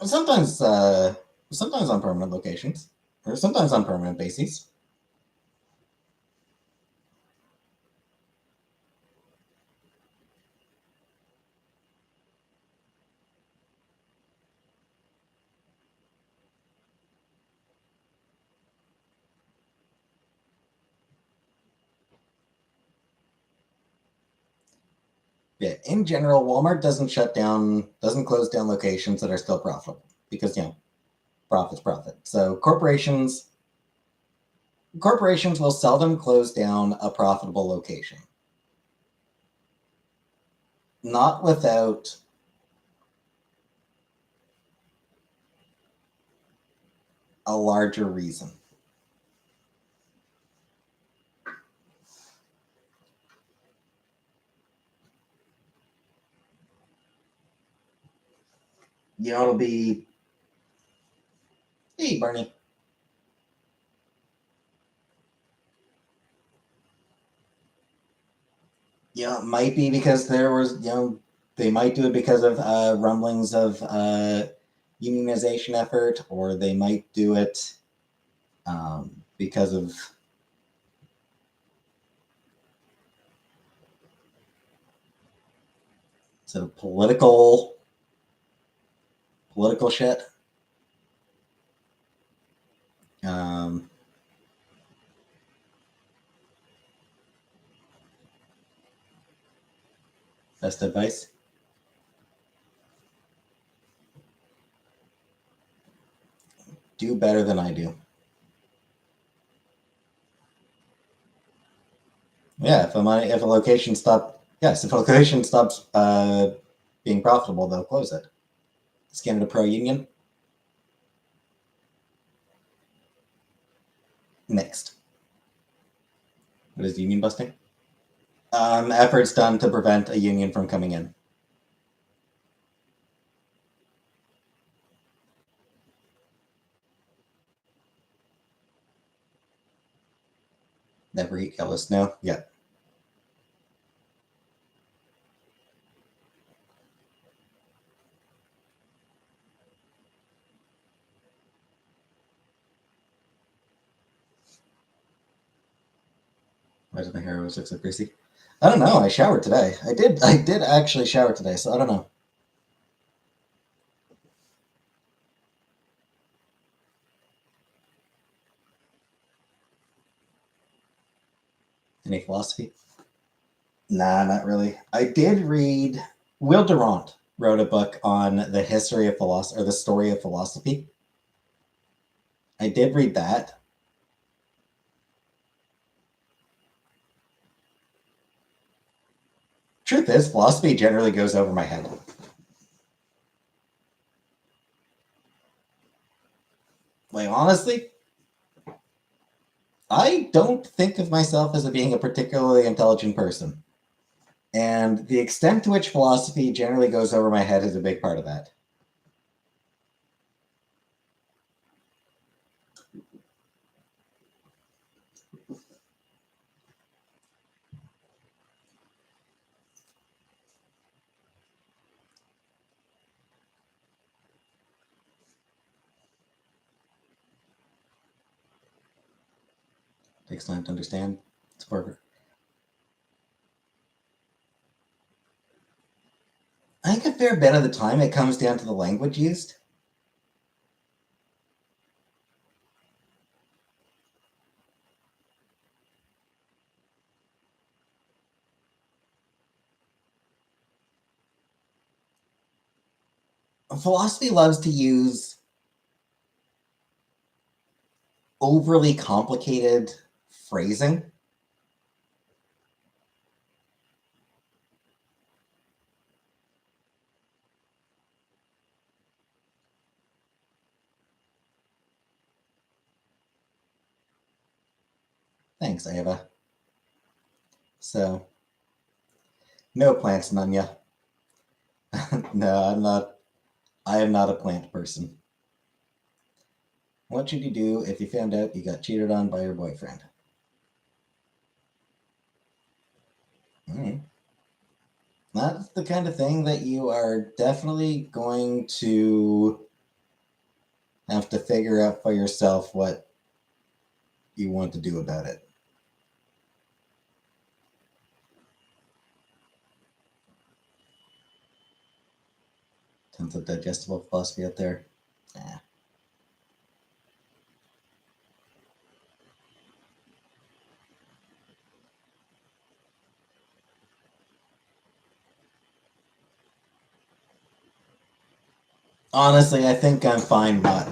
Sometimes on permanent locations, or sometimes on permanent bases. Yeah, in general, Walmart doesn't close down locations that are still profitable because profit's profit. So corporations will seldom close down a profitable location, not without a larger reason. It'll be, hey, Barney. It might be because there was, they might do it because of rumblings of unionization effort, or they might do it because of sort of political shit. Best advice? Do better than I do. Yeah, if a location stops being profitable, they'll close it. Is Canada pro-union? Mixed. What is union busting? Efforts done to prevent a union from coming in. Never eat yellow snow. Yeah. Why does my hair always look so greasy? I don't know. I showered today. I did actually shower today, so I don't know. Any philosophy? Nah, not really. I did read. Will Durant wrote a book on the history of philosophy or the story of philosophy. I did read that. Truth is, philosophy generally goes over my head. Like, honestly, I don't think of myself as being a particularly intelligent person. And the extent to which philosophy generally goes over my head is a big part of that. Takes time to understand. It's perfect. I think a fair bit of the time it comes down to the language used. Philosophy loves to use overly complicated phrasing. Thanks, Ava. So, no plants, Nunya. No, I'm not. I am not a plant person. What should you do if you found out you got cheated on by your boyfriend? Mm. That's the kind of thing that you are definitely going to have to figure out for yourself what you want to do about it. Tons of digestible philosophy out there. Yeah. Honestly, I think I'm fine not.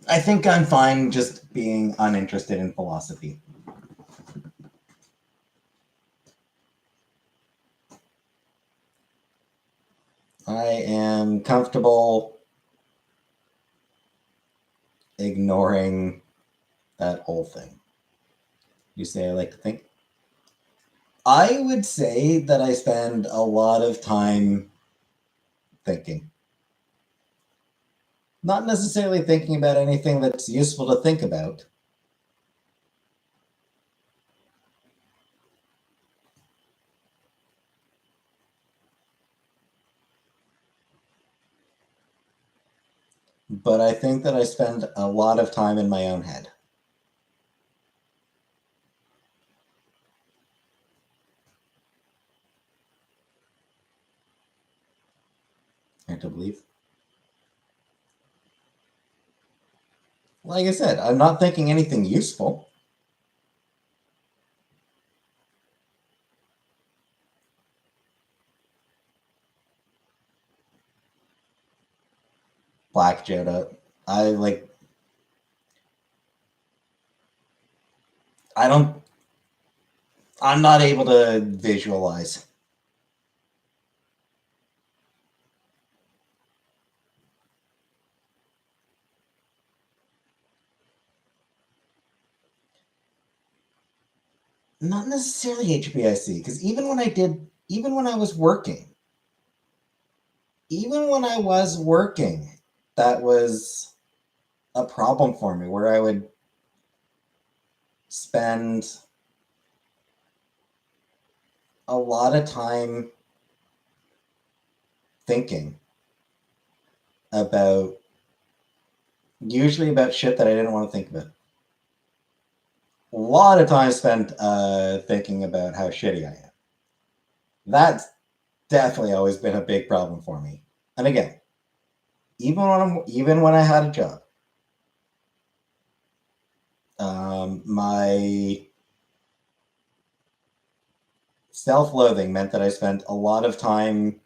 I think I'm fine just being uninterested in philosophy. I am comfortable ignoring that whole thing. You say I like to think? I would say that I spend a lot of time thinking. Not necessarily thinking about anything that's useful to think about. But I think that I spend a lot of time in my own head. Hard to believe. Like I said, I'm not thinking anything useful. Black Joda. I like. I don't. I'm not able to visualize. Not necessarily HBIC, because even when I was working, that was a problem for me where I would spend a lot of time thinking about, usually about shit that I didn't want to think about. lot of time spent thinking about how shitty I am. That's definitely always been a big problem for me. And again, even when I had a job, my self-loathing meant that I spent a lot of time,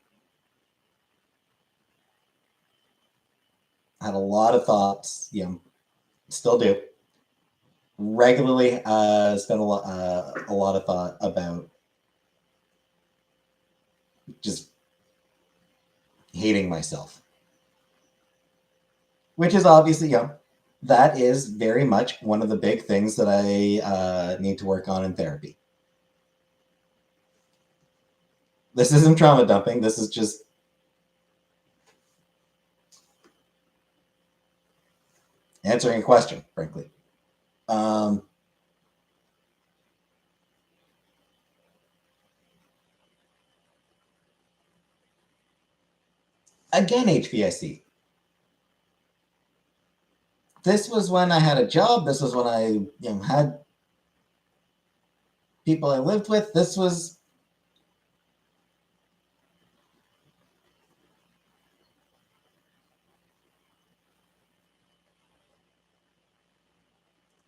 had a lot of thoughts, still do, regularly spend a lot of thought about just hating myself, which is obviously, that is very much one of the big things that I need to work on in therapy. This isn't trauma dumping. This is just answering a question, frankly. Again, HBIC. This was when I had a job. This was when I had people I lived with. This was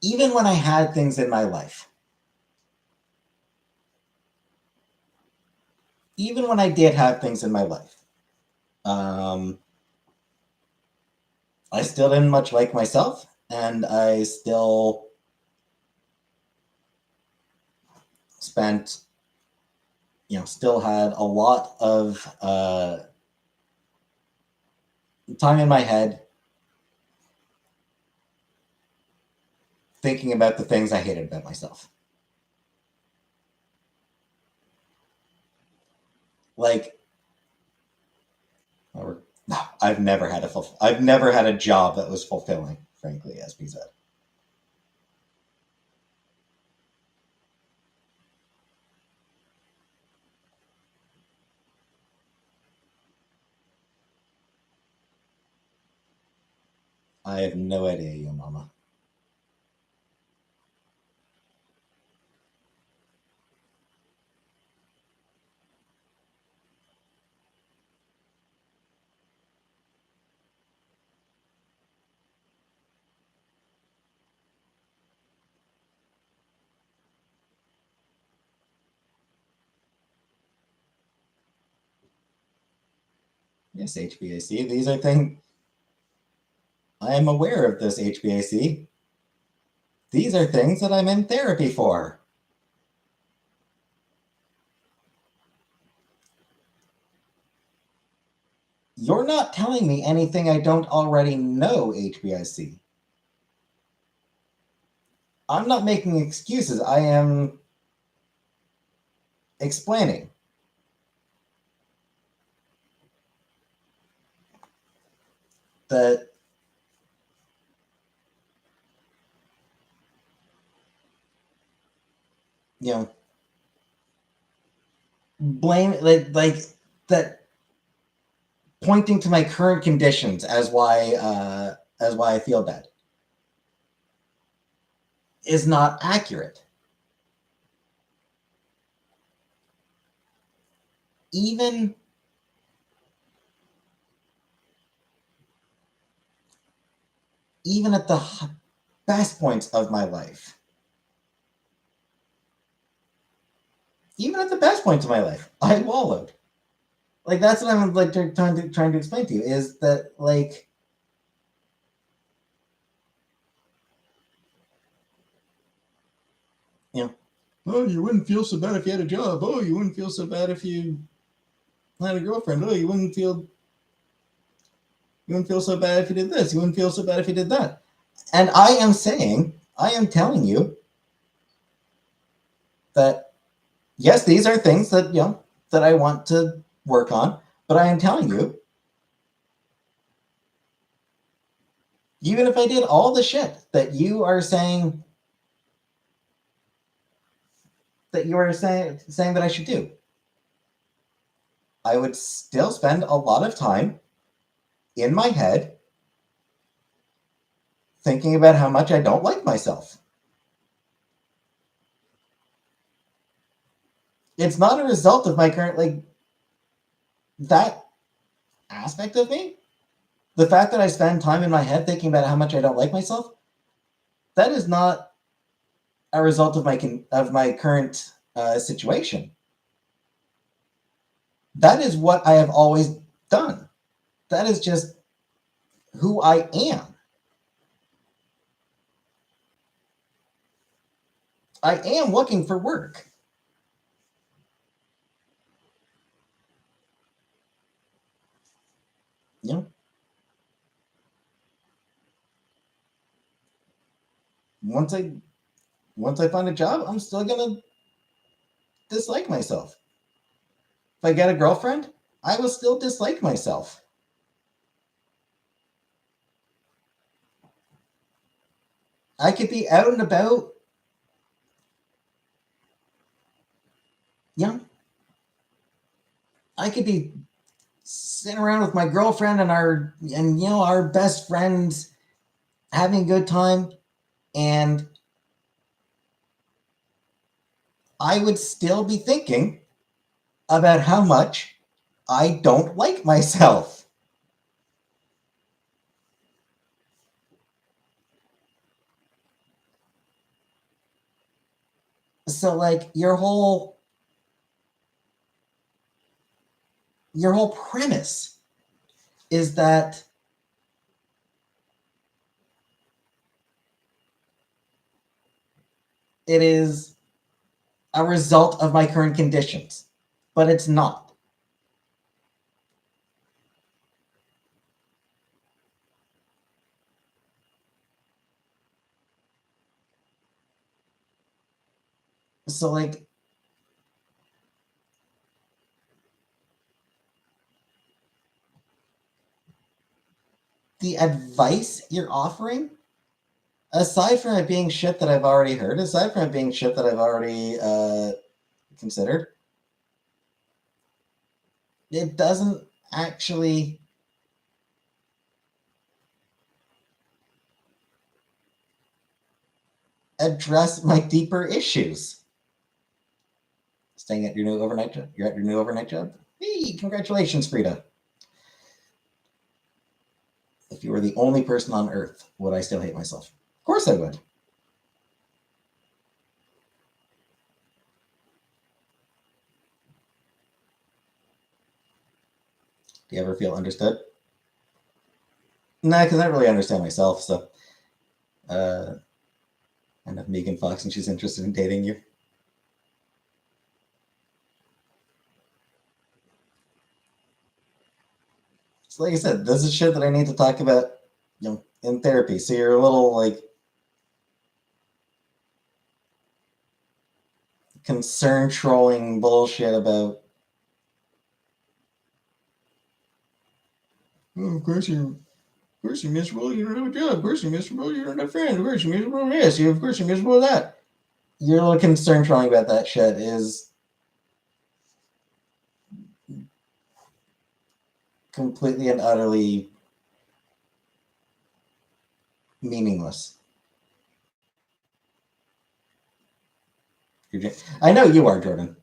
even when I had things in my life. Even when I did have things in my life, I still didn't much like myself, and I still spent, still had a lot of time in my head thinking about the things I hated about myself. Like, I've never had a job that was fulfilling, frankly, as we said. I have no idea, yo mama. Yes, HBAC. These are things I am aware of. This HBAC. These are things that I'm in therapy for. You're not telling me anything I don't already know, HBIC. I'm not making excuses. I am explaining that blame like that, pointing to my current conditions as why I feel bad is not accurate. Even at the best points of my life, I wallowed. Like, that's what I'm like trying to explain to you, is that like, oh, you wouldn't feel so bad if you had a job. Oh, you wouldn't feel so bad if you had a girlfriend. Oh, you wouldn't feel so bad if you did this. You wouldn't feel so bad if you did that. And I am telling you that yes, these are things that that I want to work on, but I am telling you, even if I did all the shit that you are saying that I should do, I would still spend a lot of time in my head thinking about how much I don't like myself. It's not a result of my current, like, that aspect of me. The fact that I spend time in my head thinking about how much I don't like myself, that is not a result of my current situation. That is what I have always done. That is just who I am. I am looking for work. You know, once I once I find a job, I'm still gonna dislike myself. If I get a girlfriend, I will still dislike myself. I could be out and about, you know, I could be sitting around with my girlfriend and our best friends having a good time, and I would still be thinking about how much I don't like myself. So like your whole premise is that it is a result of my current conditions, but it's not. So like the advice you're offering, aside from it being shit that I've already heard, aside from it being shit that I've already considered, it doesn't actually address my deeper issues. Staying at your new overnight job? You're at your new overnight job? Hey, congratulations, Frida. If you were the only person on Earth, would I still hate myself? Of course I would. Do you ever feel understood? Nah, because I don't really understand myself, so uh I have Megan Fox and she's interested in dating you. So like I said, this is shit that I need to talk about, in therapy. So you're a little like concern trolling bullshit about, oh, of course you're miserable, you don't have a job, of course you're miserable, you don't have friends, of course you're miserable this, of course you're miserable that. Your little concern trolling about that shit is completely and utterly meaningless. I know you are, Jordan.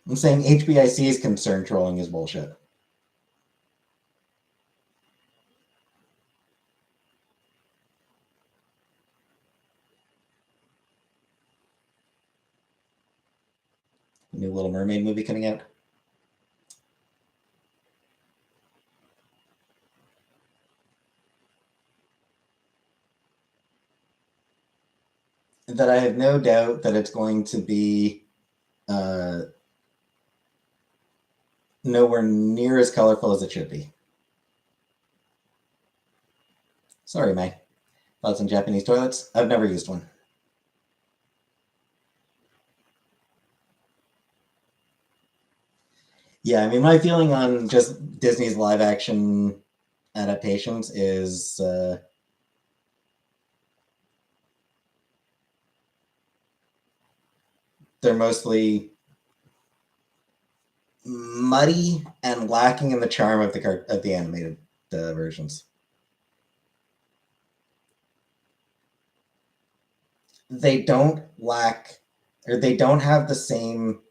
I'm saying HBIC's concern trolling is bullshit. New Little Mermaid movie coming out. That I have no doubt that it's going to be uh, nowhere near as colorful as it should be. Sorry, May. Thoughts on Japanese toilets? I've never used one. Yeah, I mean, my feeling on just Disney's live action adaptations is they're mostly muddy and lacking in the charm of the animated versions. They don't lack or they don't have the same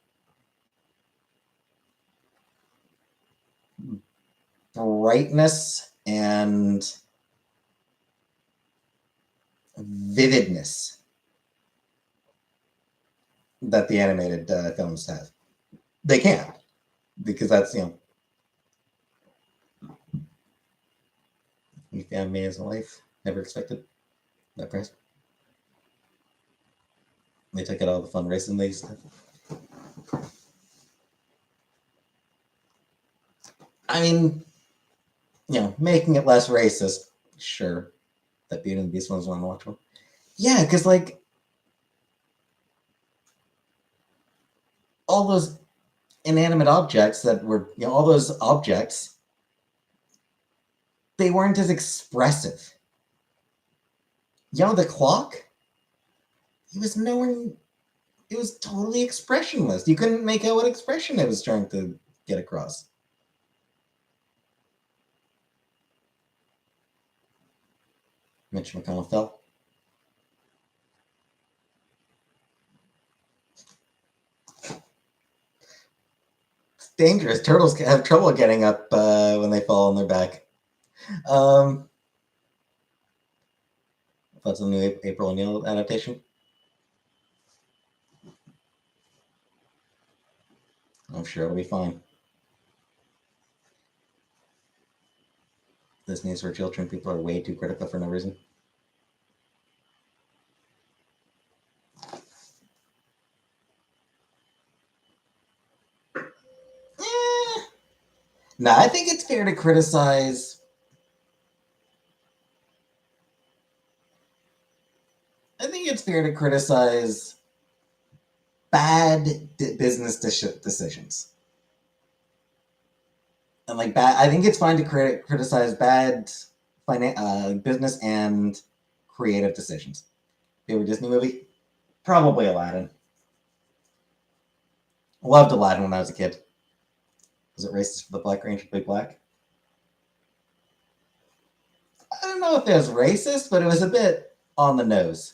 brightness and vividness that the animated films have. They can't, because that's, he found me as a wife. Never expected that price. They took it all the fun racing they used to. I mean, making it less racist, sure. That Beauty and the Beast one's unwatchable. Yeah, because like all those inanimate objects that were, all those objects, they weren't as expressive. The clock, it was nowhere. It was totally expressionless. You couldn't make out what expression it was trying to get across. Mitch McConnell fell. It's dangerous. Turtles have trouble getting up when they fall on their back. That's a new April O'Neil adaptation. I'm sure it'll be fine. Disney's for children. People are way too critical for no reason. No, I think it's fair to criticize. I think it's fair to criticize bad business decisions. And like bad, I think it's fine to criticize bad business and creative decisions. Favorite Disney movie? Probably Aladdin. Loved Aladdin when I was a kid. Was it racist for the Black Ranger to be black? I don't know if it was racist, but it was a bit on the nose.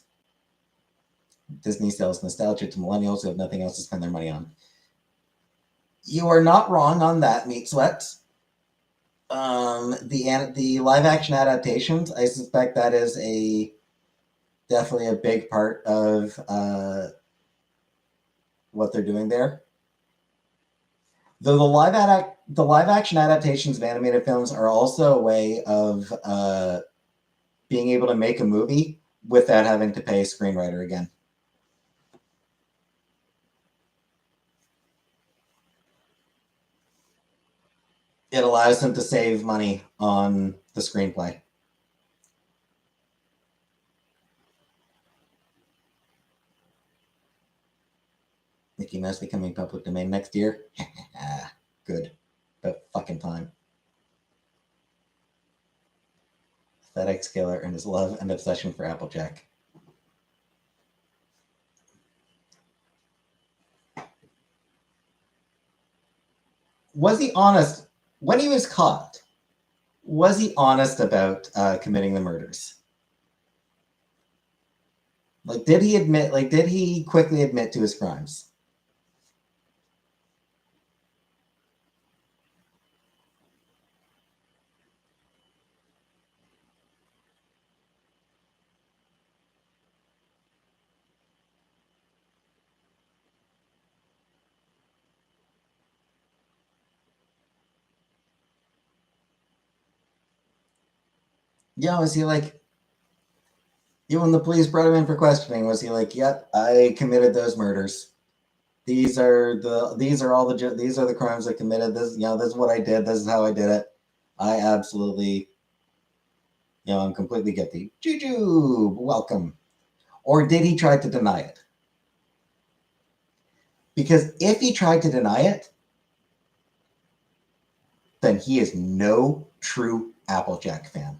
Disney sells nostalgia to millennials who have nothing else to spend their money on. You are not wrong on that, Meat Sweat. The live action adaptations, I suspect that is definitely a big part of what they're doing there. Though the live action adaptations of animated films are also a way of being able to make a movie without having to pay a screenwriter again. It allows them to save money on the screenplay. Mickey Mouse becoming public domain next year? Good. About fucking time. FedEx killer and his love and obsession for Applejack. Was he honest when he was caught? Was he honest about committing the murders? Like, did he admit? Like, did he quickly admit to his crimes? Yeah, was he like? When the police brought him in for questioning, was he like, "Yep, I committed those murders. These are the crimes I committed. This is what I did. This is how I did it. I absolutely, I'm completely guilty. Juju, welcome." Or did he try to deny it? Because if he tried to deny it, then he is no true Applejack fan.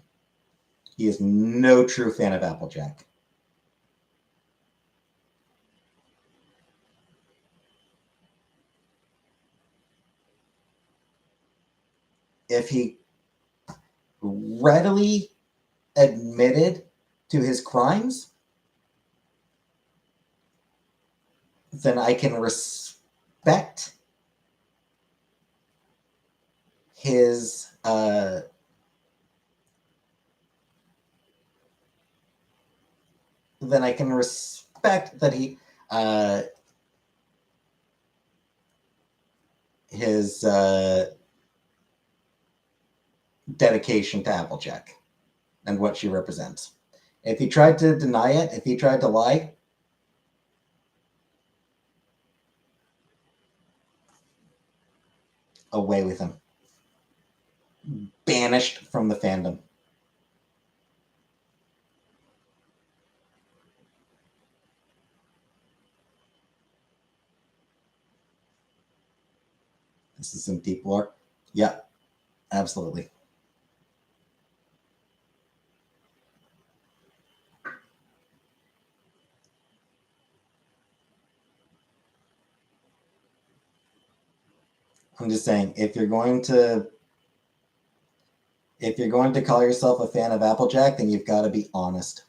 He is no true fan of Applejack. If he readily admitted to his crimes, then I can respect his then I can respect that he his dedication to Applejack and what she represents. If he tried to deny it, if he tried to lie, away with him. Banished from the fandom. This is some deep lore. Yeah, absolutely. I'm just saying, if you're going to call yourself a fan of Applejack, then you've got to be honest.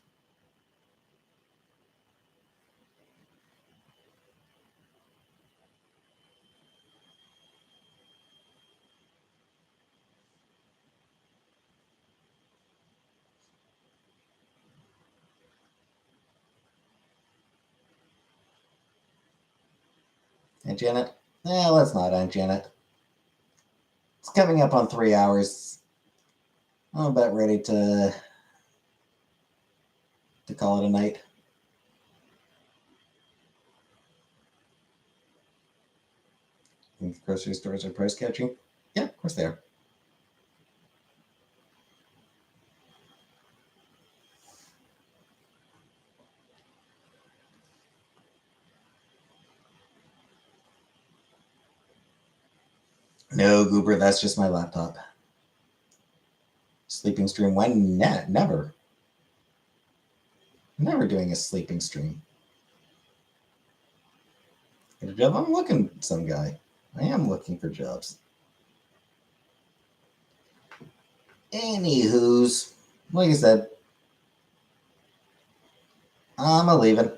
And Janet? Let's not end Janet. It's coming up on 3 hours. I'm about ready to call it a night. Think grocery stores are price catching? Yeah, of course they are. No, Goober, that's just my laptop. Sleeping stream when? Never. Never doing a sleeping stream. Get a job? I'm looking some guy. I am looking for jobs. Anywho's, like I said, I'm a leaving.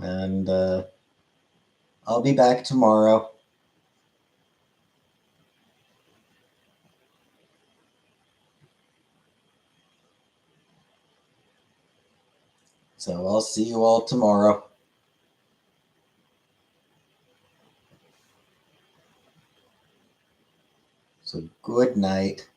And I'll be back tomorrow. So I'll see you all tomorrow. So good night.